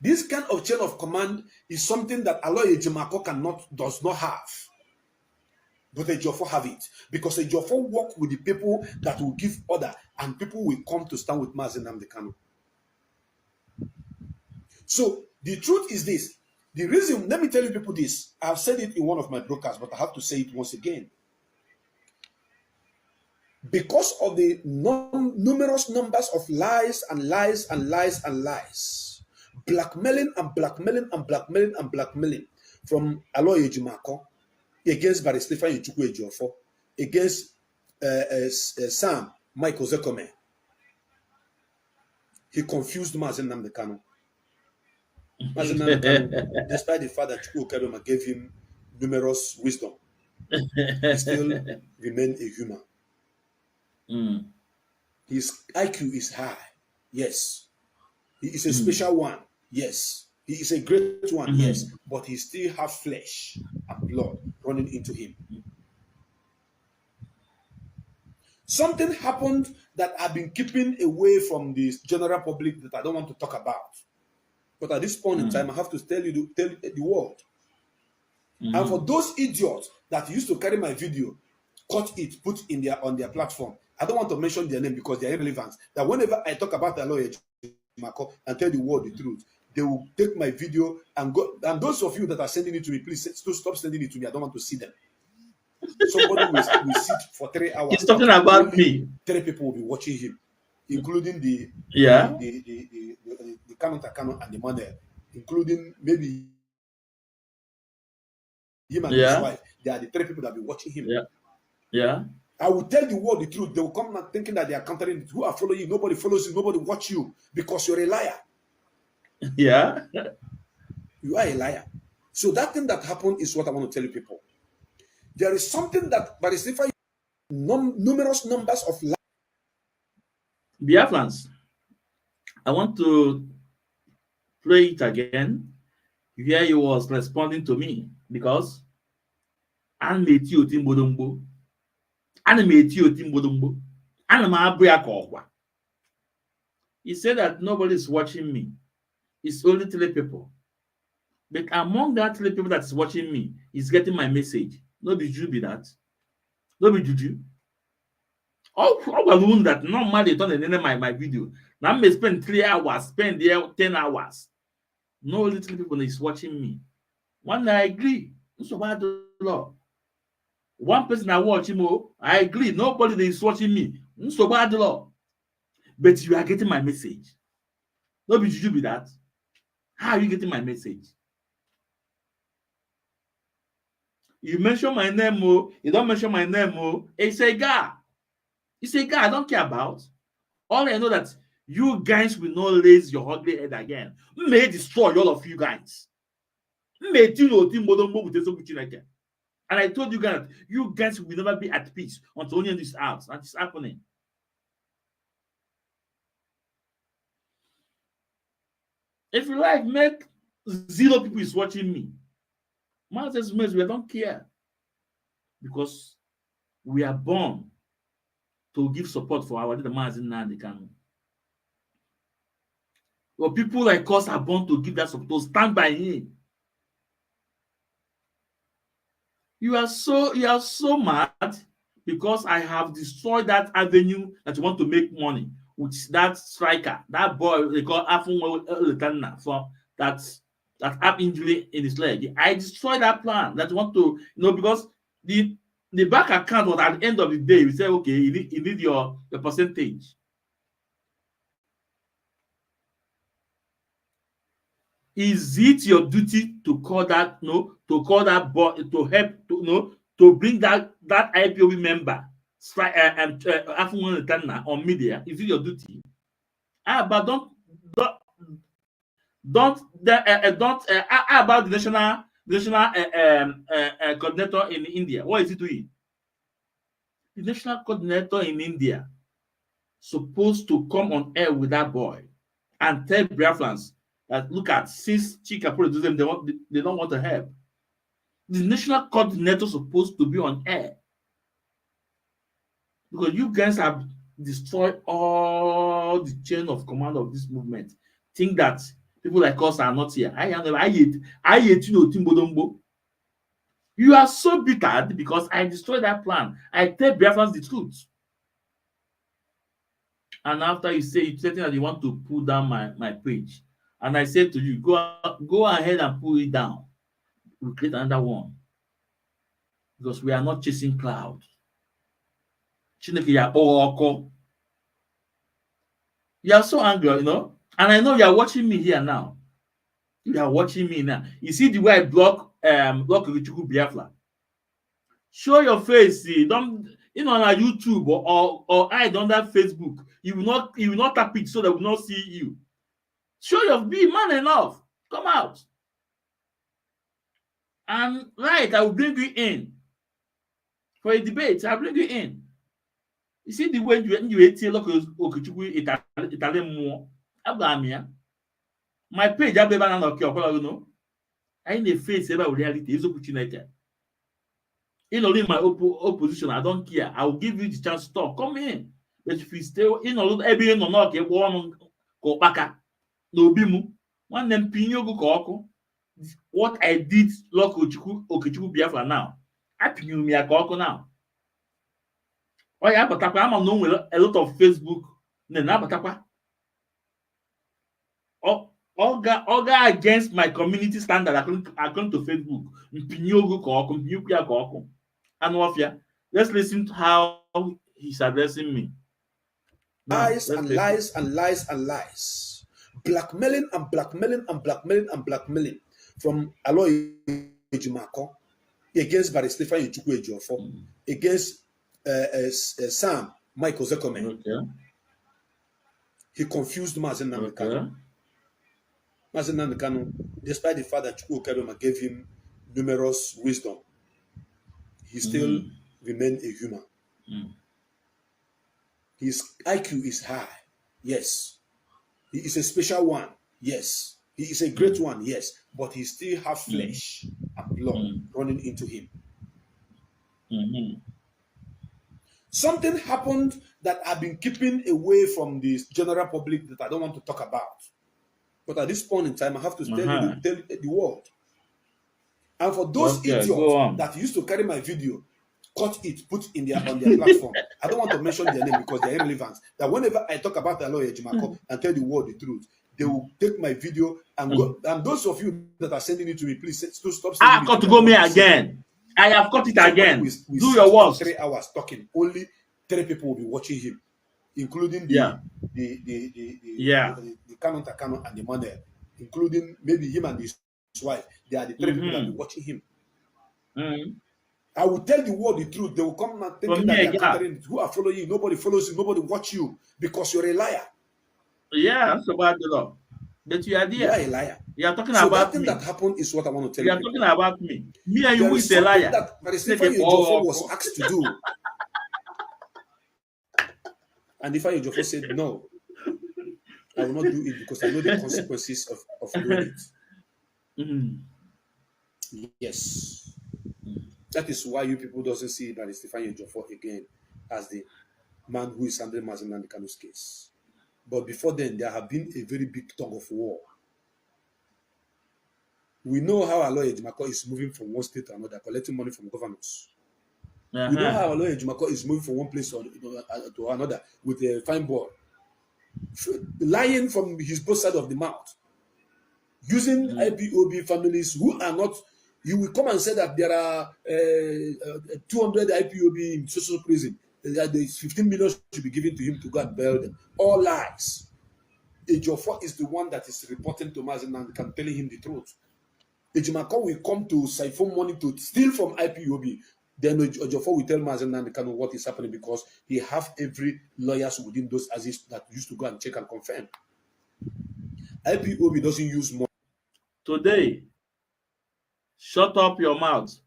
This kind of chain of command is something that Aloy Ejimako does not have. But Ejiofor have it. Because Ejiofor work with the people that will give order, and people will come to stand with Mazi Nnamdi Kanu. So the truth is this. The reason, let me tell you people this. I've said it in one of my broadcasts, but I have to say it once again. because of the numerous numbers of lies and lies and lies and lies, blackmailing and blackmailing and blackmailing and blackmailing from Aloy Ejimako against Barry Stephen Ichukwu Ejiofor, against Sam Michael Zekome. He confused Mazi Nnamdi Kanu. Mazi Nnamdi Kanu, despite the fact that Chukwu Okabema gave him numerous wisdom, he still remained a human. His IQ is high. Yes. He is a special one. Yes. He is a great one. Yes. But he still has flesh and blood running into him. Something happened that I've been keeping away from the general public that I don't want to talk about. But at this point in time, I have to tell the world. And for those idiots that used to carry my video, cut it, put in on their platform, I don't want to mention their name because they are irrelevant. That whenever I talk about the lawyer and tell the world the truth, they will take my video and go. And those of you that are sending it to me, please stop sending it to me. I don't want to see them. Somebody will sit for 3 hours. He's talking about me. 3 people will be watching him, including the Kanu and the mother, including maybe him and his wife. They are the 3 people that will be watching him. Yeah. I will tell the world the truth. They will come and thinking that they are countering it. Who are following you? Nobody follows you. Nobody watch you because you're a liar. Yeah. You are a liar. So that thing that happened is what I want to tell you people. There is something that by the numerous numbers of lies. Biafrans, I want to play it again. Here he was responding to me because he said that nobody is watching me. It's only 3 people. But among that 3 people that is watching me, is getting my message. No be juju be that. No be juju. All balloon that normally turn in my video. Now I may spend 3 hours, spend there 10 hours. No little people is watching me. One I agree. So bad law. One person I watch him, I agree. Nobody is watching me. So bad law. But you are getting my message. No be juju be that. How are you getting my message? You mention my name, you don't mention my name, it's a guy. It's a guy I don't care about. All I know that you guys will not raise your ugly head again. May destroy all of you guys. And I told you guys, you guys will never be at peace until only in this house. And it's happening. If you like, make 0 people is watching me. Masters, we don't care. Because we are born to give support for our leader, Mazi Nnamdi Kanu. Well, people like us are born to give that support, to stand by him. You are so mad because I have destroyed that avenue that you want to make money with that striker, that boy they call Afun for that have injury in his leg. I destroyed that plan that you want to, because the bank account was at the end of the day, we say, okay, you need your percentage. Is it your duty to call that boy to help to bring that IPOB member on media? Is it your duty? But don't about the national coordinator in India. What is he doing? The national coordinator in India supposed to come on air with that boy and tell Biafrans that look at, since Chika produce them, they don't want to help. The national coordinator supposed to be on air because you guys have destroyed all the chain of command of this movement. Think that people like us are not here. I hate you. You are so bitter because I destroyed that plan. I tell Biafrans the truth. And after you say that you want to pull down my page, and I said to you, go ahead and pull it down. We'll create another one. Because we are not chasing clouds. Chineke ya oko. You are so angry, you know, and I know you are watching me here now. You are watching me now. You see the way I block Richuku Biafra. Show your face. See, don't on YouTube or hide under Facebook. You will not tap it so they will not see you. Show your be man enough. Come out. And right, I will bring you in for a debate. I'll bring you in. You see the way you hate Okechukwu Italian more. My page, I believe you know. I in the face about reality is opportunity. In my opposition, I don't care. I will give you the chance to talk. Come in. But if you stay in every no knock, one go back. No bimu. One them pinyogu ko. What I did, look Okechukwu Biafra now. I pinu me a ko now. Oh yeah, but I'm known a lot of Facebook. Oga against my community standard according to Facebook. Let's listen to how he's addressing me. Lies and lies and lies and lies. Blackmailing and blackmailing and blackmailing and blackmailing from Aloy Ejimako against Barrister Stephen Ichukwu Ejiofor, against Sam Michael Zekome. Okay. He confused Mazi Nnamdi Kanu. Mazi Nnamdi Kanu, despite the fact that Chukwu Okedoma gave him numerous wisdom, he still remained a human. His IQ is high, yes. He is a special one, yes. He is a great one, yes. But he still has flesh and blood running into him. Something happened that I've been keeping away from the general public that I don't want to talk about. But at this point in time, I have to tell the world. And for those idiots that used to carry my video, cut it, put it on their platform. I don't want to mention their name because they're irrelevant. That whenever I talk about the lawyer Jimako and tell the world the truth, they will take my video and go. And those of you that are sending it to me, please stop sending it. I have got to go me again. I have got it again. We do your work. 3 hours talking. Only 3 people will be watching him, including the Kanu and the money, including maybe him and his wife. They are the 3 people that will be watching him. I will tell the world the truth. They will come and thinking that they are countering who are following you. Nobody follows you. Nobody watch you because you're a liar. Yeah, that's about the law. But you are there. You are a liar. You are talking so about that thing me. that happened is what I want to tell you. You are talking about me. Me and you is a something liar. that Barrister Ejiofor was asked to do. And if Ejiofor said no, I will not do it because I know the consequences of doing it. Yes. That is why you people doesn't see Barrister Ejiofor again as the man who is handling Mazi Nnamdi Kanu's case. But before then, there have been a very big tug of war. We know how Aloy Ejimako is moving from one state to another, collecting money from governors. We know how Aloy Ejimako is moving from one place to another with a fine boy, lying from his both sides of the mouth, using IPOB families who are not. You will come and say that there are 200 IPOB in social prison. That the 15 million should be given to him to go and bail them. All lies. Ejiofor is the one that is reporting to Mazi Nnamdi Kanu, telling him the truth. Ejimako will come to siphon money to steal from IPOB. Then Ejiofor will tell Mazi Nnamdi Kanu what is happening because he have every lawyers within those Aziz that used to go and check and confirm. IPOB doesn't use money. Today, shut up your mouth.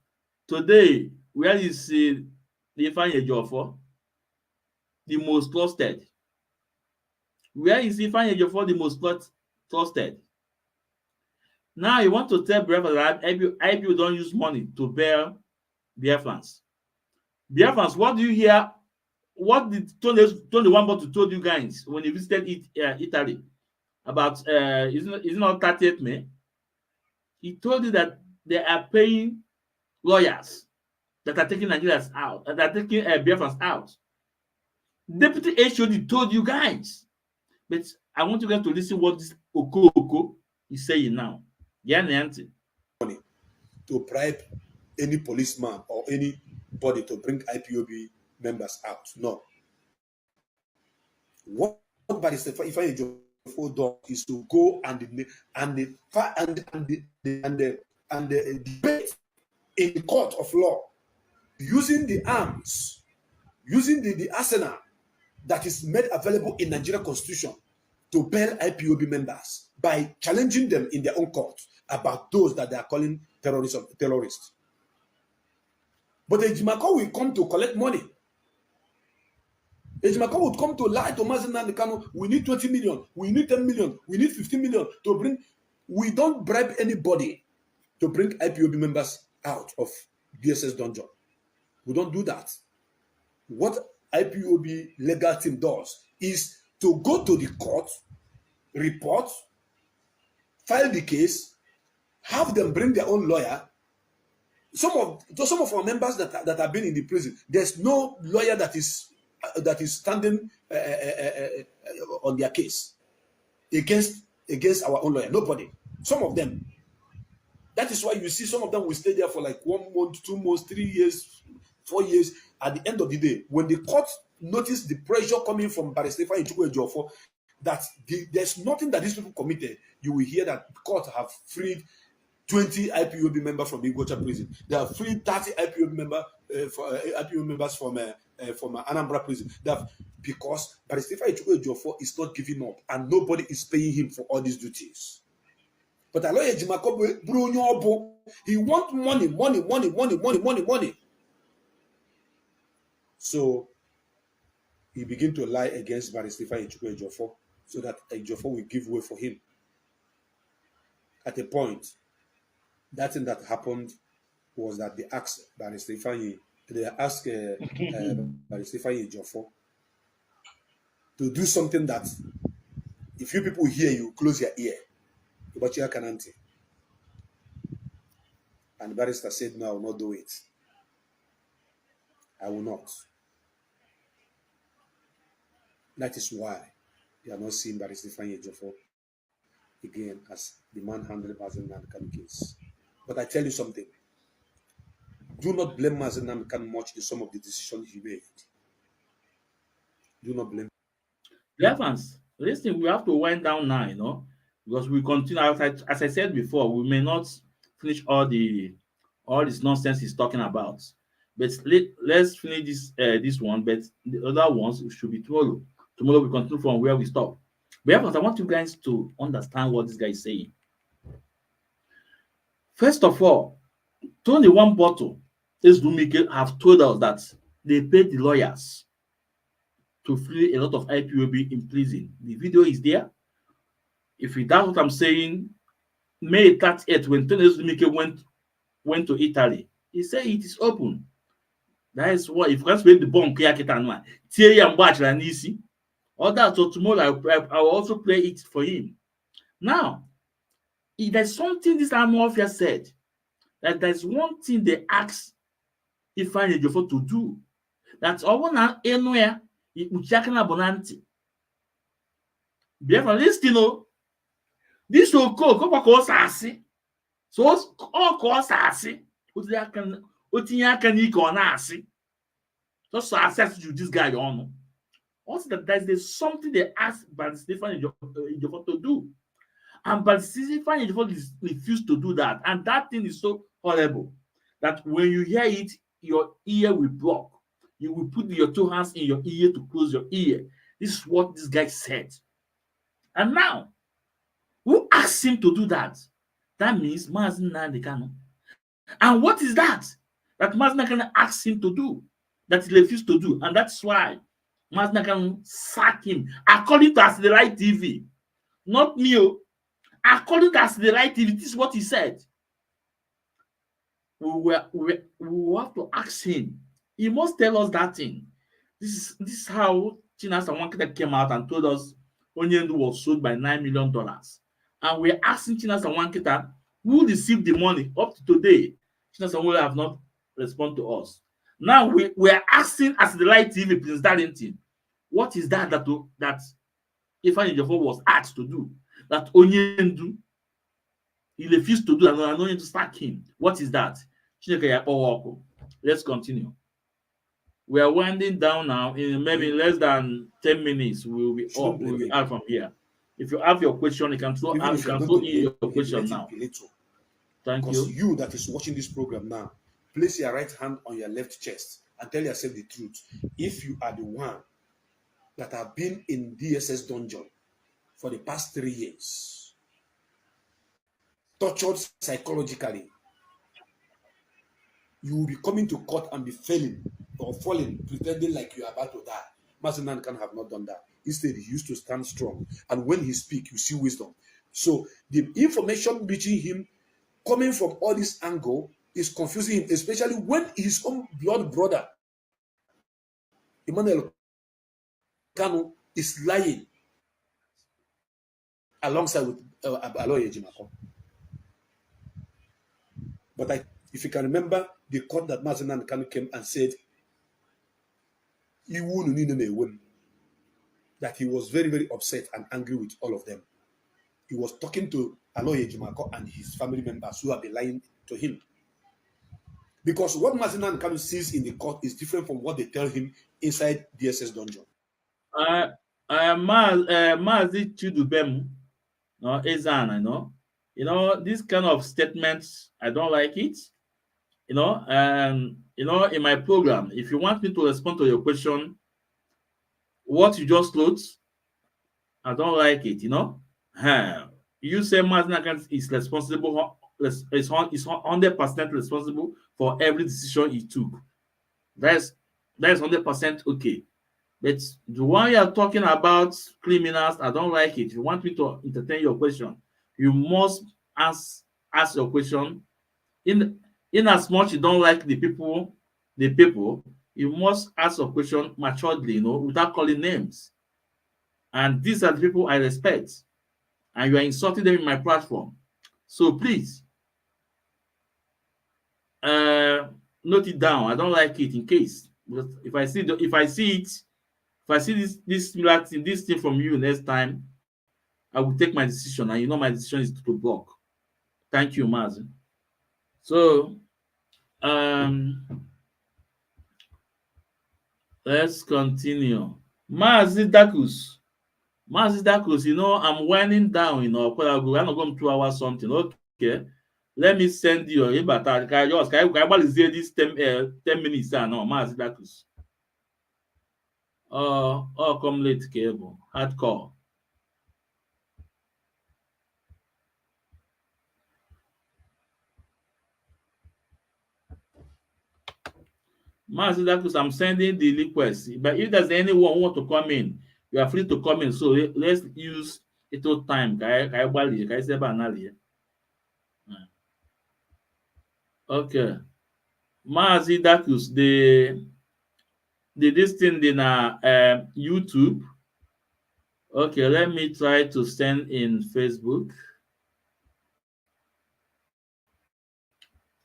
Today, where is the Ejiofor? The most trusted. Where is Ejiofor the most trusted? Now you want to tell Biafra that IPO don't use money to bail Biafrans. Biafrans, what do you hear? What did Tony Wambotu told you guys when he visited Italy about isn't not 30th May? He told you that they are paying lawyers that are taking Nigerians out, that are taking Biafrans out. Deputy HOD told you guys. But I want you guys to listen what this Oko is saying now. Yeah, Nancy. Money to bribe any policeman or anybody to bring IPOB members out. No. What Barrister Ifeanyi Ejiofor does is to go and debate in the court of law using the arms, using the arsenal that is made available in Nigerian Constitution to bail IPOB members by challenging them in their own court about those that they are calling terrorists. But Ejimako will come to collect money. Ejimako would come to lie to Mazi Nnamdi Kanu. We need 20 million, we need 10 million, we need 15 million to bring. We don't bribe anybody to bring IPOB members out of DSS dungeon. We don't do that. What IPOB legal team does is to go to the court, report, file the case, have them bring their own lawyer. Some of our members that have been in the prison, there's no lawyer that is standing on their case against our own lawyer. Nobody. Some of them. That is why you see some of them will stay there for like 1 month, 2 months, 3 years, 4 years. At the end of the day, when the court notice the pressure coming from Barrister Ifeanyi Ejiofor that there's nothing that these people committed, you will hear that the court have freed 20 IPOB members from Igocha prison. They have freed 30 IPOB members from Anambra prison. Because Barrister Ifeanyi Ejiofor is not giving up, and nobody is paying him for all these duties. But a lawyer Jimako, he wants money. So he began to lie against Barrister Ifeanyi Ejiofor so that Ejiofor will give way for him. At a point, that thing that happened was that they asked Barrister Ifeanyi Ejiofor to do something that if you people hear, you close your ear. And the barrister said, no, I will not do it. I will not. That is why you are not seeing Barrister Ifeanyi Ejiofor again as the man handling Mazi Nnamdi Kanu case. But I tell you something. Do not blame Mazi Nnamdi Kanu much in some of the decisions he made. Do not blame. Evans, listen, we have to wind down now, because we continue. As I said before, we may not finish all this nonsense he's talking about. But let's finish this one. But the other ones should be tomorrow. Tomorrow we continue from where we stop. But Evans, I want you guys to understand what this guy is saying. First of all, 21 bottle is Dumike have told us that they paid the lawyers to free a lot of IPOB in prison. The video is there. If you doubt what I'm saying, May 30th, when Tony Dumike went to Italy, he said it is open. That is what, if you can't the bomb, all that. So tomorrow I will also play it for him. Now, if there's something this Amorphia said, that there's one thing they asked Ifeanyi Ejiofor to do, that's all now anywhere Uchakana Bonanti. Therefore, this will go cause assy. So all cause assy. Utiakan on assy. Just access to this guy on. Also, that there's something they asked Barrister Ejiofor to do. And Barrister Ejiofor refused to do that. And that thing is so horrible that when you hear it, your ear will block. You will put your 2 hands in your ear to close your ear. This is what this guy said. And now, who asked him to do that? That means Mazi Nnamdi Kanu. And what is that? That Mazi Nnamdi Kanu asked him to do, that he refused to do. And that's why Mazi Nnamdi Kanu sacked him, according to Aslirai TV. Not me. According to Aslirai TV, this is what he said. We will have to ask him. He must tell us that thing. This is how Chinasa Wankita came out and told us Onyendu was sold by $9 million. And we're asking Chinasa Wankita who received the money up to today. Chinasa Wankita have not responded to us. Now we're asking Aslirai TV, Prince Darlington, what is that Ifeanyi Ejiofor was asked to do? That Onyendu, he refused to do, and Onyendu sack him. What is that? Let's continue. We are winding down now. In maybe less than 10 minutes, we will be up. Shouldn't We will blame be him. out from here. If you have your question, you can throw Even out. You if you're can going throw to in blame your him, question let now. it be little. Thank Because you. you that is watching this program now, place your right hand on your left chest and tell yourself the truth. If you are the one that have been in DSS dungeon for the past 3 years, tortured psychologically, you will be coming to court and be failing or falling, pretending like you are about to die. Mazi can have not done that. Instead, he used to stand strong. And when he speaks, you see wisdom. So the information reaching him coming from all this angle is confusing him, especially when his own blood brother, Emmanuel Kanu, is lying alongside with Aloy Ejimako. But if you can remember the court that Mazi Kanu came and said, that he was very, very upset and angry with all of them. He was talking to Aloy Ejimako and his family members who have been lying to him. Because what Mazi Kanu sees in the court is different from what they tell him inside DSS dungeon. Mazi Chidubem, no, Ezan, this kind of statements, I don't like it. In my program, if you want me to respond to your question, what you just wrote, I don't like it. You say Mazi is responsible, is 100% responsible for every decision he took. That's 100% okay. But the one you are talking about criminals, I don't like it. If you want me to entertain your question, you must ask your question. In as much you don't like the people, you must ask your question maturely, without calling names. And these are the people I respect. And you are insulting them in my platform. So please, note it down. I don't like it in case. Because if I see this thing from you next time, I will take my decision, and my decision is to block. Thank you, Mazi. So, let's continue. Mazi Dakus, I'm winding down. I'm not going to 2 hours something. Okay, let me send you. Can I this 10 minutes? No, Mazi Dakus. Come late, cable hardcore. Mazi Dakus, I'm sending the request. But if there's anyone who want to come in, you are free to come in. So let's use it all time. Okay. Mazi Dakus, this thing in YouTube. Okay, let me try to send in Facebook.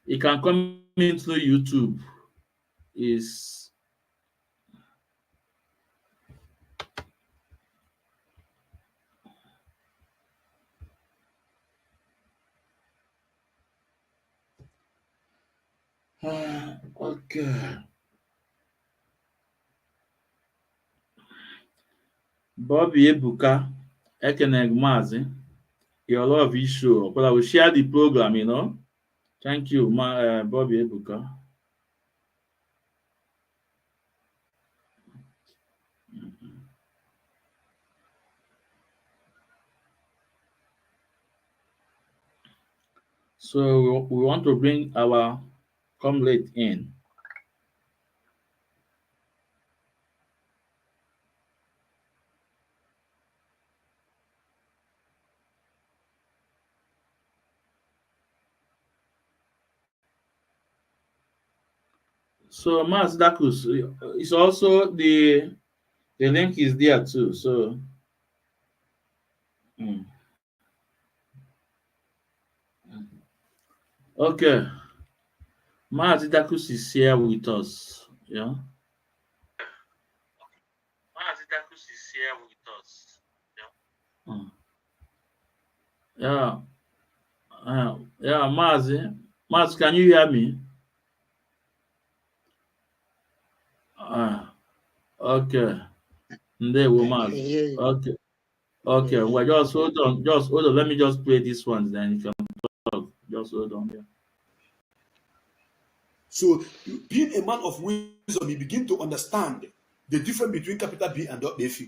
You can come into YouTube. Is okay. Bobby Ebuka, Ekeneg Mazi, your love issue. But I will share the program, Thank you, Bobby Ebuka. So we want to bring our comrade in. So Mazi Dakus, it's also the link is there too. So okay, Mazi Dakus is here with us. Yeah. Mazi Dakus is here with us. Yeah. Yeah, Mazi, can you hear me? Okay. Okay. Okay. Well, just hold on. Just hold on. Let me just play this one. Then you can talk. Just hold on. Yeah. So, being a man of wisdom, you begin to understand the difference between capital B and .F.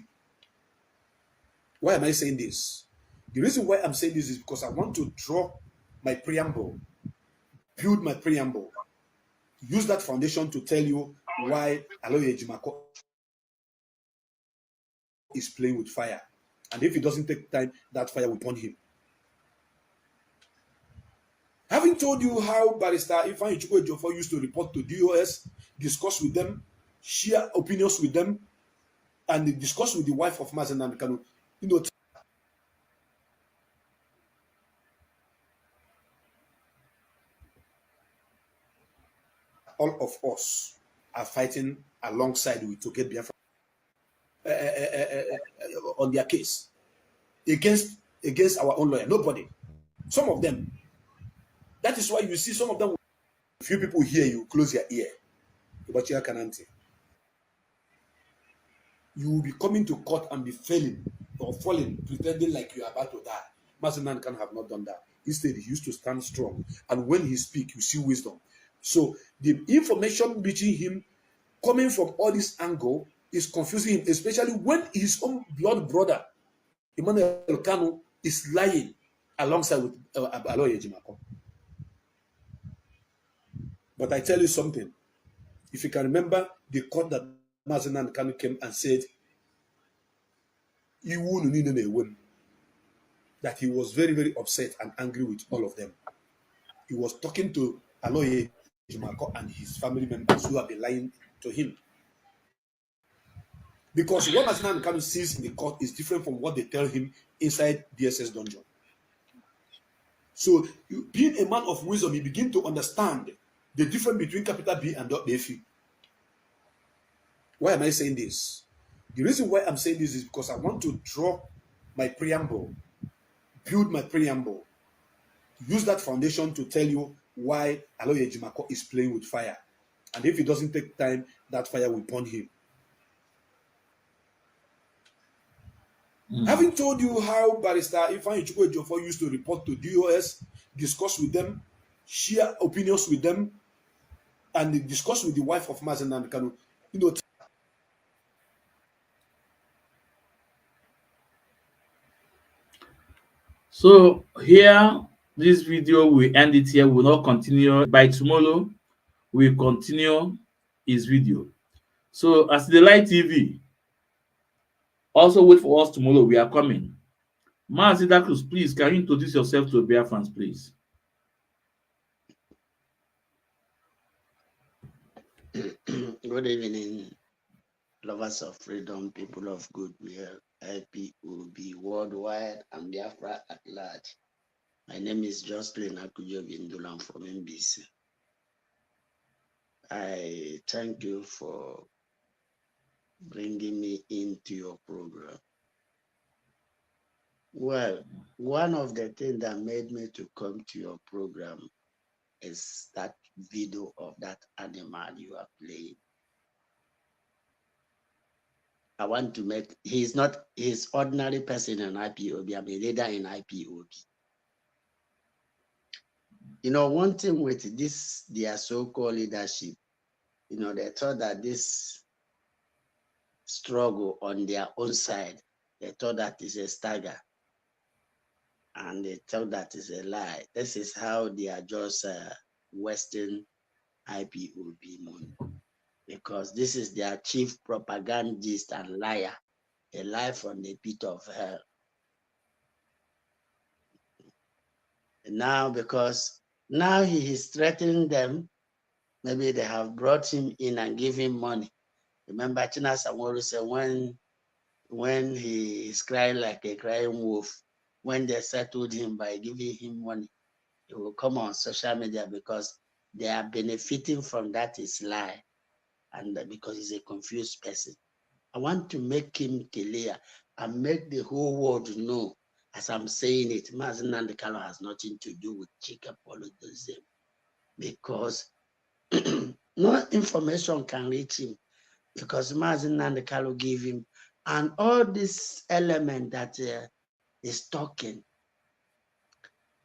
Why am I saying this? The reason why I'm saying this is because I want to draw my preamble, build my preamble, use that foundation to tell you why Aloye Ejimako is playing with fire. And if it doesn't take time, that fire will burn him. Having told you how Barrister Ifeanyi Chukwu Ejiofor used to report to DOS, discuss with them, share opinions with them, and discuss with the wife of Mazi Nnamdi Kanu, all of us are fighting alongside with to get Biafra on their case against our own lawyer. Nobody. Some of them. That is why you see some of them. Few people hear you, close your ear. But you can't. You will be coming to court and be failing or falling, pretending like you are about to die. Mazi Nnamdi Kanu have not done that. Instead, he used to stand strong. And when he speaks, you see wisdom. So the information reaching him coming from all this angle is confusing him, especially when his own blood brother, Emmanuel Kanu, is lying alongside with Aloye Ejimako. But I tell you something. If you can remember the court that Mazi Nnamdi Kanu came and said, that he was very, very upset and angry with all of them. He was talking to Aloye Ejimako and his family members who have been lying to him. Because what Mazi Nnamdi Kanu sees in the court is different from what they tell him inside DSS dungeon. So, being a man of wisdom, you begin to understand the difference between capital B and .F. Why am I saying this? The reason why I'm saying this is because I want to draw my preamble, build my preamble, use that foundation to tell you why Aloye Ejimako is playing with fire. And if it doesn't take time, that fire will burn him. Having told you how Barrister Ifeanyi Chukwu Ejiofor used to report to DOS, discuss with them, share opinions with them, and discuss with the wife of Mazi Nnamdi Kanu, So here, this video, we end it here. We will not continue. By tomorrow, we'll continue his video. So as the Light TV, also wait for us tomorrow. We are coming. Mazi Cruz, please, can you introduce yourself to Biafrans, please? Good evening, lovers of freedom, people of goodwill, IPOB worldwide, and Biafra at large. My name is Jocelyn Akujo Bindulam from NBC. I thank you for bringing me into your program. Well, one of the things that made me to come to your program is that video of that animal you are playing. I want to make, he's ordinary person in IPOB, I'm a leader in IPOB. You know, one thing with this, their so-called leadership, you know, they thought that this struggle on their own side, they thought that is a stagger. And they thought that is a lie. This is how they are just Western IPOB money. Because this is their chief propagandist and liar, a lie from the pit of hell. And now, because now he is threatening them, maybe they have brought him in and give him money. Remember, China Samoru said when he is crying like a crying wolf, when they settled him by giving him money, he will come on social media because they are benefiting from that is lie, and because he's a confused person. I want to make him clear and make the whole world know, as I'm saying it, Mazi Nnamdi Kanu has nothing to do with Chika politicization, because no information can reach him. because Mazi Nnamdi Kanu gave him, and all this element that is talking.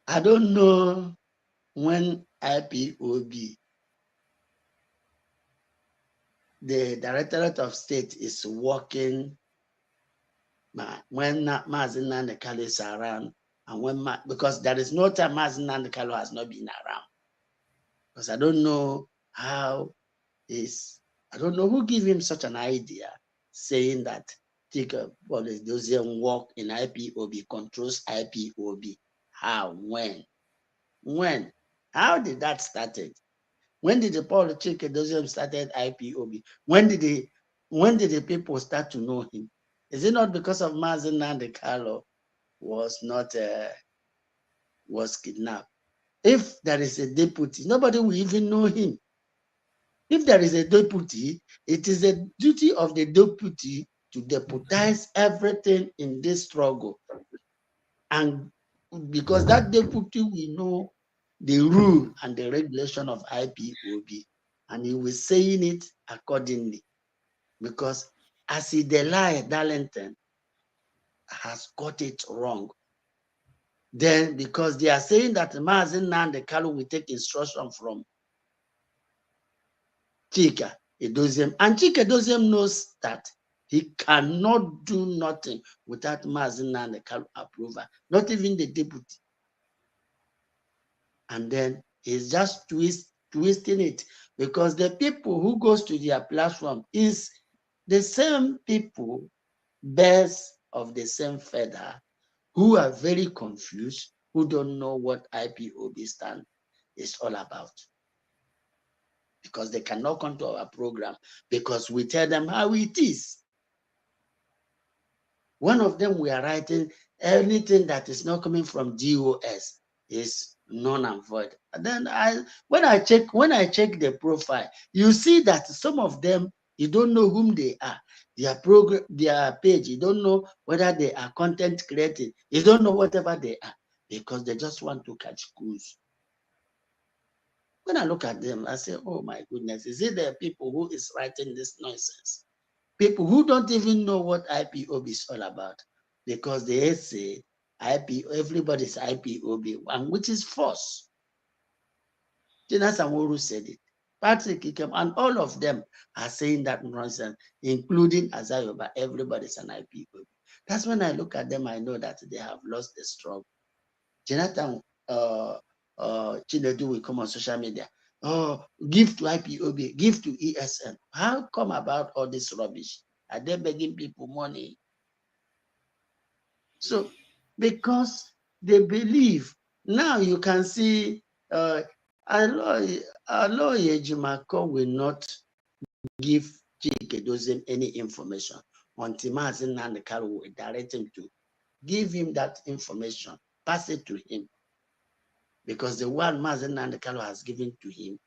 I don't know when IPOB, the Directorate of State, is working when Mazi Nnamdi Kanu is around, and when because there is no time Mazi Nnamdi Kanu has not been around. Because I don't know how I don't know who gave him such an idea, saying that those work in IPOB, controls IPOB. How? When? How did that started? When did the Paul Chike started IPOB? When did the people start to know him? Is it not because of Mazi Nnamdi Kanu was kidnapped? If there is a deputy, nobody will even know him. If there is a deputy, it is a duty of the deputy to deputize everything in this struggle. And because that deputy will know the rule and the regulation of IPOB, and he was saying it accordingly. Because as he denied, Darlington has got it wrong. Then, because they are saying that Mazi Nnamdi Kanu will take instruction from Chika Edoziem, and Chika Edoziem knows that he cannot do nothing without Mazi Nnamdi Kanu approval, not even the deputy. And then he's just twisting it, because the people who goes to their platform is the same people, birds of the same feather, who are very confused, who don't know what IPOB stand is all about. Because they cannot come to our program, because we tell them how it is. One of them, we are writing anything that is not coming from DOS is null and void. And then when I check the profile, you see that some of them, you don't know whom they are. Their page, you don't know whether they are content creating. You don't know whatever they are, because they just want to catch clues. When I look at them, I say, oh my goodness, is it the people who is writing this nonsense? People who don't even know what IPOB is all about, because they say everybody's IPOB, and which is false. Jena Sanwo-Olu said it. Patrick Ikem, and all of them are saying that nonsense, including Azayoba. Everybody's an IPOB. That's when I look at them, I know that they have lost the struggle. Jonathan Chinedu will come on social media. Oh, give to IPOB, give to ESN. How come about all this rubbish? Are they begging people money? So, because they believe, now you can see Aloy Ejimako will not give Chike Edoziem any information until Mazi Nnamdi Kanu will direct him to give him that information, pass it to him. Because the one Mazi Nnamdi Kanu has given to him,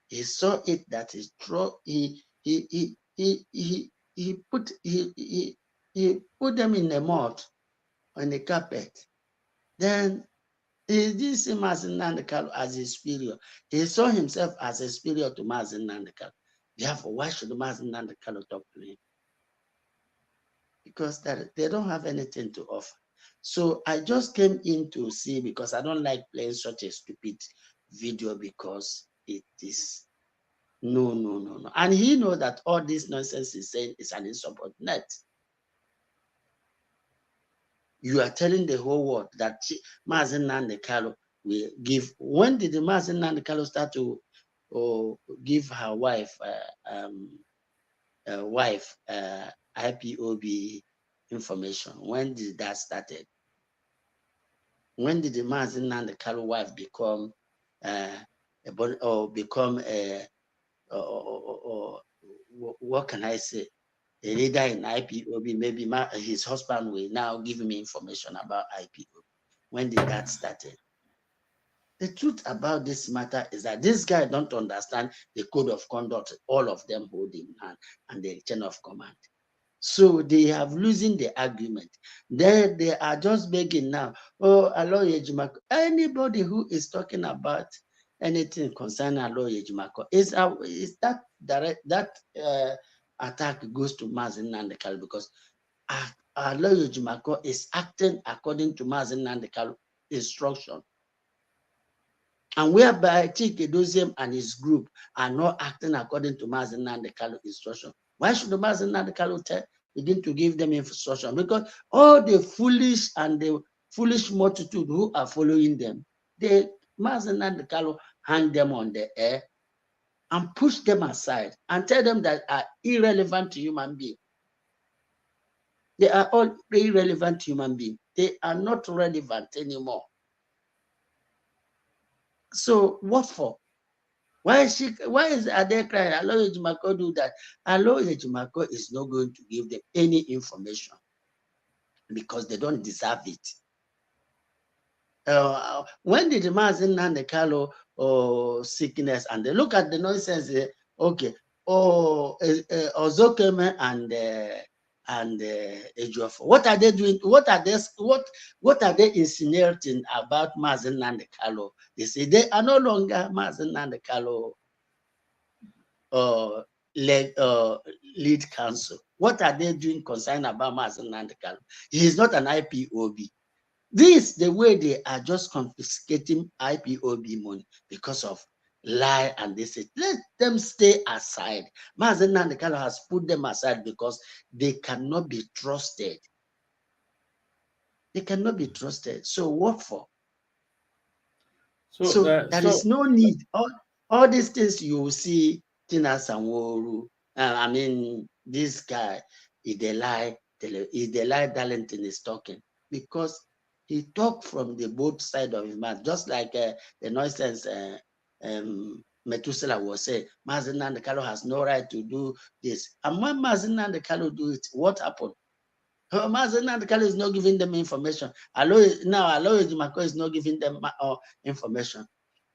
he saw it that is true. He put them in the mud, on the carpet. Then he didn't see Mazi Nnamdi Kanu as a superior. He saw himself as a superior to Mazi Nnamdi Kanu. Therefore, why should Mazi Nnamdi Kanu talk to him? Because they don't have anything to offer. So I just came in to see, because I don't like playing such a stupid video, because it is no. And he knows that all this nonsense he's saying is an insubordinate. You are telling the whole world that Mazi Nnamdi Kanu will give. When did the Mazi Nnamdi Kanu start to give her wife IPOB information? When did that started? When did the Mazi Nnamdi Kanu wife become what can I say? A leader in IPOB? Maybe his husband will now give me information about IPOB. When did that started? The truth about this matter is that this guy don't understand the code of conduct, all of them hold in hand, and the chain of command. So they have losing the argument. They are just begging now. Oh, Aloy Ejimako. Anybody who is talking about anything concerning Aloy Ejimako is that attack goes to Mazi Nnamdi Kanu because Aloy Ejimako is acting according to Mazi Nnamdi Kanu instruction. And whereby Chike Doziem and his group are not acting according to Mazi Nnamdi Kanu instruction. Why should the Mazi Nnamdi Kanu begin to give them instruction? Because all the foolish and the foolish multitude who are following them, they Mazi Nnamdi Kanu hang them on the air and push them aside and tell them that are irrelevant to human beings. They are all irrelevant human beings. They are not relevant anymore. So what for? Why are they crying? Aloy Ejimako do that. Aloy Ejimako is not going to give them any information because they don't deserve it. When did the Mazi Nnamdi Kanu sickness and they look at the nonsense? Okay, Ozokeme and Ejiofor. What are they doing? What are they insinuating about Mazi Nnamdi Kanu? They say they are no longer Mazi Nnamdi Kanu lead counsel. What are they doing concerned about Mazi Nnamdi Kanu? He is not an IPOB. This the way they are just confiscating IPOB money because of lie, and they say let them stay aside. Mazi Nnamdi Kanu has put them aside because they cannot be trusted. They cannot be trusted. So what for? So there is no need. All these things you will see, Tina Sanworu, I mean, this guy, is the lie Darlington is talking because he talked from the both side of his mouth, just like the nonsense Methuselah was saying. Mazi Nnamdi Kanu has no right to do this. And when Mazi Nnamdi Kanu do it, what happened? Mazi Nnamdi Kanu is not giving them information. Aloy Ejimako is not giving them information.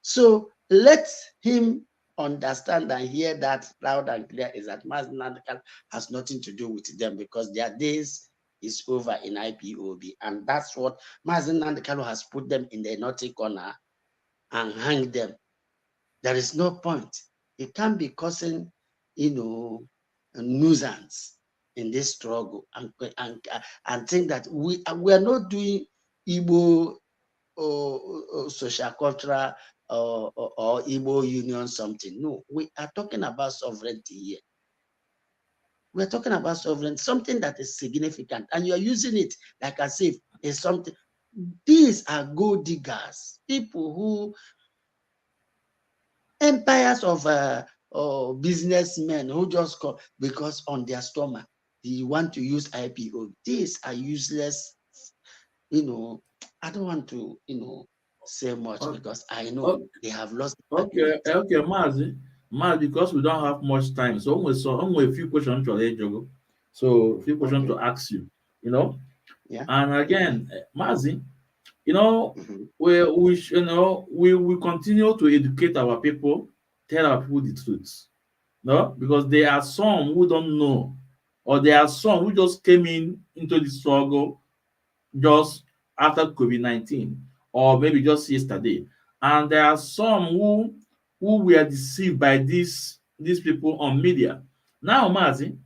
So let him understand and hear that loud and clear is that Mazi Nnamdi Kanu has nothing to do with them because their days is over in IPOB. And that's what Mazi Nnamdi Kanu has put them in the naughty corner and hang them. There is no point. It can't be causing, a nuisance in this struggle and think that we are not doing Igbo social cultural or Igbo union something. No, we are talking about sovereignty here. We're talking about sovereignty, something that is significant, and you're using it like as if it's something. These are gold diggers, people who empires of businessmen who just come because on their stomach they want to use IPO. These are useless. I don't want to say much because I know they have lost. Okay, Mazi, because we don't have much time, so only a few questions to Jogo. So a few questions to ask you. Yeah. And again, Mazi, we continue to educate our people, tell our people the truth. No, because there are some who don't know, or there are some who just came into the struggle just after COVID-19, or maybe just yesterday. And there are some who were deceived by these people on media. Now, Mazi,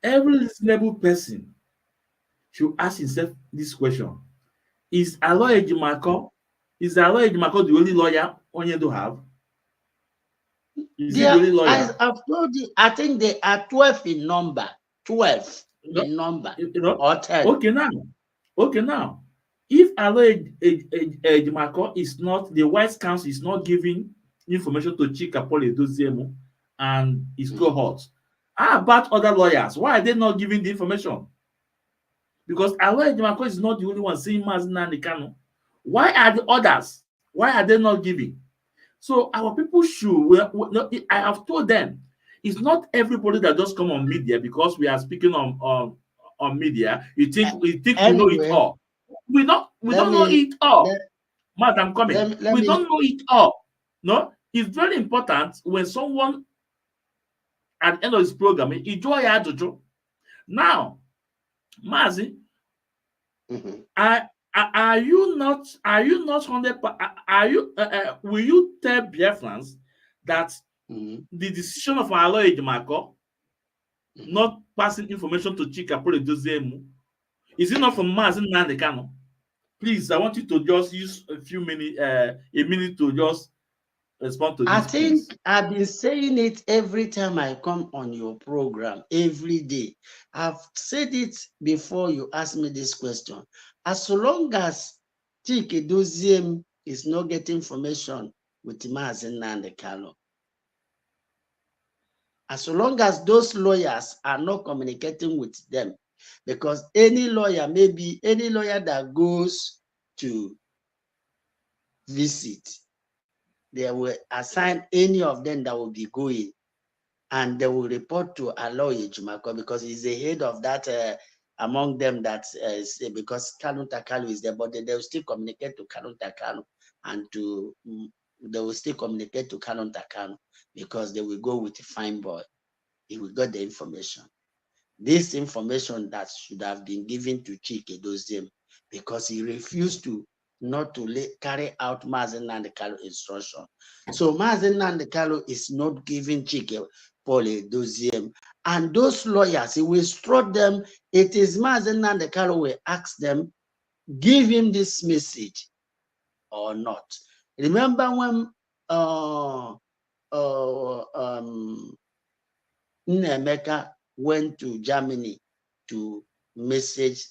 every reasonable person should ask himself this question. Is Aloy Ejimako the only lawyer Onyedo have? Is he the only lawyer? As I've told you, I think they are 12 in number. 12 in number. Or 10. Okay, now. If Aloy Ejimako is not, the White Council is not giving information to Chika Doziem and his cohorts, how about other lawyers? Why are they not giving the information? Because Aloy Ejimako is not the only one saying Mazi Nnamdi Kanu. Why are the others? Why are they not giving? So our people should. I have told them, it's not everybody that just come on media because we are speaking on media. You think we know it all? We don't know it all. Madam, coming. We don't know it all. No, it's very important when someone at the end of this program enjoy Jojo. Now, Mazi, are you not 100? Will you tell Biafrans that the decision of Aloy Ejimako not passing information to Chika Poledozemu? Is it not from Mazi Nnamdi Kanu? Please, I want you to just use a minute to just respond to I this, please. think I've been saying it every time I come on your program, every day. I've said it before you asked me this question. As long as Chike Doziem is not getting information with Mazi Nnamdi Kanu, as long as those lawyers are not communicating with them, because any lawyer, maybe any lawyer that goes to visit, they will assign any of them that will be going, and they will report to Aloy Jumako because he's the head of that among them that is because Kanu Takalu is there, but they will still communicate to Kanu Takalu and they will still communicate to Kanu Takalu because they will go with a fine boy. He will get the information. This information that should have been given to Chike Doziem because he refused to carry out Mazi Nnamdi Kanu instruction. So Mazi Nnamdi Kanu is not giving Chike Poledoziem, and those lawyers, he will instruct them. It is Mazi Nnamdi Kanu will ask them, give him this message or not. Remember when Nnemeka went to Germany to message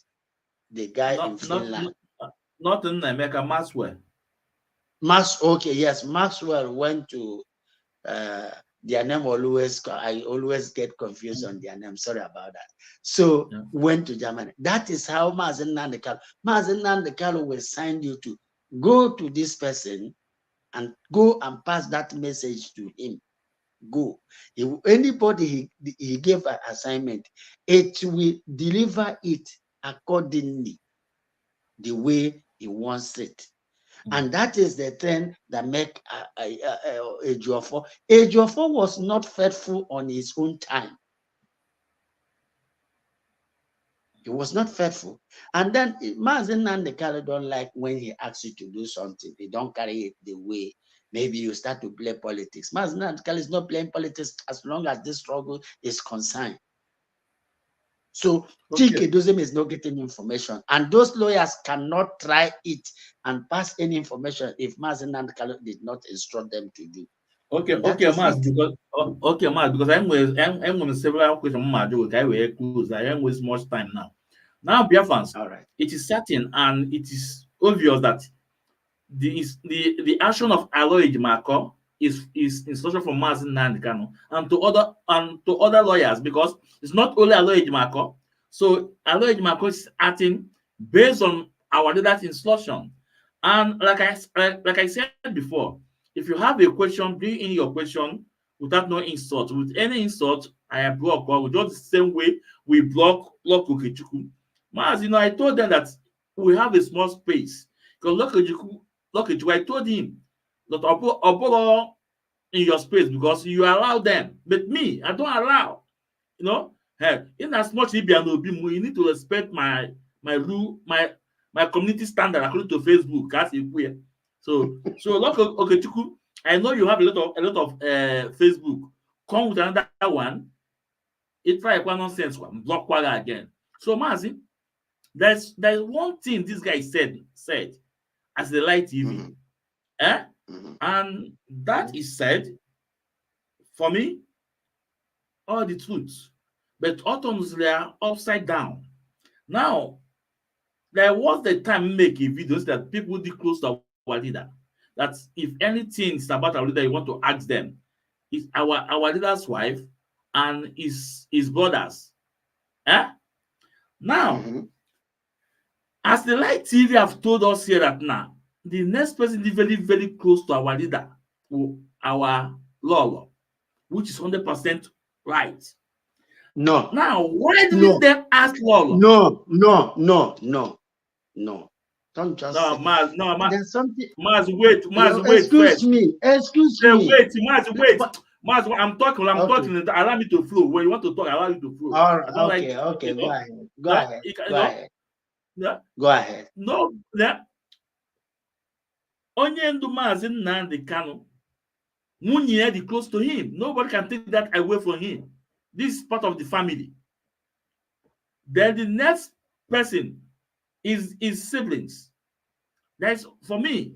the guy in Finland? Not Nnemeka, Maxwell. Okay, yes, Maxwell went to their name I always get confused on their name. Sorry about that. So went to Germany. That is how Mazi Nnamdi Kanu will sign you to go to this person and go and pass that message to him. Go. Anybody he gave an assignment, it will deliver it accordingly, the way he wants it. And that is the thing that make Ejiofor. Ejiofor was not faithful on his own time. He was not faithful. And then Mazi Nnamdi Kanu don't like when he asks you to do something. He don't carry it the way. Maybe you start to play politics. Mazi Nnamdi Kanu is not playing politics as long as this struggle is concerned. So Chike Doziem is not getting information, and those lawyers cannot try it and pass any information if Mazi Nnamdi Kanu did not instruct them to do. Mas, because I'm with several questions. I won't waste much time now. Now, Biafrans, all right. It is certain and it is obvious that the action of Aloy Jumako is instruction from Mazi Nnamdi Kanu and to other lawyers, because it's not only Aloy Jumako. So Aloy Jumako is acting based on our leader's instruction. And like I said before, if you have a question, bring in your question without no insult. With any insult, I block, or just the same way we block Okechukwu. Mas, I told them that we have a small space. Because Okechukwu, I told him that I'll put all in your space because you allow them. But me, I don't allow. Hey, in as much as you need to respect my rule, my community standard according to Facebook. That's queer. So Okechukwu, I know you have a lot of Facebook. Come with another one. It try nonsense one. Block Kwaga again. So Mazi, there's one thing this guy said as the light TV. And that is said for me, all the truth. But autonomously they are upside down. Now, there was the time making videos that people did close to our leader. That if anything is about our leader, you want to ask them. It's our leader's wife and his brothers. Now, as the Light TV have told us here that now, the next person is very, very close to our leader, our Lolo, which is 100% right. No. Now, why didn't them ask Lolo? No. Don't just there's something. Maz, wait excuse first. Me. Wait, Maz. Maz, I'm talking. Allow me to flow. When you want to talk, allow you to flow. All right. Okay. Go ahead. Go ahead. No, onye ndu Mazi Nnamdi Kanu, nwunye dị close to him. Nobody can take that away from him. This is part of the family. Then the next person is his siblings. That's for me.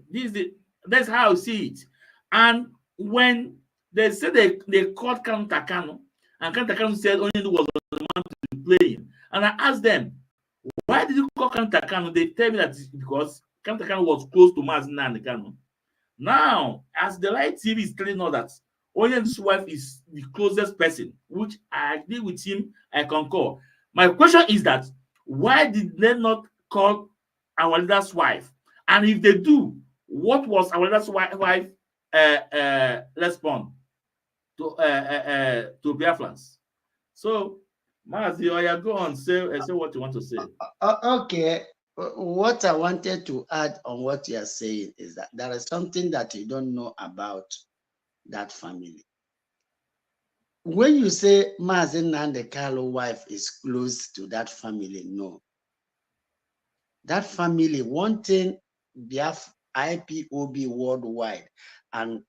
That's how I see it. And when they said they called Kanu, and Kanu said only was the man to be playing. And I asked them, why did you call Kanu? They tell me that it's because Kanu was close to Mazi Kanu. Now, as the Light TV is telling us that Onyen's wife is the closest person, which I agree with him, I concur. My question is that why did they not call our leader's wife? And if they do, what was our leader's wife respond to Biafrans? So, Mazi, go on, say what you want to say. Okay. What I wanted to add on what you are saying is that there is something that you don't know about that family. When you say Mazi Nnamdi Kalu's wife is close to that family, no. That family wanting IPOB worldwide, and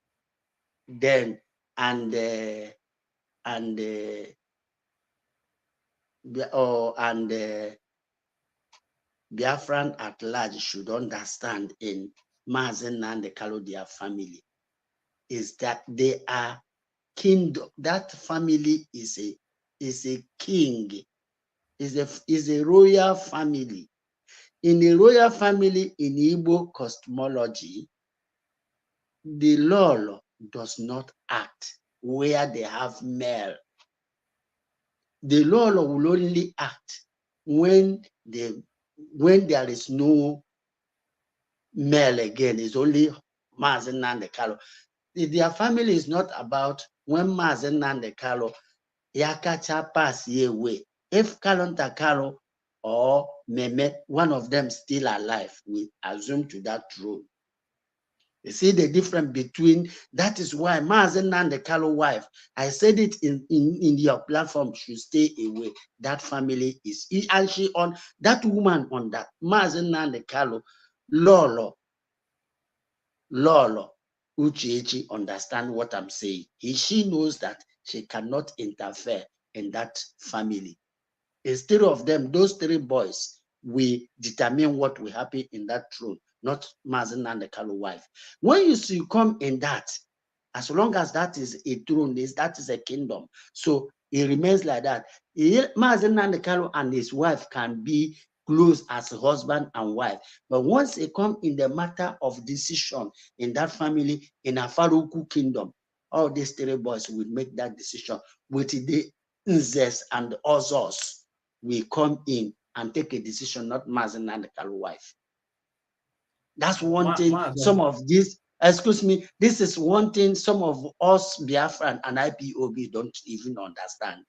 then Biafran at large should understand in Mazi Nnamdi Kalu, their family, is that they are kingdom. That family is a king, is a royal family. In a royal family in Igbo cosmology, the law does not act where they have male. The law will only act when there is no male again. It's only Mazi Nnamdi Kalu. Their family is not about when Mazi Nnamdi Kalu Yakacha pass away. If Kalonta Kalu or Meme, one of them still alive, we assume to that role. You see the difference between, that is why Mazi Nnamdi Kalu's wife, I said it in your platform, should stay away. That family is, and she on, that woman on that, Mazi Nnamdi Kalu, Lolo, Uchechi understand what I'm saying. She knows that she cannot interfere in that family. Instead of them, those three boys, we determine what will happen in that throne, not Mazi Nnamdi Kalu's wife. When you see come in that, as long as that is a throne, that is a kingdom. So it remains like that. Mazi Nnamdi Kalu and his wife can be close as husband and wife. But once it comes in the matter of decision in that family, in a Faruku kingdom, all these three boys will make that decision with the Nzes and Ozos. We come in and take a decision, not Mazi Nnamdi Kalu's wife. That's one thing. Some of these, excuse me, this is one thing some of us Biafran and IPOB don't even understand.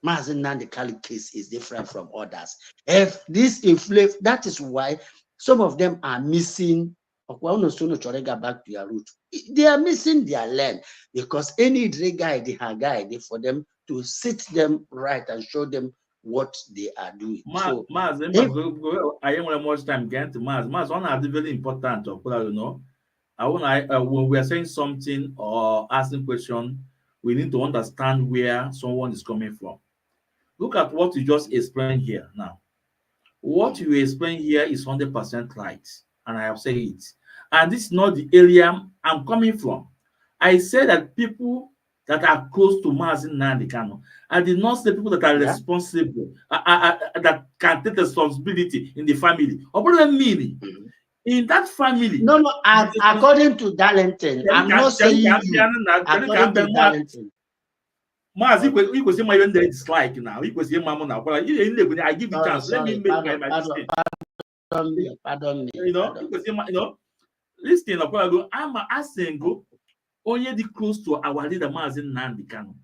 Mazi Nnamdi Kalu case is different from others. If this inflate, that is why some of them are missing. Back to your root. They are missing their land because any guide for them to sit them right and show them what they are doing. So, I don't want much time getting to Maz. One are very important. You know, when we are saying something or asking question, we need to understand where someone is coming from. Look at what you just explained here now. What you explain here is 100% right, and I have said it. And this is not the area I'm coming from. I say that people that are close to Mazi Nnamdi Kanu, I did not say people that are responsible, that can take responsibility in the family. Or what do I mean? In that family. No, according to Darlington, I'm not saying you. According to Darlington. Mazi, you could say my own dislike now. You could say my mom. I give you chance. Let me make my mistake. Pardon me. You know, you could say listen, I'm asking go. Only the close to our leader Mazi Nnamdi Kanu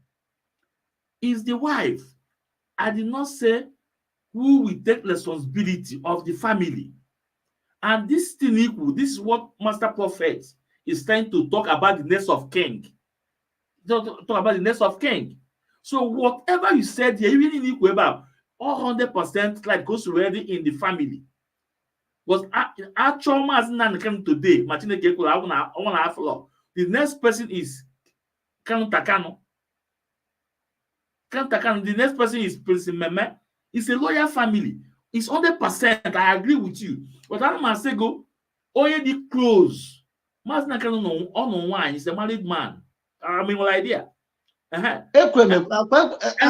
is the wife. I did not say who will take responsibility of the family. And this thing equal. This is what Master Prophet is trying to talk about, the next of king. Talk about the next of king. So whatever you said here, you really need to about 100% like goes already in the family. But actual Mazi Nnamdi Kanu today, Martina Kekula, I want to have law. The next person is Kanu. The next person is President Meme. It's a loyal family. It's 100%. I agree with you. But I must say, go, only the close. Mazi Nnamdi no on wine. He's a married man. I mean, what idea? I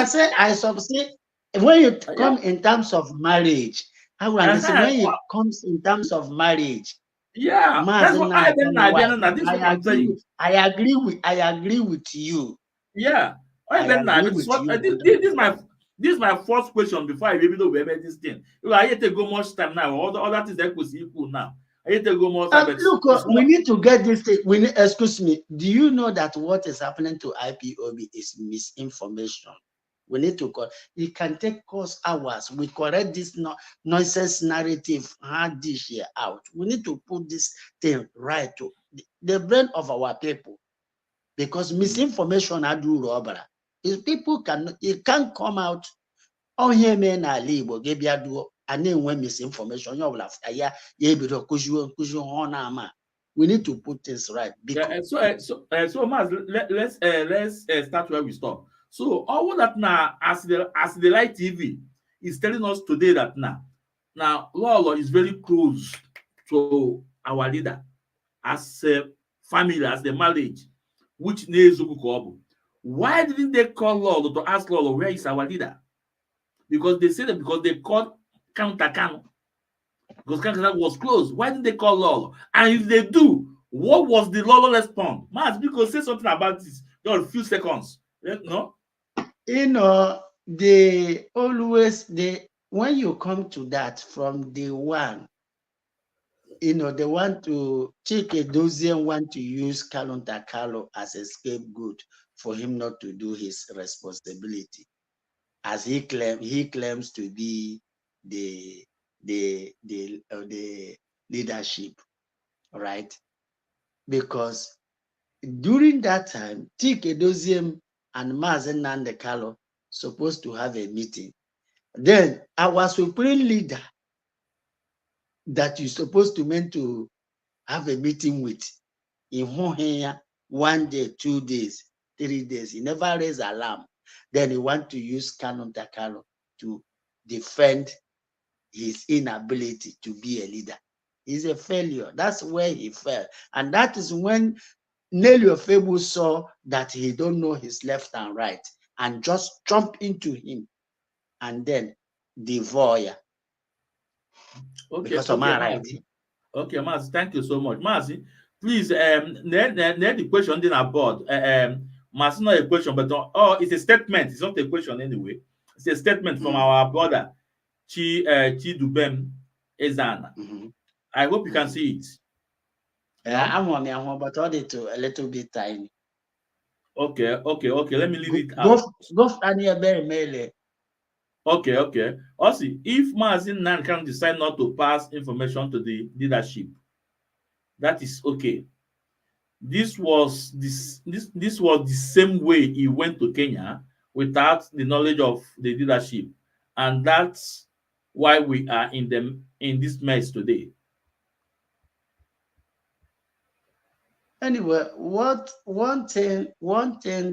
say I subsist when you come in terms of marriage. I will understand when it comes in terms of marriage. Yeah, that's what I agree. I agree with you. Yeah, this is my first question before I even know we made this thing. I hate to go much time now. All that things that was equal now. I hate to go more time. Look, we need to get this thing. Excuse me. Do you know that what is happening to IPOB is misinformation? We need to call. It can take us hours. We correct this nonsense narrative, hard dish here out. We need to put this thing right to the brain of our people, because misinformation I do robber. If people it can't come out. Oh, here men are labor, do and then when misinformation, we need to put things right. Because so Maz, let's start where we stop. So all that now, as the Light TV is telling us today that now Lolo is very close to our leader as a family, as the marriage, which why didn't they call Lolo to ask Lolo where is our leader? Because they said that because they called Kanu, because Kanu was close. Why didn't they call Lolo? And if they do, what was the Lolo response? Maz, because say something about this. Just a few seconds. No? You know, when you come to that from day one, you know, they want to Chike want to use Kanu as a scapegoat for him not to do his responsibility. As he claims to be the leadership, right? Because during that time, Chike Doziem and Mazi Nnamdi supposed to have a meeting. Then our supreme leader that you're supposed to meant to have a meeting with in 1 day, 2 days, 3 days, he never raised alarm. Then he want to use Kanu to defend his inability to be a leader. He's a failure. That's where he fell. And that is when Nelly Ofebu saw that he don't know his left and right and just jump into him and then devour. Okay, because of my right. Okay, Mazi, thank you so much. Mazi, please, the question then about Mazi, not a question, but it's a statement. It's not a question anyway. It's a statement from our brother, Chi Dubem Ezana. I hope you can see it. I'm on my but all it a little bit tiny. Okay. Let me leave it out. Go very mele. Okay. Also, if Mazi Nnamdi can decide not to pass information to the leadership, that is okay. This was the same way he went to Kenya without the knowledge of the leadership, and that's why we are in this mess today. Anyway, one thing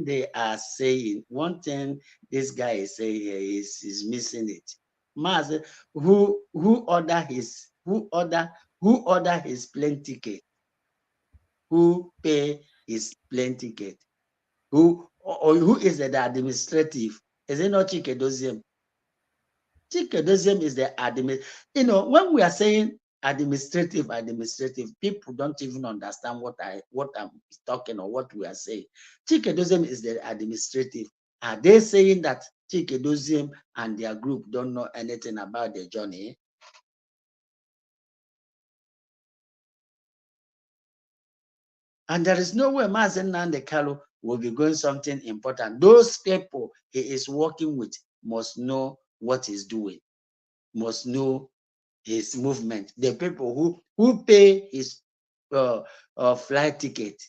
they are saying, one thing this guy is saying here is missing it. Mazi, who order his plane ticket? Who pay his plane ticket? Who is the administrative? Is it not Chike Doziem? Chike Doziem is the administrative. You know, when we are saying administrative, people don't even understand what I'm talking or what we are saying. Chike Doziem is the administrative. Are they saying that Chike Doziem and their group don't know anything about the journey? And there is no way Mazi Nnamdi will be going something important. Those people he is working with must know what he's doing, must know his movement. The people who pay his flight ticket,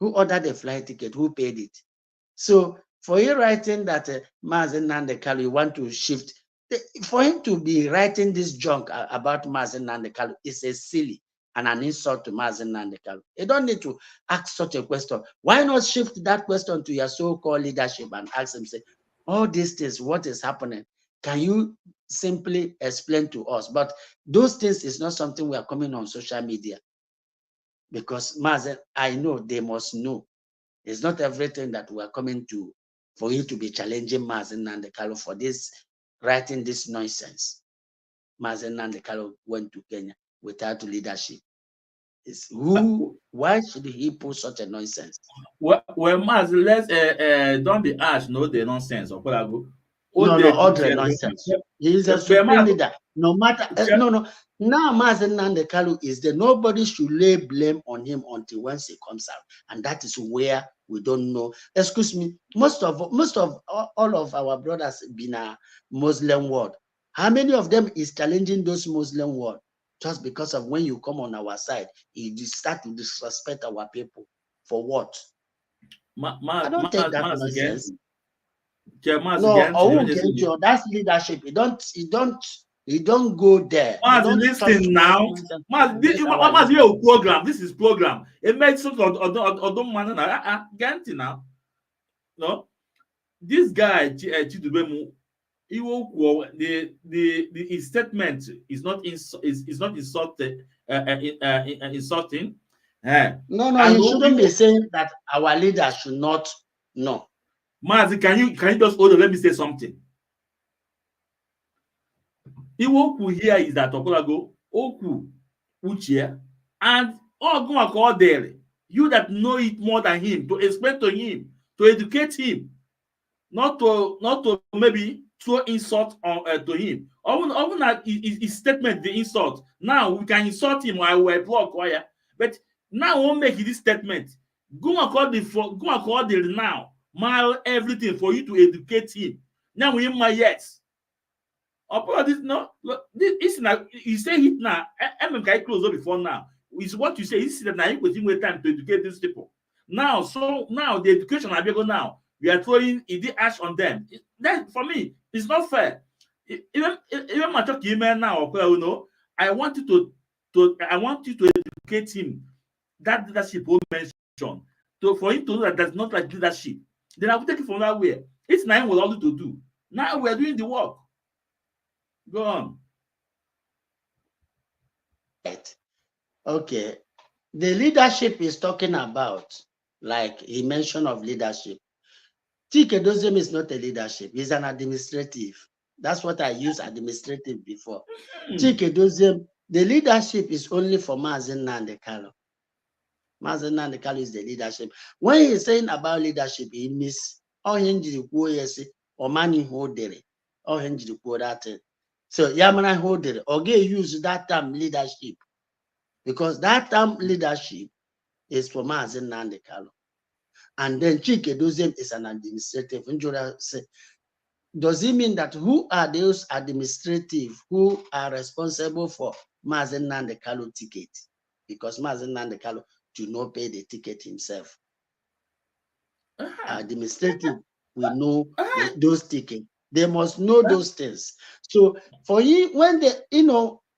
who ordered the flight ticket, who paid it. So for you writing that Mazi Nnamdi you want to shift, for him to be writing this junk about Mazi Nnamdi is a silly. and an insult to Mazi Nnamdi Kanu. You don't need to ask such a question. Why not shift that question to your so-called leadership and ask them, say, all these things, what is happening? Can you simply explain to us? But those things is not something we are coming on social media. Because Mazi, I know they must know. It's not everything that we are coming to for you to be challenging Mazi Nnamdi Kanu for this, writing this nonsense. Mazi Nnamdi Kanu went to Kenya without leadership. Why should he put such a nonsense? Well, Mazi, let's don't be harsh, no the nonsense. Or all the nonsense. He is a supreme leader. No matter no. Now Mazi Nnamdi Kanu is there. Nobody should lay blame on him until once he comes out, and that is where we don't know. Excuse me. Most of all of our brothers been a Muslim world. How many of them is challenging those Muslim world? Just because of when you come on our side, you start to disrespect our people. For what? I don't take that nonsense. No, that's leadership. You don't go there. Mazi, listen now. Mazi, your program. This is program. It makes sense of man now. No, this guy Chidubemu, his statement is not insulting. Insulting. No, he shouldn't be saying that our leader should not know. Mazi, can you just hold on? Let me say something. Iwoku here is that Okolago, Oku, Uche, and all there. You that know it more than him, to explain to him, to educate him, not to maybe throw insult on to him. Even at his statement, the insult. Now we can insult him while we block wire. But now we'll make this statement. Go and call the now. Mile everything for you to educate him. Now we in my yes. This no, this now you say it now. I'm close up before now. Is what you say. This is that now you put him time to educate these people. Now, so now the education I go now. We are throwing the ash on them. That for me, it's not fair. Even my talk email now, you know, I want you to educate him. That leadership will mention for him to know that that's not like leadership. Then I will take it from that way. It's now what all to do. Now we are doing the work. Go on. Okay. The leadership is talking about, like he mentioned of leadership. Chike is not a leadership, he's an administrative. That's what I used administrative before. Chike the leadership is only for Mazi Nnamdi Kanu. Mazi Nnamdi Kanu is the leadership. When he's saying about leadership, he means all hinji or money holdere, all hinji that. So Yamana holdere, or use that term leadership. Because that term leadership is for Mazi Nnamdi Kanu. And then Chike is an administrative. Does it mean that who are those administrative who are responsible for Mazi Nnamdi Kanu ticket? Because Mazi Nnamdi Kanu do not pay the ticket himself. Administrative will know those tickets. They must know those things. So for you, when they,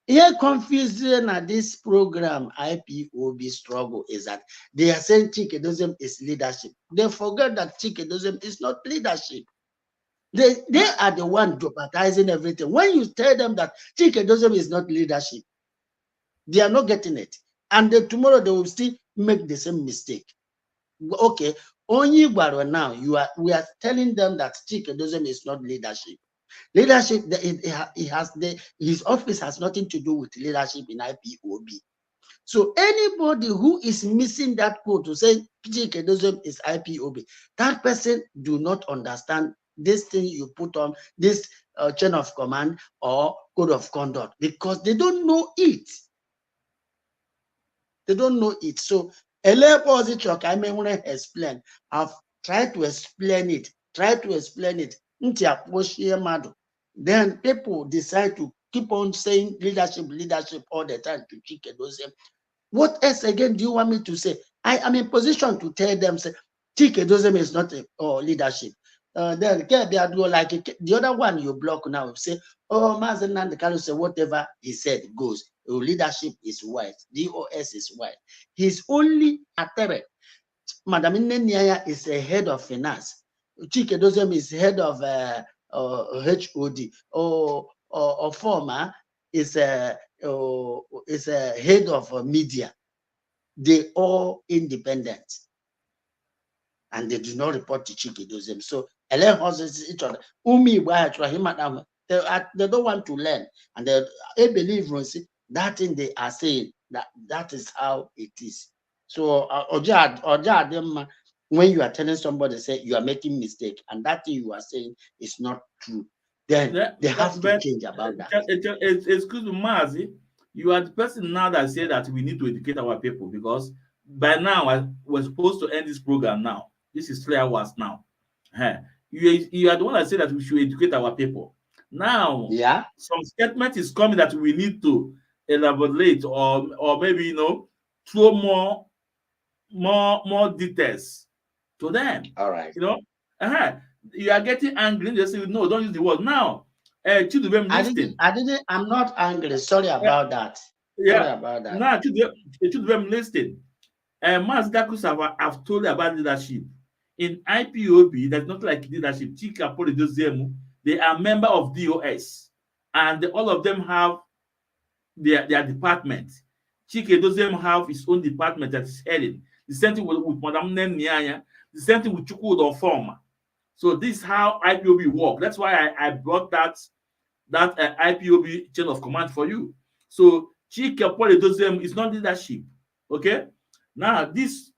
here confusion at this program, IPOB struggle is that they are saying Chike is leadership. They forget that Chike is not leadership. They are the one jeopardizing everything. When you tell them that Chike is not leadership, they are not getting it. And tomorrow they will still make the same mistake. Okay, only now we are telling them that Chike is not leadership. Leadership, his office has nothing to do with leadership in IPOB. So anybody who is missing that code to say Chike is IPOB, that person do not understand this thing you put on this chain of command or code of conduct, because they don't know it. They don't know it. So I may want to explain. I've tried to explain it. Then people decide to keep on saying leadership all the time to Chike Doziem. What else again do you want me to say? I am in position to tell them, say, Chike Doziem is not a leadership. Then like the other one you block now, say, oh, Mazi Nnamdi Kanu say whatever he said goes. leadership is white. DOS is white. He's only Atere. Madam Nnenia is a head of finance. Chike Dozem is head of HOD. Or former is a head of media. They all independent, and they do not report to Chike Dozem. So each other. They don't want to learn, and they believe that thing they are saying that is how it is. So when you are telling somebody say you are making mistake and that thing you are saying is not true, then they have to change about that. Excuse me, Mazi, you are the person now that said that we need to educate our people, because by now we're supposed to end this program now. This is 3 hours now. You are the one that said that we should educate our people. Now, yeah, some statement is coming that we need to elaborate or maybe throw more details to them. All right. You are getting angry. They say no, don't use the word now. I'm not angry. Sorry about that. Yeah. Sorry about that. Now Chidubem listening. Mazi Dakus have told you about leadership. In IPOB, that's not like leadership. Chika Polidozemu, they are member of DOS, and all of them have their department. Chike Dozemu have his own department that is heading. The same thing with Madam Nnenia, the same thing with Chukwudo Forma. So this is how IPOB work. That's why I brought that IPOB chain of command for you. So Chike Polidozemu is not leadership. Okay? Now, this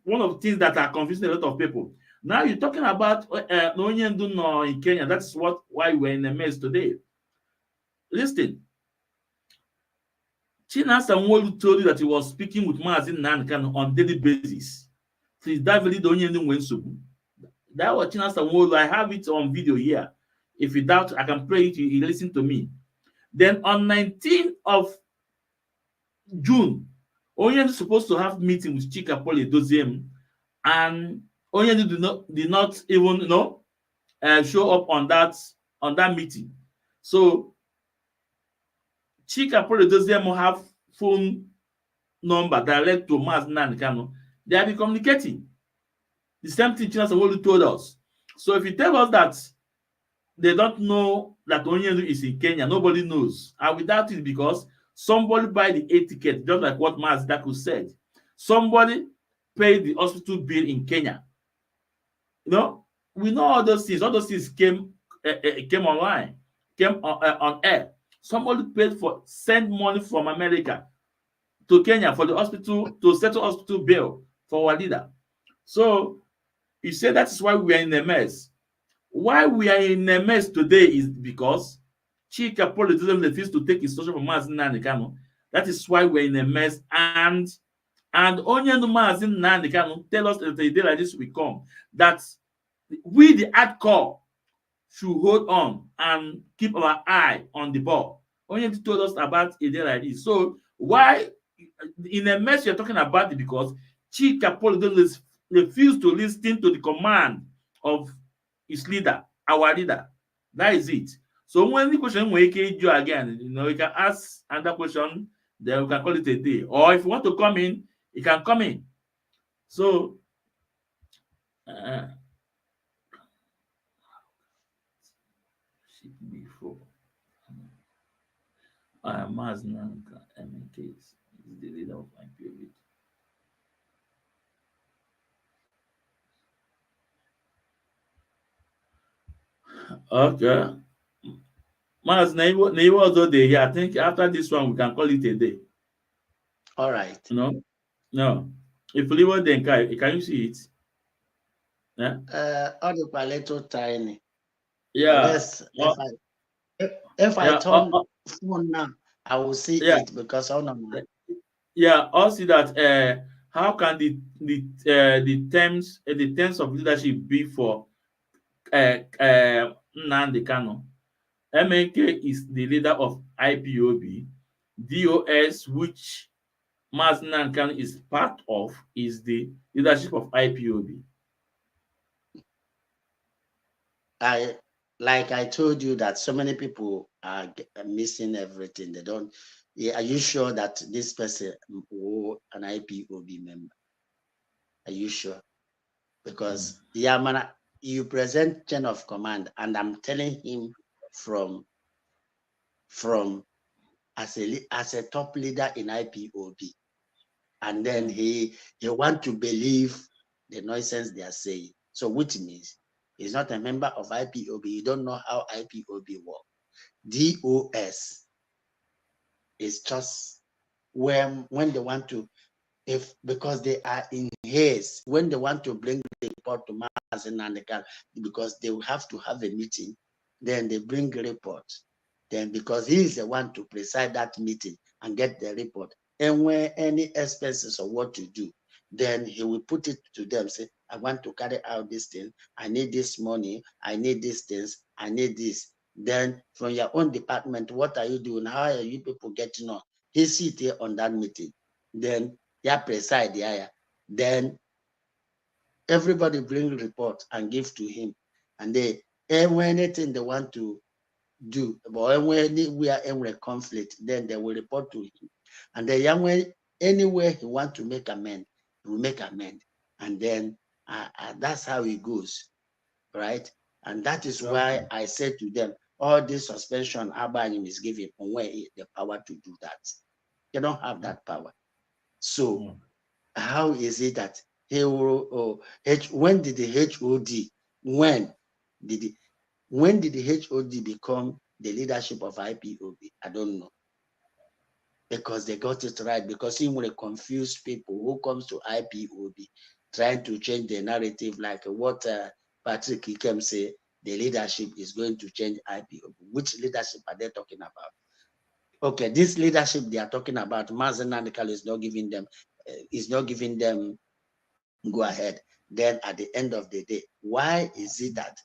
one of the things that are confusing a lot of people. Now you're talking about Nonyendu in Kenya. That's why we're in a mess today. Listen, Chinasa Nwolu told you that he was speaking with Mazi Nnamdi on daily basis. Please, that really Nonyendu Wensubu. That was Chinasa Nwolu. I have it on video here. If you doubt, I can play it. You listen to me. Then on 19th of June, Onyendu is supposed to have meeting with Chika Polidozemu, and Onyendu did not even show up on that meeting. So Chika Polidozemu have phone number direct to Mazi Nnamdi. They have been communicating. The same thing Chinasa Nwolu told us. So if you tell us that they don't know that Onyendu is in Kenya, nobody knows. And without it, because somebody buy the air ticket, just like what Mazi Dakus said. Somebody paid the hospital bill in Kenya. We know all those things. All those things came online, came on air. Somebody paid send money from America to Kenya for the hospital to settle hospital bill for our leader. So you say that is why we are in a mess. Why we are in a mess today is because Chika Polidozemu refused to take instruction from Mazi Nnamdi. That is why we're in a mess. And Onyendu Mazi Nnamdi tell us that a day like this will come, that we, the hardcore, should hold on and keep our eye on the ball. Onyendu told us about a day like this. So why in a mess you're talking about it? Because Chika Polidozemu refused to listen to the command of his leader, our leader. That is it. So when the question we can do again, you can ask another question, then we can call it a day. Or if you want to come in, you can come in. So before Mazi Nnamdi MK is the leader of IPOB. Okay. Mazi, Neighbor also day here. I think after this one we can call it a day. All right. No. If you leave then can you see it? Yeah. A little tiny. Yeah. Unless if I turn phone now, I will see it because Yeah. Also that how can the terms of leadership be for Nnamdi Kanu? MNK is the leader of IPOB. DOS, which Mazi Nnamdi Kanu is part of, is the leadership of IPOB. I told you that so many people are missing everything. They don't. Yeah, are you sure that this person was an IPOB member? Are you sure? Because Yamana, you present chain of command, and I'm telling him from as a top leader in IPOB, and then he want to believe the nonsense they are saying. So which means he's not a member of IPOB. You don't know how IPOB works. DOS is just when they want to, because they are in haste, when they want to bring the report to Mazi Nnamdi, because they will have to have a meeting, then they bring a report. Then because he is the one to preside that meeting and get the report, and when any expenses of what to do, then he will put it to them, say, I want to carry out this thing, I need this money, I need these things, I need this. Then from your own department, what are you doing? How are you people getting on? He sit here on that meeting. Then preside there. Then everybody bring report and give to him. And when anything they want to do, but when we are in a conflict, then they will report to him. And the young way, anywhere he want to make amend, he will make amend. And then that's how it goes, right? And that is why I said to them, all this suspension Abanyim is giving away the power to do that. They don't have that power. So how is it that he will, when did the HOD, when did the HOD become the leadership of IPOB? I don't know. Because they got it right, because he will confuse people who comes to IPOB trying to change the narrative, like what Patrick Ikem say, the leadership is going to change IPOB. Which leadership are they talking about? Okay, this leadership they are talking about, Mazi Nnamdi is not giving them go ahead. Then at the end of the day, why is it that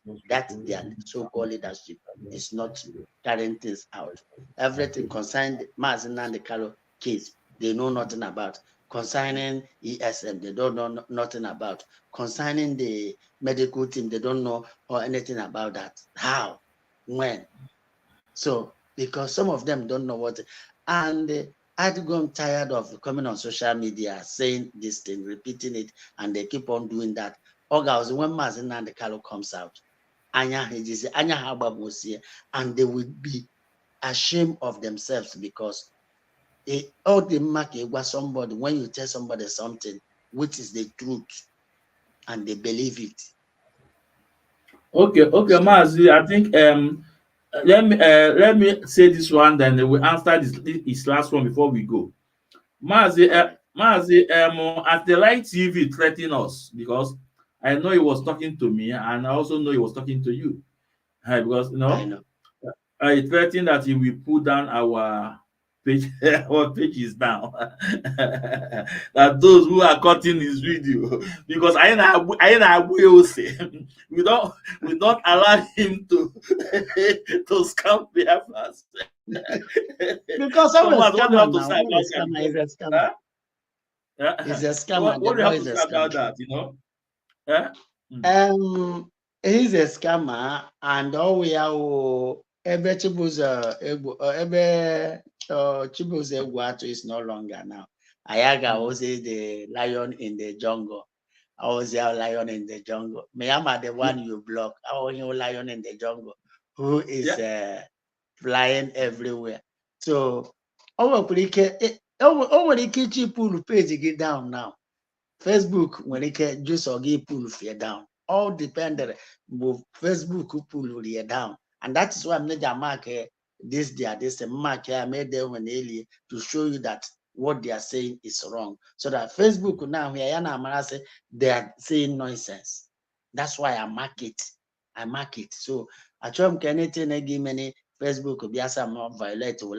their so-called leadership is not carrying things out? Everything concerning Mazi Nnamdi case, they know nothing about. Concerning ESM, they don't know nothing about. Concerning the medical team, they don't know or anything about that. How? When? So, because some of them don't know what, and I'd gone tired of coming on social media saying this thing, repeating it, and they keep on doing that. August, when Mazi Nnamdi comes out, and they will be ashamed of themselves, because all the mark was somebody, when you tell somebody something which is the truth, and they believe it. Okay, Mazi, I think let me say this one, then we answer this last one before we go. Mazi, at the Light TV threatening us, because I know he was talking to me, and I also know he was talking to you, because I know. He threatened that he will pull down our page, our page is down. That those who are cutting his video, because will say we don't allow him to to scam Biafras. Because So, I'm a what do you have to scammer say now. about He's a scammer. He's a scammer. What do you have to say about that? You know? He's a scammer, and all we are ebe Chibuzo Egwuatu is no longer now. Ayaga was the lion in the jungle. I was the lion in the jungle. Me, I'm the one you block. I was your lion in the jungle, who is flying everywhere. So, nwere ike ichi page gị down now. Facebook nwere ike just gị pull fear down. All dependent bụ Facebook pull you down. And that is why I'm not mark this mark I made them when earlier to show you that what they are saying is wrong. So that Facebook now here they are saying nonsense. That's why I mark it. So I try to anything I give many Facebook be as not violate or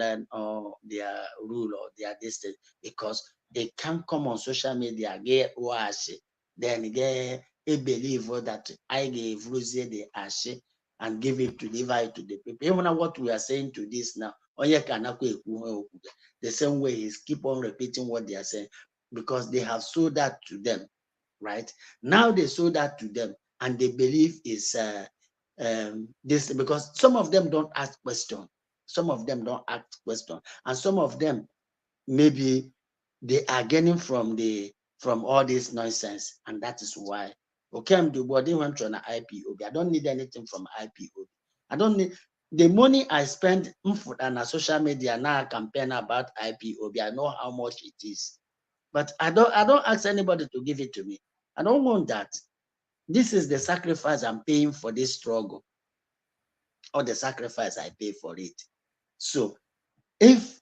their rule or their distance, because they can't come on social media, get wash, then get a believe that I gave Rusie the ash and give it to divide to the people. Even what we are saying to this now, the same way is keep on repeating what they are saying, because they have sold that to them, right? Now they sold that to them, and they believe is this, because some of them don't ask questions. Some of them don't ask questions, and some of them maybe they are gaining from all this nonsense, and that is why. Okay, I'm the body went to an IPOB. I don't need anything from IPOB. I don't need the money I spend on social media now. I campaign about IPOB. I know how much it is, but I don't ask anybody to give it to me. I don't want that. This is the sacrifice I'm paying for this struggle, or the sacrifice I pay for it. So if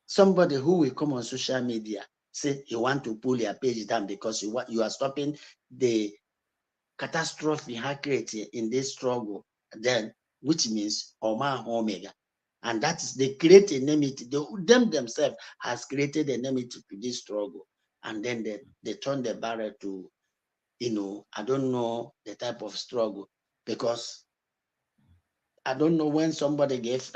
somebody who will come on social media say you want to pull your page down because you are stopping the catastrophe created in this struggle, then which means Omega. And that is they create enmity. Them themselves has created enmity to this struggle. And then they turn the barrel to, I don't know the type of struggle, because I don't know when somebody gets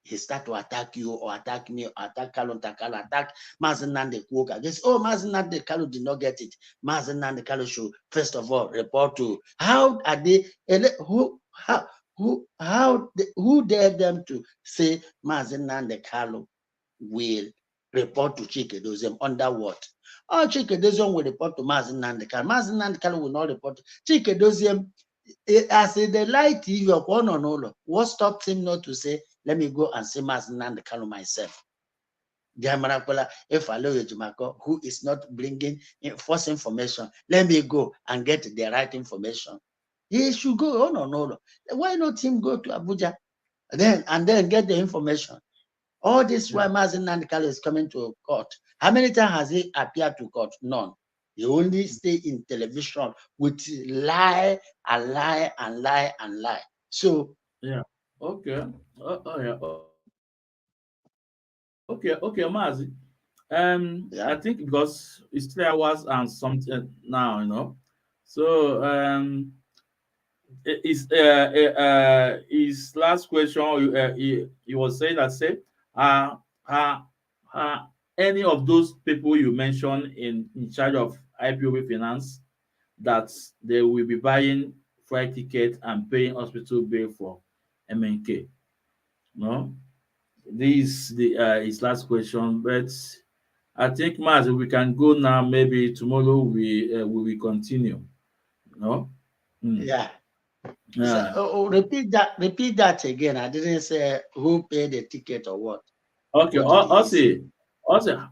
he start to attack you or attack me or attack Kalu, attack Mazi Nnamdi Kwoka. They say, oh, Mazi Nnamdi Kalu did not get it. Mazi Nnamdi Kalu should first of all report to. How are they? Who dared them to say Mazi Nnamdi Kalu will report to Chikedozium under what? Oh, Chikedozium will report to Mazi Nnamdi Kalu. Mazi Nnamdi Kalu will not report to Chikedozium. As in the light TV of one on all, what stopped him not to say, let me go and see Mazi Nnamdi Kalu myself? If I know Jumako, who is not bringing false information, let me go and get the right information. He should go on or no. Why not him go to Abuja and then get the information? All this while Mazi Nnamdi Kalu is coming to court. How many times has he appeared to court? None. He only stay in television with lie and lie and lie and lie. So yeah, okay, yeah, okay, Mazi. I think because it's 3 hours and something now, so his last question, he was saying that, say, uh, uh, any of those people you mentioned in charge of IPOB finance, that they will be buying flight ticket and paying hospital bill for MNK? No, this is his last question. But I think, Mazi, we can go now. Maybe tomorrow we will continue. No. Yeah. So, repeat that again. I didn't say who paid the ticket or what. Okay. Also,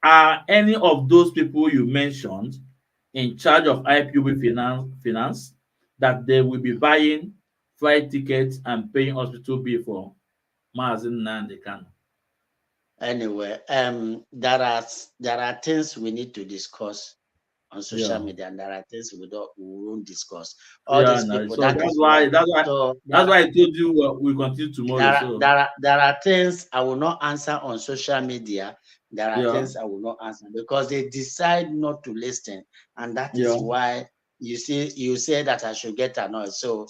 are any of those people you mentioned in charge of IPOB finance that they will be buying flight tickets and paying hospital bill for Mazi Nnamdi Kanu? Anyway, there are things we need to discuss on social media, and there are things we won't discuss. All these people. So that's why I told you we continue tomorrow. There are things I will not answer on social media. There are things I will not answer because they decide not to listen, and that is why you say that I should get annoyed. So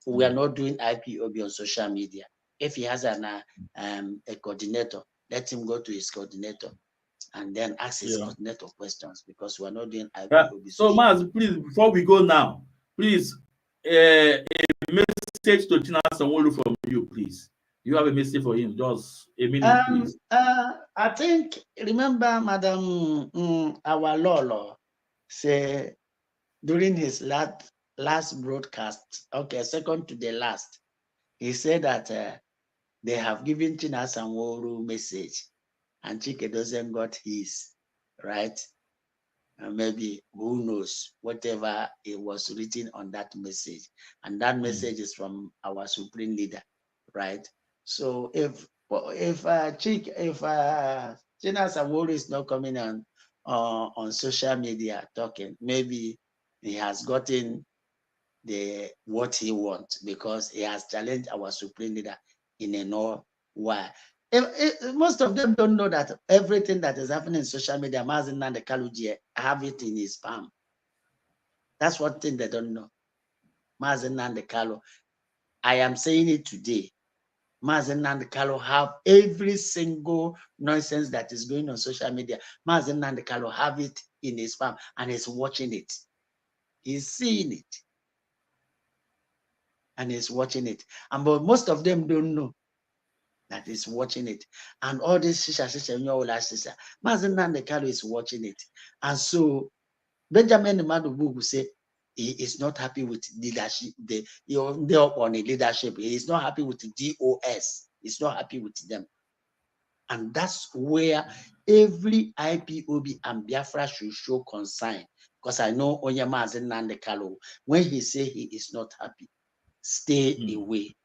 we are not doing IPOB on social media. If he has a coordinator, let him go to his coordinator and then ask his coordinator questions, because we are not doing IPOB. So, Mazi, please, before we go now, please, a message to Chinasa Sanwo-Olu from you, please. You have a message for him, just a minute, please. I think, remember, Madam our Lolo say during his last broadcast, okay, second to the last, he said that they have given Chinasa Sanwo-Olu message and Chike doesn't got his, right? And maybe who knows whatever it was written on that message, and that message is from our supreme leader, right? So if Chinasa Sanwo-Olu is not coming on social media talking, maybe he has gotten what he wants, because he has challenged our supreme leader in a no way. Most of them don't know that everything that is happening in social media, Mazi Nnamdi Kalu have it in his palm. That's one thing they don't know. Mazi Nnamdi Kalu, I am saying it today. Mazi Nnamdi Kalu have every single nonsense that is going on social media. Mazi Nnamdi Kalu have it in his palm and he's watching it. He's seeing it. And he's watching it. But most of them don't know that is watching it. And all this Mazi Nnamdi Kanu is watching it. And so Benjamin Madubu say he is not happy with leadership, the on the leadership. He is not happy with the DOS. He's not happy with them. And that's where every IPOB and Biafra should show concern. Because I know Mazi Nnamdi Kanu, when he say he is not happy, stay away.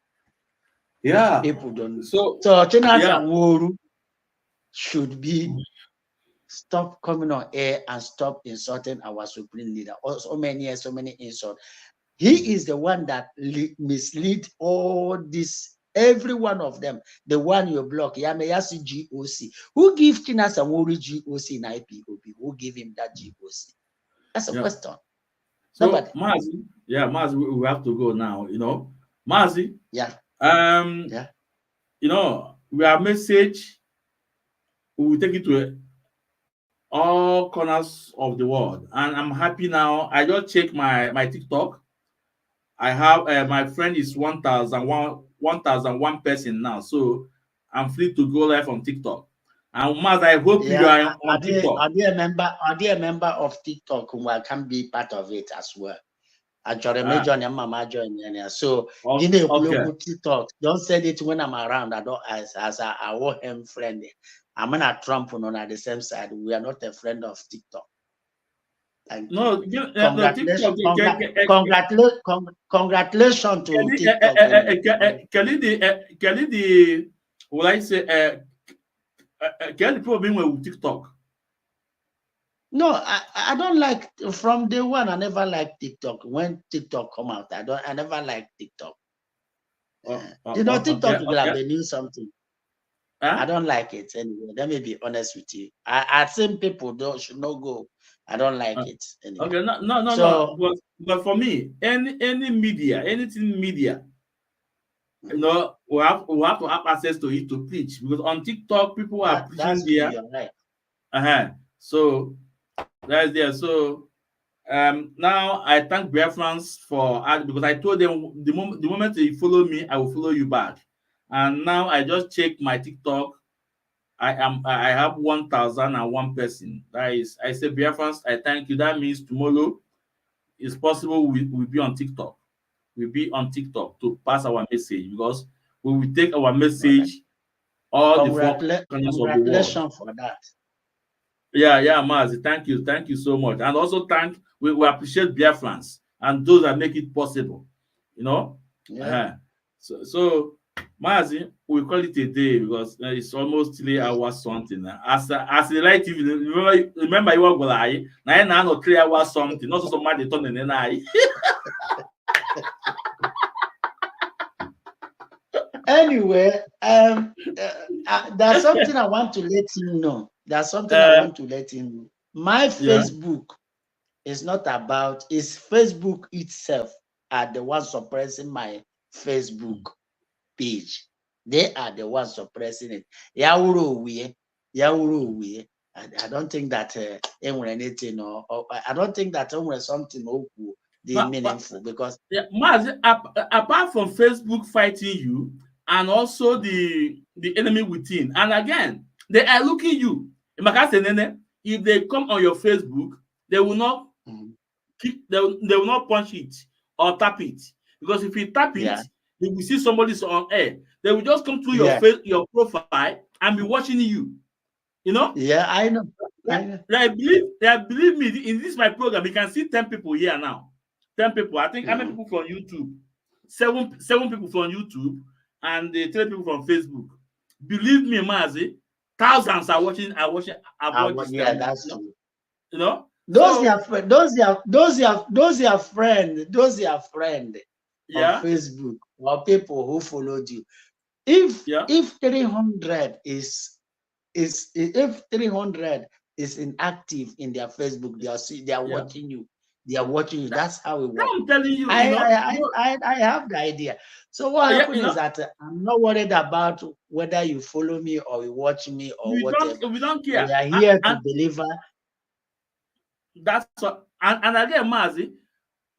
Yeah. People don't. So Chinas yeah. and Woru should be stop coming on air and stop insulting our supreme leader. So many insults. He is the one that mislead all this, every one of them. The one you block, Yamayasi GOC. Who give Chinas and Woru GOC in IPOB? Who give him that GOC? That's a question. So Nobody. Mazi, we have to go now. Mazi. Yeah. We have message. We will take it to all corners of the world, and I'm happy now. I just check my TikTok. I have my friend is 1,001 person now, so I'm free to go live on TikTok. And Mazi, I hope you are on TikTok. Are they a member of TikTok who can be part of it as well? So okay. TikTok. Don't say it when I'm around. I don't as I want him friend. I'm not Trump on the same side. We are not a friend of TikTok. No, congratulations to TikTok. Will I say can the problem with TikTok? No, I don't like, from day one. I never liked TikTok. When TikTok come out, I never liked TikTok. TikTok will have been new something. I don't like it anyway. Let me be honest with you. I think people should not go. I don't like it anyway. Okay, no. But for me, any media, anything media, we have to have access to it to preach, because on TikTok people are preaching there. Right. So that's there. So now I thank Biafrans for because I told them the moment you follow me, I will follow you back. And now I just check my TikTok. I have 1,001 person. That is, I say Biafrans, I thank you. That means tomorrow it's possible we'll be on TikTok. We'll be on TikTok to pass our message, because we will take our message all the four corners of the world. Congratulations for that. Yeah, Mazi, thank you so much. And also we appreciate Biafrans and those that make it possible. Yeah. So Mazi, we call it a day because it's almost 3 hours something. As the light TV, remember you were going now 3 hours something. Not so somebody turning in eye. Anyway, there's something I want to let him know. My Facebook is not about, it's Facebook itself are the ones suppressing my Facebook page. They are the ones suppressing it. I don't think that anything or I don't think that something meaningful, because Mazi, apart from Facebook fighting you and also the enemy within, and again they are looking you. If they come on your Facebook, they will not they will not punch it or tap it, because if you tap it, they will see somebody's on air. They will just come through your profile and be watching you. Yeah, I know. Believe me, in this my program, you can see 10 people here now. 10 people. I think how many people from YouTube? Seven people from YouTube and 3 people from Facebook. Believe me, Mazi, thousands are watching. That's true. Those are friend on Facebook, or people who followed you. If 300 if 300 is inactive in their Facebook, they are watching you. They are watching you. That's how it works. I'm telling you, I have the idea. So what happens is that I'm not worried about whether you follow me or you watch me or whatever. We don't care. We are here to deliver. That's what, and again, Mazi,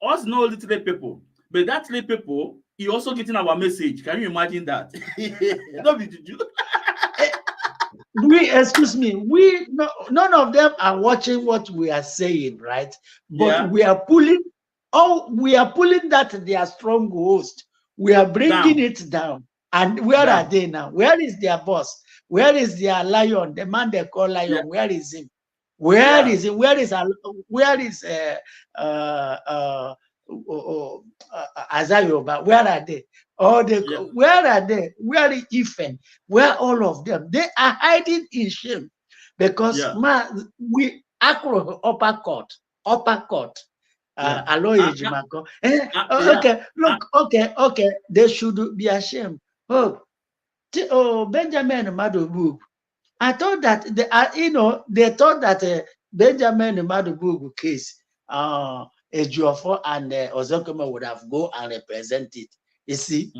us know only 3 people, but that 3 people, he also getting our message. Can you imagine that? No, did you? Excuse me, none of them are watching what we are saying, right? But we are pulling that their strongholds. We are bringing it down. And where are they now? Where is their boss? Where is their lion? The man they call lion. Yeah. Where is him? Where is he? Where is Azayoba? Where are they? Where are they? Where is Ifen? Where all of them? They are hiding in shame because we upper court. Okay, look, okay. They should be ashamed. Benjamin Madubu. I thought that they thought that Benjamin Madubu case, Ejiofor and Ozokoma would have go and represent it. You see,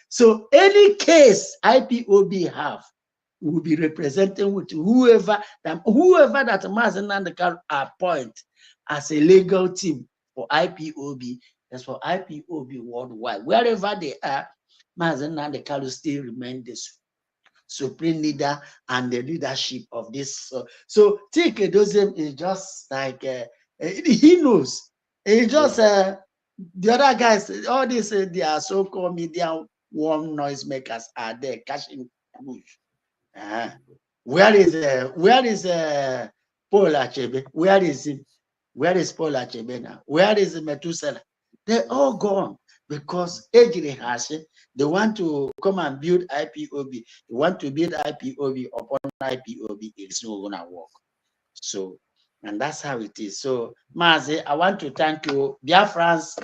so any case IPOB have will be representing with whoever that Mazi Nnamdi can appoint as a legal team for IPOB. That's for IPOB worldwide. Wherever they are, Mazi Nnamdi can still remain the supreme leader and the leadership of this. So Tike Dozem is just like he knows. He just the other guys, all these they are so-called media warm noisemakers are there catching push. Where is Paul Achebe? Where is him? Where is Paul Achebe now? Where is Methuselah? They're all gone because Ejiri Hashe, they want to come and build IPOB. They want to build IPOB upon IPOB. It's not gonna work. So, and that's how it is. So, Mazi, I want to thank you, Biafrans.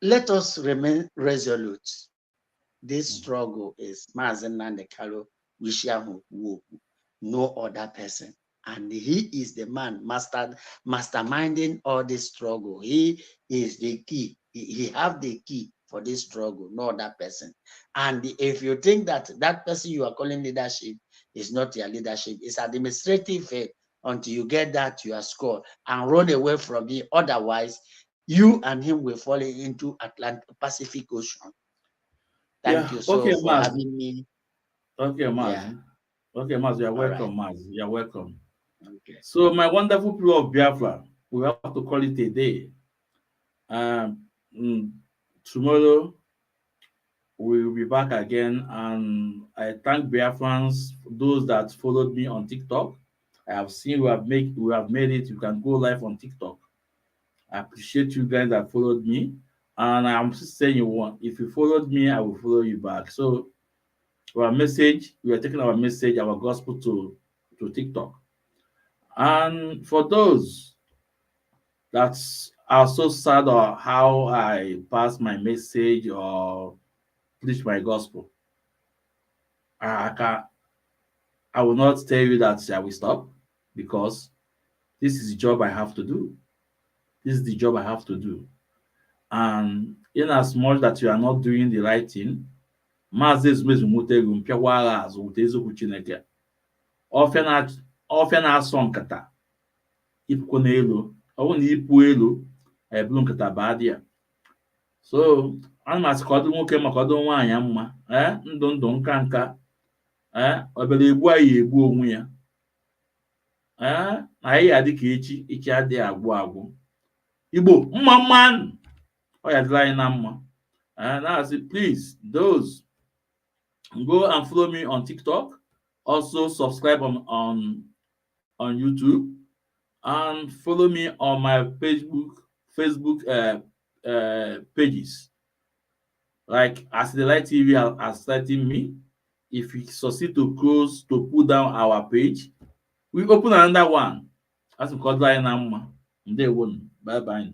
Let us remain resolute. This struggle is Mazi Nnamdi Kanu Wishiahu, no other person. And he is the man masterminding all this struggle. He is the key. He have the key for this struggle, no other person. And if you think that that person you are calling leadership is not your leadership, it's administrative head. Until you get that, you are scored and run away from him. Otherwise, you and him will fall into Pacific Ocean. Thank you so for having me. Okay, Mazi. Okay, Mazi, you're welcome, Mazi. You're welcome. Okay. So, my wonderful people of Biafra, we have to call it a day. Tomorrow, we will be back again, and I thank Biafrans, those that followed me on TikTok. I have seen we have made it. You can go live on TikTok. I appreciate you guys that followed me, and I'm just saying if you followed me, I will follow you back. So, our message, we are taking our message, our gospel to TikTok. And for those that are so sad or how I pass my message or preach my gospel, I will not tell you that I will stop, because this is the job I have to do. This is the job I have to do. And in as much that you are not doing the right thing, Mazi ezumezumutegu mpịawa azụ wute eziokwu Chineke. Ọfịa na-asọ nkata ipukwo n'elu, ọ bụrụ na ipu elu ebulu nkata baa dị ya. So ana m asị ka ọ dị nwoke ma ka ọ dị nwaanyị mma, ndụ nka nka, obere egbu anyị egbu onwe ya, na anyị adị ka echi adịghị agwụ Igbo mma mmanụ ọ ya dịrị anyị na mma. Now I say, please, those go and follow me on TikTok. Also subscribe on YouTube, and follow me on my Facebook pages. Like as the Light TV has starting me. If we succeed to pull down our page, we open another one. As we call line number. They won't. Bye bye.